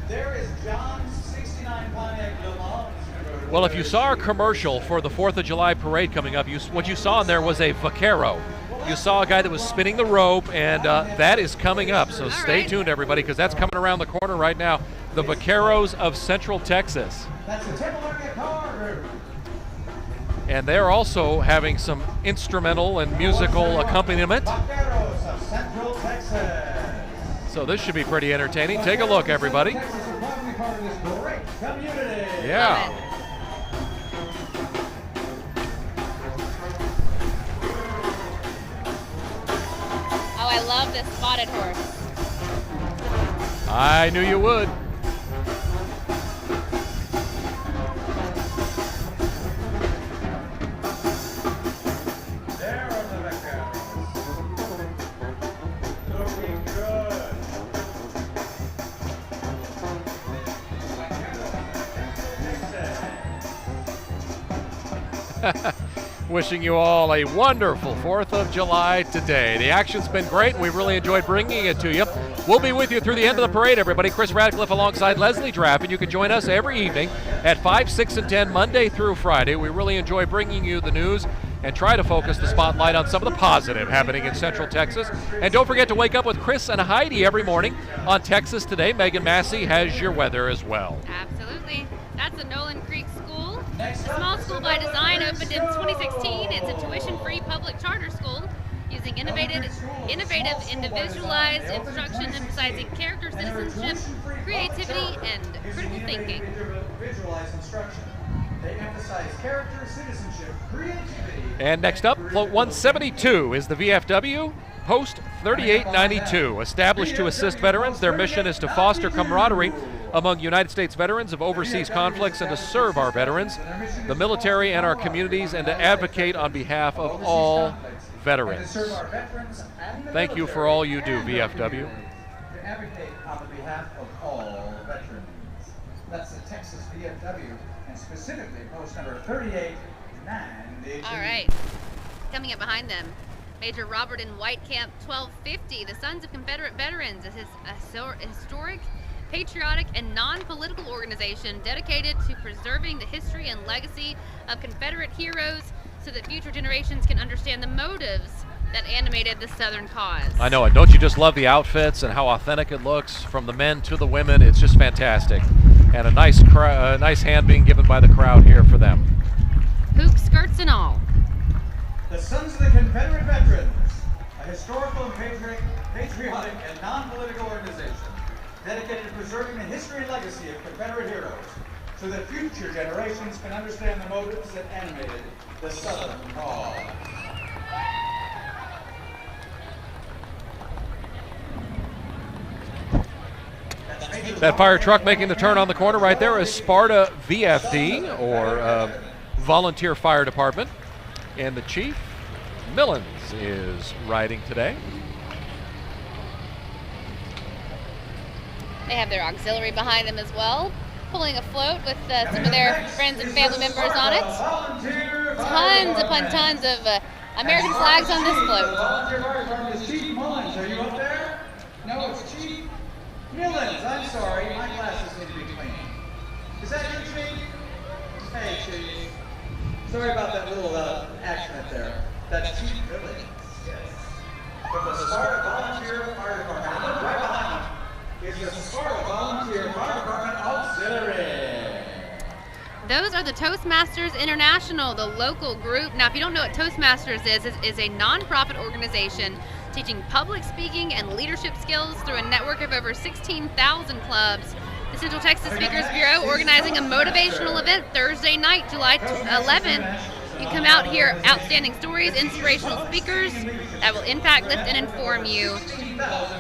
Speaker 3: There is John's 69 Pontiac Le Mans.
Speaker 1: Well, if you saw our commercial for the 4th of July parade coming up, what you saw in there was a vaquero. You saw a guy that was spinning the rope, and that is coming up. So stay tuned, everybody, because that's coming around the corner right now. The Vaqueros of Central Texas.
Speaker 3: That's the Temple Area Car Group.
Speaker 1: And they're also having some instrumental and musical accompaniment.
Speaker 3: Vaqueros of Central Texas.
Speaker 1: So this should be pretty entertaining. Take a look, everybody.
Speaker 3: Texas is proudly part of this great community.
Speaker 1: Yeah.
Speaker 2: Oh, I love this spotted horse.
Speaker 1: I knew you would.
Speaker 3: There are the vaqueros. Looking good.
Speaker 1: Wishing you all a wonderful 4th of July today. The action's been great. We've really enjoyed bringing it to you. We'll be with you through the end of the parade, everybody. Chris Radcliffe alongside Leslie Draff, and you can join us every evening at 5, 6, and 10 Monday through Friday. We really enjoy bringing you the news and try to focus the spotlight on some of the positive happening in Central Texas. And don't forget to wake up with Chris and Heidi every morning on Texas Today. Megan Massey has your weather as well.
Speaker 2: Absolutely. That's the Nolan Creek School. A small school by design, opened in 2016. It's a tuition-free public charter school using innovative individualized instruction, emphasizing character, citizenship, creativity, and critical thinking.
Speaker 3: Individualized instruction. They emphasize character, citizenship, creativity.
Speaker 1: And next up, Float 172 is the VFW Post 3892. Established to assist veterans, their mission is to foster camaraderie among United States veterans of overseas conflicts and to serve our veterans, the military, and our communities, and to advocate on behalf of all veterans. Thank you for all you do, VFW.
Speaker 3: To advocate on behalf of all veterans. That's the Texas VFW, and specifically post number 3892.
Speaker 2: All right. Coming up behind them, Major Robert and Whitecamp 1250, the Sons of Confederate Veterans, is a historic, patriotic, and non-political organization dedicated to preserving the history and legacy of Confederate heroes so that future generations can understand the motives that animated the Southern cause.
Speaker 1: I know it. Don't you just love the outfits and how authentic it looks from the men to the women? It's just fantastic. And a nice hand being given by the crowd here for them.
Speaker 2: Hoop skirts and all.
Speaker 3: The Sons of the Confederate Veterans, a historical and patriotic and non-political organization dedicated to preserving the history and legacy of Confederate heroes so that future generations can understand the motives that animated the Southern cause.
Speaker 1: That fire truck making the turn on the corner right there is Sparta VFD, or Volunteer Fire Department. And the Chief, Millens, is riding today.
Speaker 2: They have their auxiliary behind them as well, pulling a float with some of their friends and family members on it. Tons upon tons of American flags on this float.
Speaker 3: Volunteer Fire Department is Chief Mullins. Are you up there? No, it's Chief Millens. I'm sorry, my glasses need to be cleaned. Is that you, Chief? Hey, Chief. Sorry about that little accident there. That's Chief Millens. Yes. From the Sparta Volunteer Fire Department. And look right behind him is the Sparta Volunteer Fire Department Auxiliary.
Speaker 2: Those are the Toastmasters International, the local group. Now, if you don't know what Toastmasters is a non-profit organization teaching public speaking and leadership skills through a network of over 16,000 clubs. The Central Texas Speakers Bureau organizing a motivational event Thursday night, July 11th. You can come out here, outstanding stories, inspirational speakers that will impact, lift, and inform you.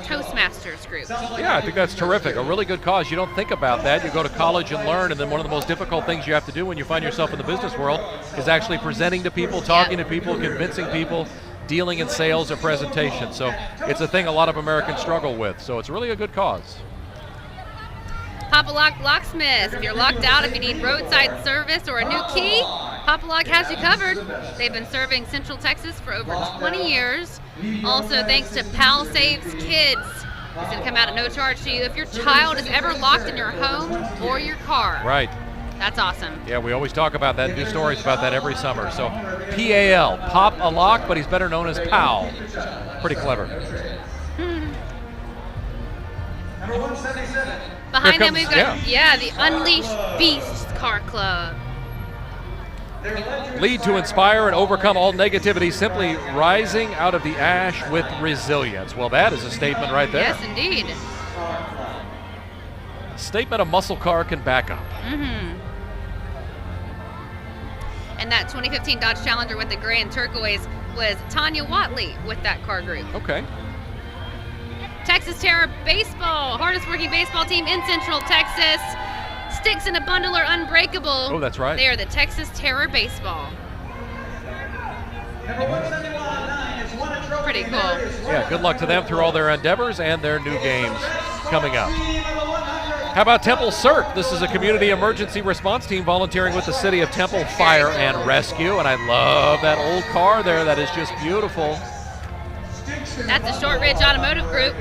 Speaker 2: Toastmasters group.
Speaker 1: Yeah, I think that's terrific. A really good cause. You don't think about that. You go to college and learn, and then one of the most difficult things you have to do when you find yourself in the business world is actually presenting to people, talking to people, convincing people, dealing in sales or presentation. So it's a thing a lot of Americans struggle with. So it's really a good cause.
Speaker 2: Papa Lock Locksmiths. If you're locked out, if you need roadside service or a new key, Papa Lock has you covered. They've been serving Central Texas for over 20 years. Also, thanks to Pal Saves Kids. It's going to come out at no charge to you if your child is ever locked in your home or your car.
Speaker 1: Right.
Speaker 2: That's awesome.
Speaker 1: Yeah, we always talk about that and do stories about that every summer. So P-A-L, Pop a Lock, but he's better known as Pal. Pretty clever.
Speaker 3: Number 177.
Speaker 2: Behind them we've got, the Unleashed Beasts Car Club.
Speaker 1: Lead to inspire and overcome all negativity, simply rising out of the ash with resilience. Well, that is a statement right there.
Speaker 2: Yes, indeed.
Speaker 1: A statement a muscle car can back up.
Speaker 2: Mm-hmm. And that 2015 Dodge Challenger with the gray and turquoise was Tanya Watley with that car group.
Speaker 1: Okay.
Speaker 2: Texas Terror Baseball, hardest working baseball team in Central Texas. Sticks in a bundle are unbreakable.
Speaker 1: Oh, that's right.
Speaker 2: They are the Texas Terror Baseball.
Speaker 3: Number 171 is one trophy.
Speaker 2: Pretty cool.
Speaker 1: Yeah, good luck to them through all their endeavors and their new games coming up. How about Temple CERT? This is a community emergency response team volunteering with the city of Temple Fire and Rescue, and I love that old car there. That is just beautiful.
Speaker 2: That's the Short Ridge Automotive Group.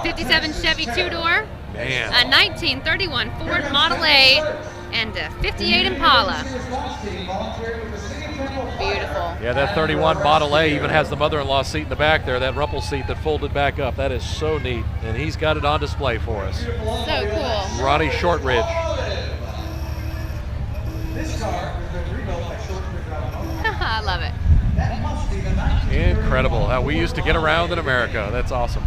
Speaker 2: 57 Chevy two-door.
Speaker 1: Man.
Speaker 2: A 1931 Ford Model A and a 58 Impala. Beautiful.
Speaker 1: Yeah, that 31 Model A even has the mother-in-law seat in the back there, that rumple seat that folded back up. That is so neat, and he's got it on display for us.
Speaker 2: So cool.
Speaker 1: Ronnie Shortridge.
Speaker 2: I love it.
Speaker 1: Incredible how we used to get around in America. That's awesome.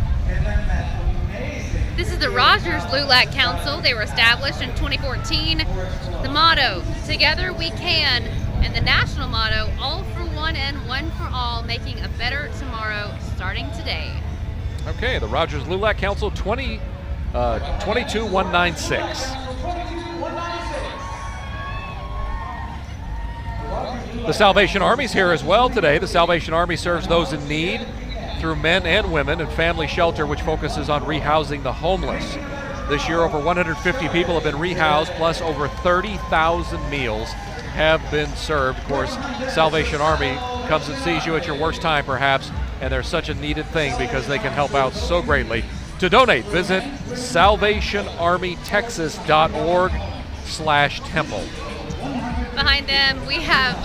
Speaker 2: This is the Rogers LULAC Council. They were established in 2014. The motto, together we can, and the national motto, all for one and one for all, making a better tomorrow starting today.
Speaker 1: Okay, the Rogers LULAC Council 22196. The Salvation Army's here as well today. The Salvation Army serves those in need through men and women and family shelter, which focuses on rehousing the homeless. This year, over 150 people have been rehoused, plus over 30,000 meals have been served. Of course, Salvation Army comes and sees you at your worst time, perhaps, and they're such a needed thing because they can help out so greatly. To donate, visit salvationarmytexas.org/temple.
Speaker 2: Behind them, we have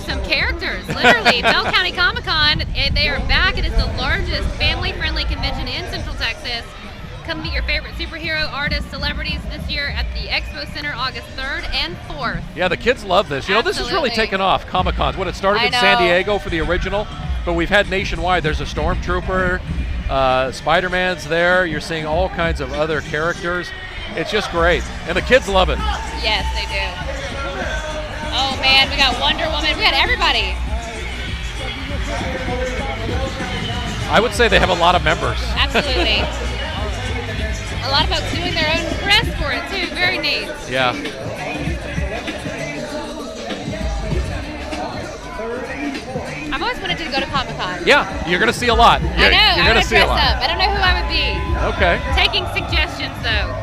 Speaker 2: some characters, literally. Bell County Comic-Con, they are back. It is the largest family-friendly convention in Central Texas. Come meet your favorite superhero, artists, celebrities this year at the Expo Center August 3rd and 4th.
Speaker 1: Yeah, the kids love this. You know, this has really taken off, Comic-Cons. When it started in San Diego for the original, but we've had nationwide. There's a Stormtrooper, Spider-Man's there. You're seeing all kinds of other characters. It's just great. And the kids love it.
Speaker 2: Yes, they do. Oh man, we got Wonder Woman. We got everybody.
Speaker 1: I would say they have a lot of members.
Speaker 2: Absolutely. A lot of folks doing their own press for it too. Very neat.
Speaker 1: Yeah.
Speaker 2: I've always wanted to go to Comic-Con.
Speaker 1: Yeah, you're going to see a lot.
Speaker 2: I know.
Speaker 1: You're
Speaker 2: I'm
Speaker 1: going to see
Speaker 2: dress
Speaker 1: a lot.
Speaker 2: up. I don't know who I would be.
Speaker 1: Okay.
Speaker 2: Taking suggestions though.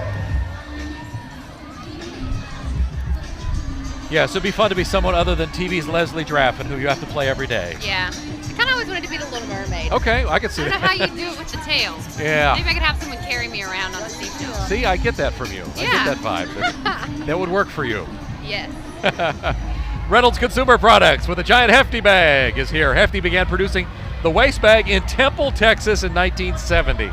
Speaker 1: Yeah, so it'd be fun to be someone other than TV's Leslie Draffin, who you have to play every day.
Speaker 2: Yeah. I kind of always wanted to be the Little Mermaid.
Speaker 1: Okay, I can see
Speaker 2: I
Speaker 1: that.
Speaker 2: don't know how you do it with the tail.
Speaker 1: Yeah.
Speaker 2: Maybe I could have someone carry me around on the seashell.
Speaker 1: See, I get that from you. I
Speaker 2: Yeah.
Speaker 1: get that vibe. That would work for you.
Speaker 2: Yes.
Speaker 1: Reynolds Consumer Products with a giant Hefty bag is here. Hefty began producing the waste bag in Temple, Texas in 1970.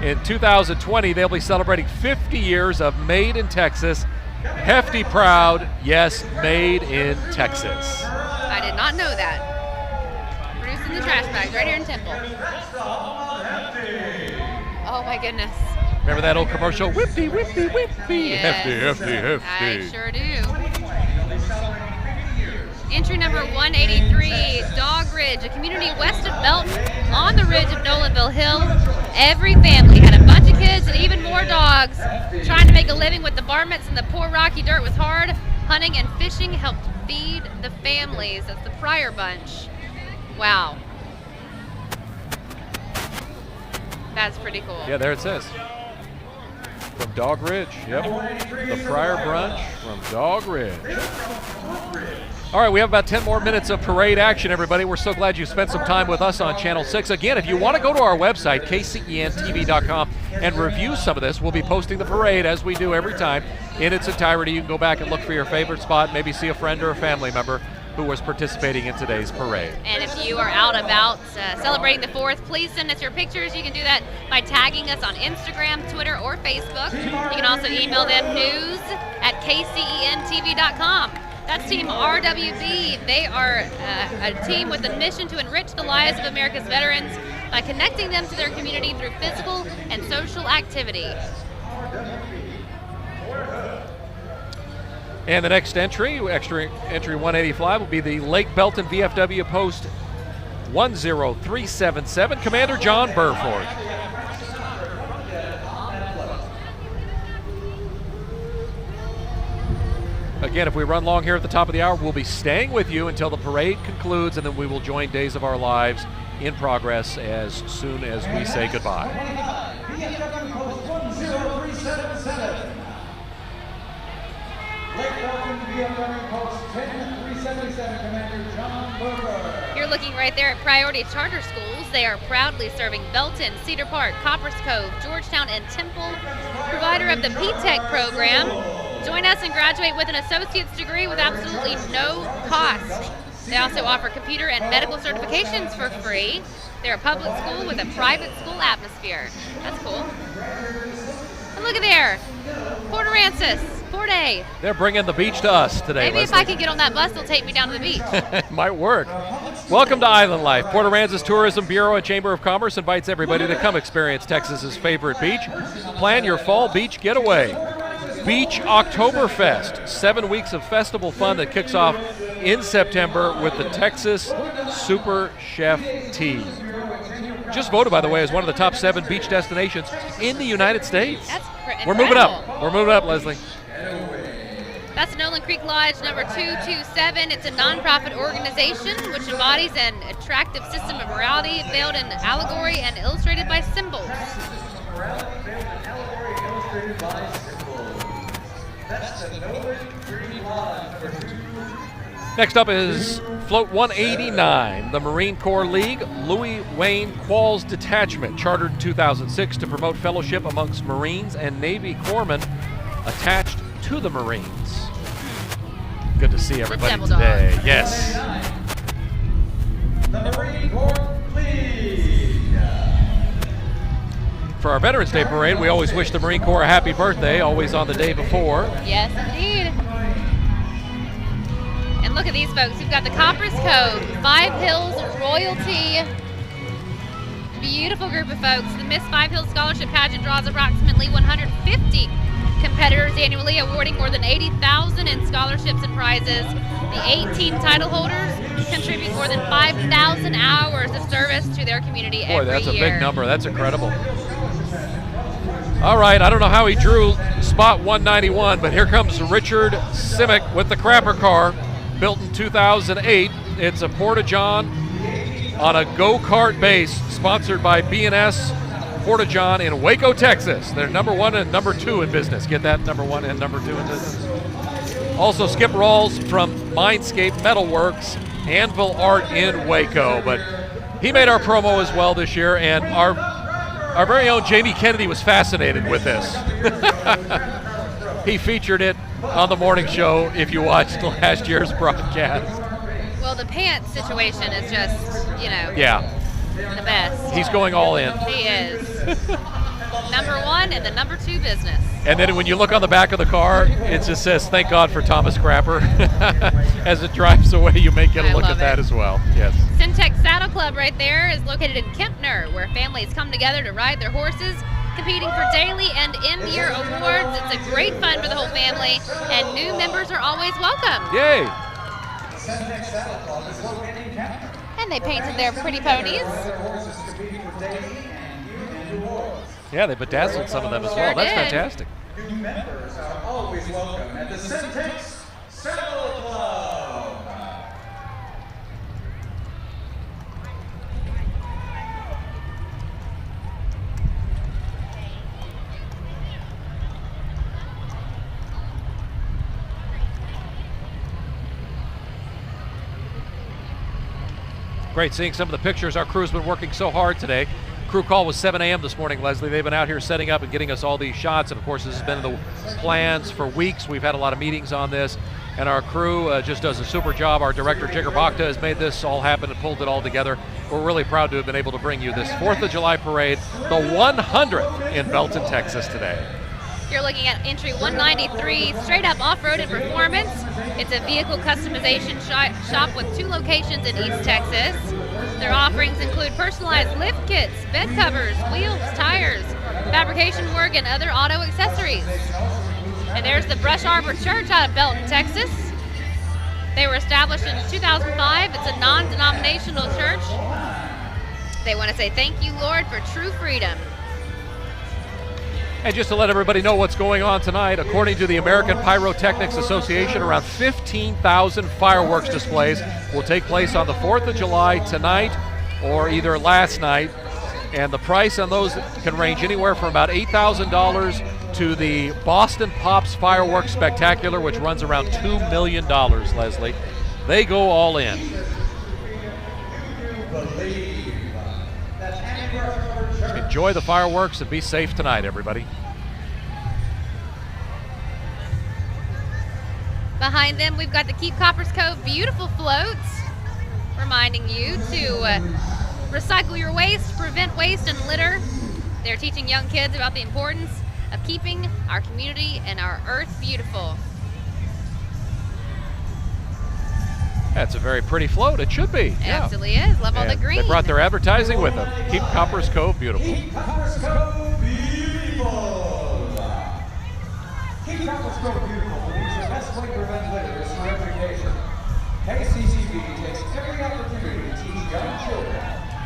Speaker 1: In 2020, they'll be celebrating 50 years of Made in Texas. Hefty proud, yes, made in Texas.
Speaker 2: I did not know that. Producing the trash bags right here in Temple. Oh my goodness.
Speaker 1: Remember that old commercial? Whippy, whippy, whippy.
Speaker 2: Yes.
Speaker 1: Hefty, hefty, hefty.
Speaker 2: I sure do. Entry number 183, Dog Ridge, a community west of Belton on the ridge of Nolanville Hill. Every family had a bunch of kids and even more dogs. Trying to make a living with the varmints and the poor rocky dirt was hard. Hunting and fishing helped feed the families. That's the Pryor bunch. Wow. That's pretty cool.
Speaker 1: Yeah, there it says. From Dog Ridge, yep. The Pryor Brunch from Dog Ridge. All right, we have about 10 more minutes of parade action, everybody. We're so glad you spent some time with us on Channel 6. Again, if you want to go to our website, kcentv.com, and review some of this, we'll be posting the parade, as we do every time, in its entirety. You can go back and look for your favorite spot, maybe see a friend or a family member who was participating in today's parade.
Speaker 2: And if you are out about celebrating the 4th, please send us your pictures. You can do that by tagging us on Instagram, Twitter, or Facebook. You can also email them news@kcentv.com. That's Team RWB. They are a team with a mission to enrich the lives of America's veterans by connecting them to their community through physical and social activity.
Speaker 1: And the next entry 185, will be the Lake Belton VFW Post 10377, Commander John Burford. Again, if we run long here at the top of the hour, we'll be staying with you until the parade concludes, and then we will join Days of Our Lives in progress as soon as we say goodbye.
Speaker 9: Lake Belton VFW Post 10377.
Speaker 2: You're looking right there at Priority Charter Schools. They are proudly serving Belton, Cedar Park, Coppers Cove, Georgetown, and Temple. Provider of the P-Tech program. Join us and graduate with an associate's degree with absolutely no cost. They also offer computer and medical certifications for free. They're a public school with a private school atmosphere. That's cool. And look at there, Port Aransas, Port A.
Speaker 1: They're bringing the beach to us today,
Speaker 2: Maybe
Speaker 1: Leslie.
Speaker 2: if I can get on that bus, they'll take me down to the beach.
Speaker 1: Might work. Welcome to Island Life. Port Aransas Tourism Bureau and Chamber of Commerce invites everybody to come experience Texas's favorite beach. Plan your fall beach getaway. Beach Oktoberfest, 7 weeks of festival fun that kicks off in September with the Texas Super Chef Tea. Just voted, by the way, as one of the top 7 beach destinations in the United States.
Speaker 2: That's
Speaker 1: We're moving up. We're moving up, Leslie.
Speaker 2: That's Nolan Creek Lodge number 227. It's a nonprofit organization which embodies an attractive system of morality veiled in allegory and illustrated by symbols.
Speaker 1: Next up is Float 189, the Marine Corps League Louis Wayne Qualls Detachment, chartered in 2006 to promote fellowship amongst Marines and Navy corpsmen attached to the Marines. Good to see everybody today. Yes.
Speaker 3: The Marine Corps League.
Speaker 1: For our Veterans Day Parade, we always wish the Marine Corps a happy birthday, always on the day before.
Speaker 2: Yes, indeed. And look at these folks. We've got the Coppers Cove, Five Hills Royalty. Beautiful group of folks. The Miss Five Hills Scholarship Pageant draws approximately 150 competitors annually, awarding more than $80,000 in scholarships and prizes. The 18 title holders contribute more than 5,000 hours of service to their community every year.
Speaker 1: Boy, that's a big number. That's incredible. All right, I don't know how he drew spot 191, but here comes Richard Simic with the Crapper car, built in 2008. It's a Porta-John on a go-kart base, sponsored by B&S Porta-John in Waco, Texas. They're number 1 and number 2 in business. Get that? Number 1 and number 2 in business. Also, Skip Rawls from Mindscape Metalworks, Anvil Art in Waco. But he made our promo as well this year, and our very own Jamie Kennedy was fascinated with this. He featured it on the morning show if you watched last year's broadcast.
Speaker 2: Well, the pants situation is just,
Speaker 1: Yeah.
Speaker 2: the best.
Speaker 1: He's going all in.
Speaker 2: He is. Number 1 and the number 2 business.
Speaker 1: And then when you look on the back of the car, it just says, "Thank God for Thomas Crapper." As it drives away, you may get a look at that as well. Yes.
Speaker 2: Syntex Saddle Club right there is located in Kempner, where families come together to ride their horses, competing for daily and end-year awards. It's a great fun for the whole family, and new members are always welcome.
Speaker 1: Yay!
Speaker 2: And they painted their pretty ponies.
Speaker 1: Yeah, they bedazzled some of them as well.
Speaker 2: Sure
Speaker 1: That's
Speaker 2: did.
Speaker 1: fantastic.
Speaker 3: New members are always welcome at the Centennial Saddle Club.
Speaker 1: Great seeing some of the pictures. Our crew's been working so hard today. Crew call was 7 a.m. this morning, Leslie. They've been out here setting up and getting us all these shots. And of course, this has been in the plans for weeks. We've had a lot of meetings on this. And our crew just does a super job. Our director, Jigger Bhakta, has made this all happen and pulled it all together. We're really proud to have been able to bring you this 4th of July parade, the 100th in Belton, Texas today.
Speaker 2: You're looking at entry 193, straight up off-road and performance. It's a vehicle customization shop with 2 locations in East Texas. Their offerings include personalized lift kits, bed covers, wheels, tires, fabrication work, and other auto accessories. And there's the Brush Arbor Church out of Belton, Texas. They were established in 2005. It's a non-denominational church. They want to say thank you, Lord, for true freedom.
Speaker 1: And just to let everybody know what's going on tonight, according to the American Pyrotechnics Association, around 15,000 fireworks displays will take place on the 4th of July tonight or either last night. And the price on those can range anywhere from about $8,000 to the Boston Pops Fireworks Spectacular, which runs around $2 million, Leslie. They go all in. Enjoy the fireworks and be safe tonight, everybody.
Speaker 2: Behind them, we've got the Keep Coppers Cove beautiful floats, reminding you to recycle your waste, prevent waste and litter. They're teaching young kids about the importance of keeping our community and our earth beautiful.
Speaker 1: That's a very pretty float. It should be.
Speaker 2: It absolutely is. Love all the green.
Speaker 1: They brought their advertising with them. Keep Coppers Cove beautiful.
Speaker 9: Keep Coppers Cove beautiful. Keep Coppers Cove beautiful believes the best way to prevent litter is through education. KCCB takes every opportunity to teach young children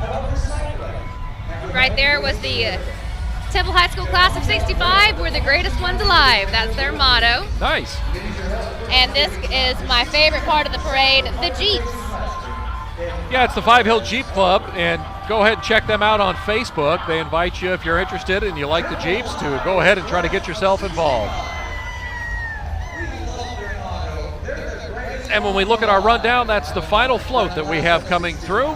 Speaker 9: about recycling.
Speaker 2: Right there was the Temple High School class of '65. We're the greatest ones alive. That's their motto.
Speaker 1: Nice.
Speaker 2: And this is my favorite part of the parade, the Jeeps.
Speaker 1: Yeah, it's the Five Hill Jeep Club, and go ahead and check them out on Facebook. They invite you, if you're interested and you like the Jeeps, to go ahead and try to get yourself involved. And when we look at our rundown, that's the final float that we have coming through.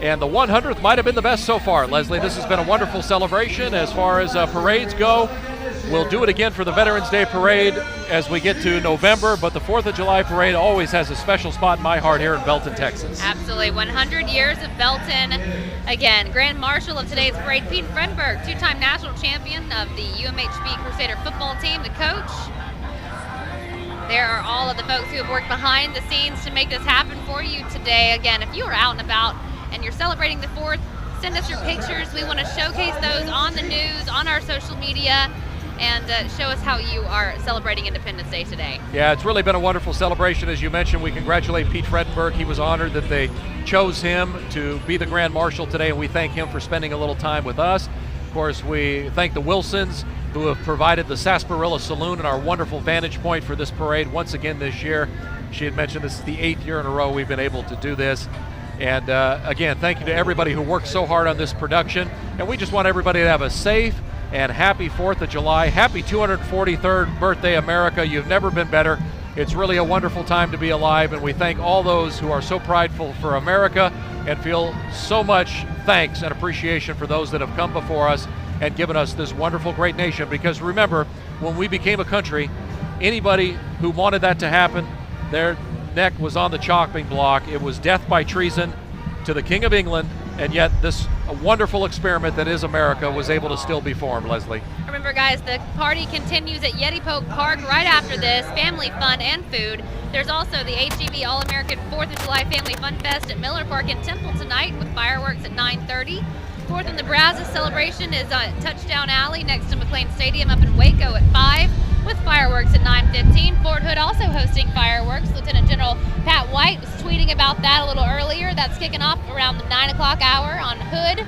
Speaker 1: And the 100th might have been the best so far, Leslie. This has been a wonderful celebration as far as parades go. We'll do it again for the Veterans Day Parade as we get to November, but the 4th of July Parade always has a special spot in my heart here in Belton, Texas.
Speaker 2: Absolutely. 100 years of Belton. Again, Grand Marshal of today's parade, Pete Fredberg, two-time national champion of the UMHB Crusader football team, the coach. There are all of the folks who have worked behind the scenes to make this happen for you today. Again, if you are out and about and you're celebrating the 4th, send us your pictures. We want to showcase those on the news, on our social media, and show us how you are celebrating Independence Day today.
Speaker 1: Yeah, it's really been a wonderful celebration. As you mentioned, we congratulate Pete Fredenberg. He was honored that they chose him to be the Grand Marshal today, and we thank him for spending a little time with us. Of course, we thank the Wilsons, who have provided the Sarsaparilla Saloon and our wonderful vantage point for this parade once again this year. She had mentioned this is the 8th year in a row we've been able to do this. And again, thank you to everybody who worked so hard on this production. And we just want everybody to have a safe and happy 4th of July. Happy 243rd birthday, America. You've never been better. It's really a wonderful time to be alive, and we thank all those who are so prideful for America and feel so much thanks and appreciation for those that have come before us and given us this wonderful, great nation. Because remember, when we became a country, anybody who wanted that to happen, their neck was on the chopping block. It was death by treason to the King of England, and yet this wonderful experiment that is America was able to still be formed, Leslie.
Speaker 2: Remember, guys, the party continues at Yeti Poke Park right after this. Family fun and food. There's also the HEB All-American 4th of July Family Fun Fest at Miller Park in Temple tonight with fireworks at 9:30. 4th and the Brazos celebration is on Touchdown Alley next to McLean Stadium up in Waco at 5 with fireworks at 9:15. Fort Hood also hosting fireworks. Lieutenant General Pat White was tweeting about that a little earlier. That's kicking off around the 9 o'clock hour on Hood.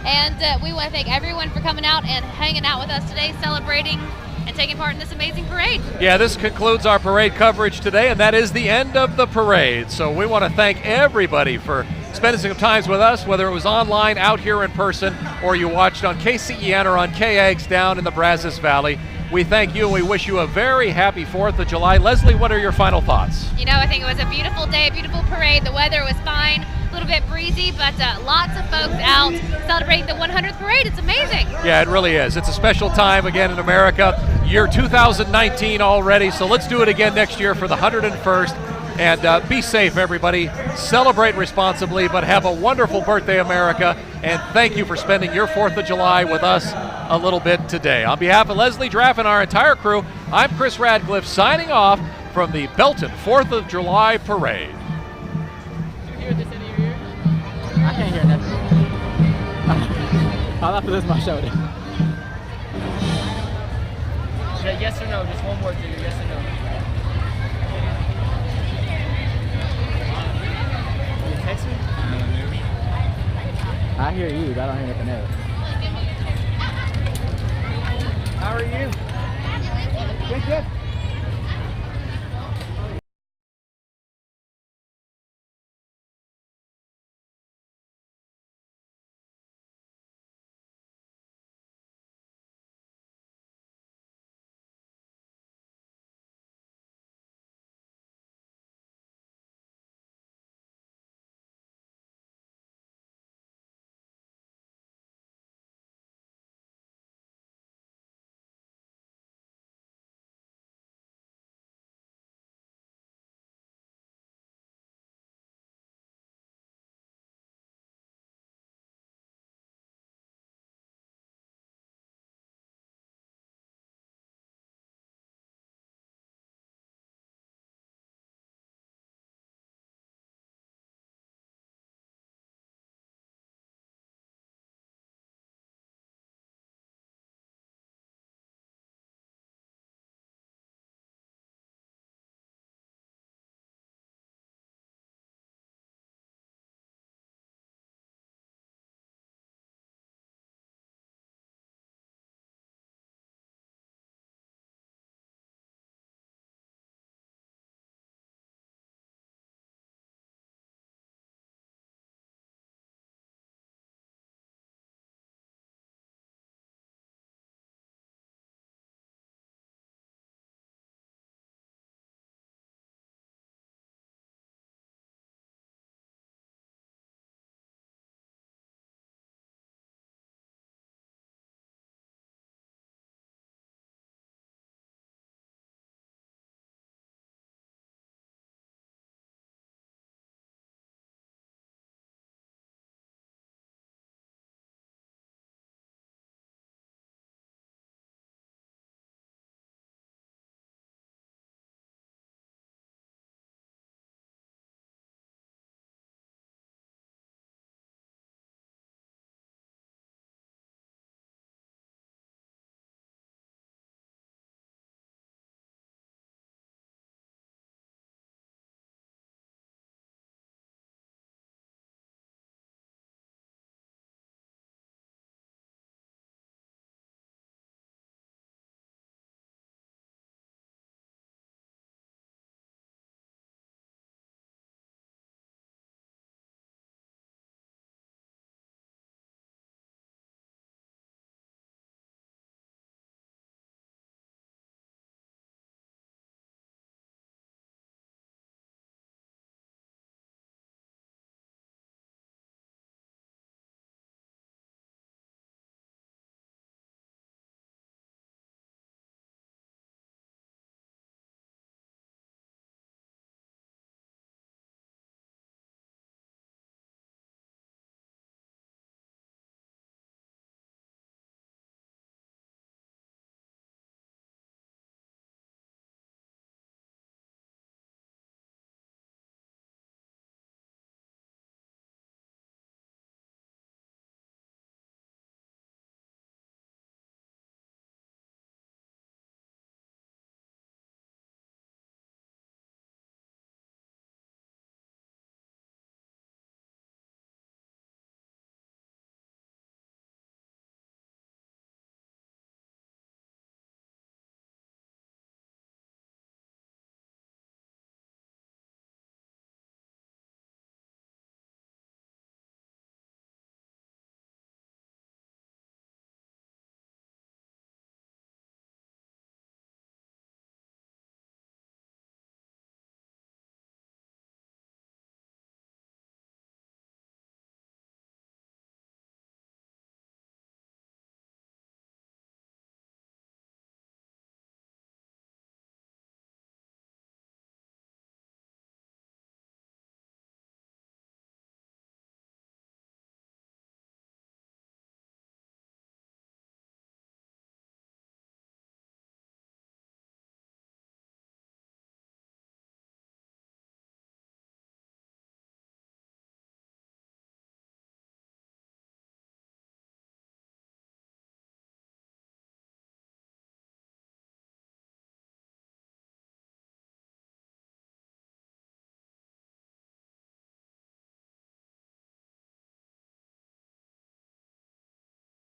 Speaker 2: And we want to thank everyone for coming out and hanging out with us today, celebrating and taking part in this amazing parade.
Speaker 1: Yeah, this concludes our parade coverage today, and that is the end of the parade. So we want to thank everybody for spending some time with us, whether it was online, out here in person, or you watched on KCEN or on KAGS down in the Brazos Valley. We thank you, and we wish you a very happy 4th of July. Leslie, what are your final thoughts?
Speaker 2: You know, I think it was a beautiful day, a beautiful parade. The weather was fine, a little bit breezy, but lots of folks out celebrating the 100th parade. It's amazing.
Speaker 1: Yeah, it really is. It's a special time again in America. Year 2019 already, so let's do it again next year for the 101st. And be safe, everybody. Celebrate responsibly, but have a wonderful birthday, America. And thank you for spending your 4th of July with us a little bit today. On behalf of Leslie Draff and our entire crew, I'm Chris Radcliffe signing off from the Belton 4th of July Parade.
Speaker 17: I can't hear nothing. I'll have to lift my shoulder. Yes or no? Just one word to you. Yes or no? You text me? I hear you, but I don't hear nothing else. How are you? Good, good.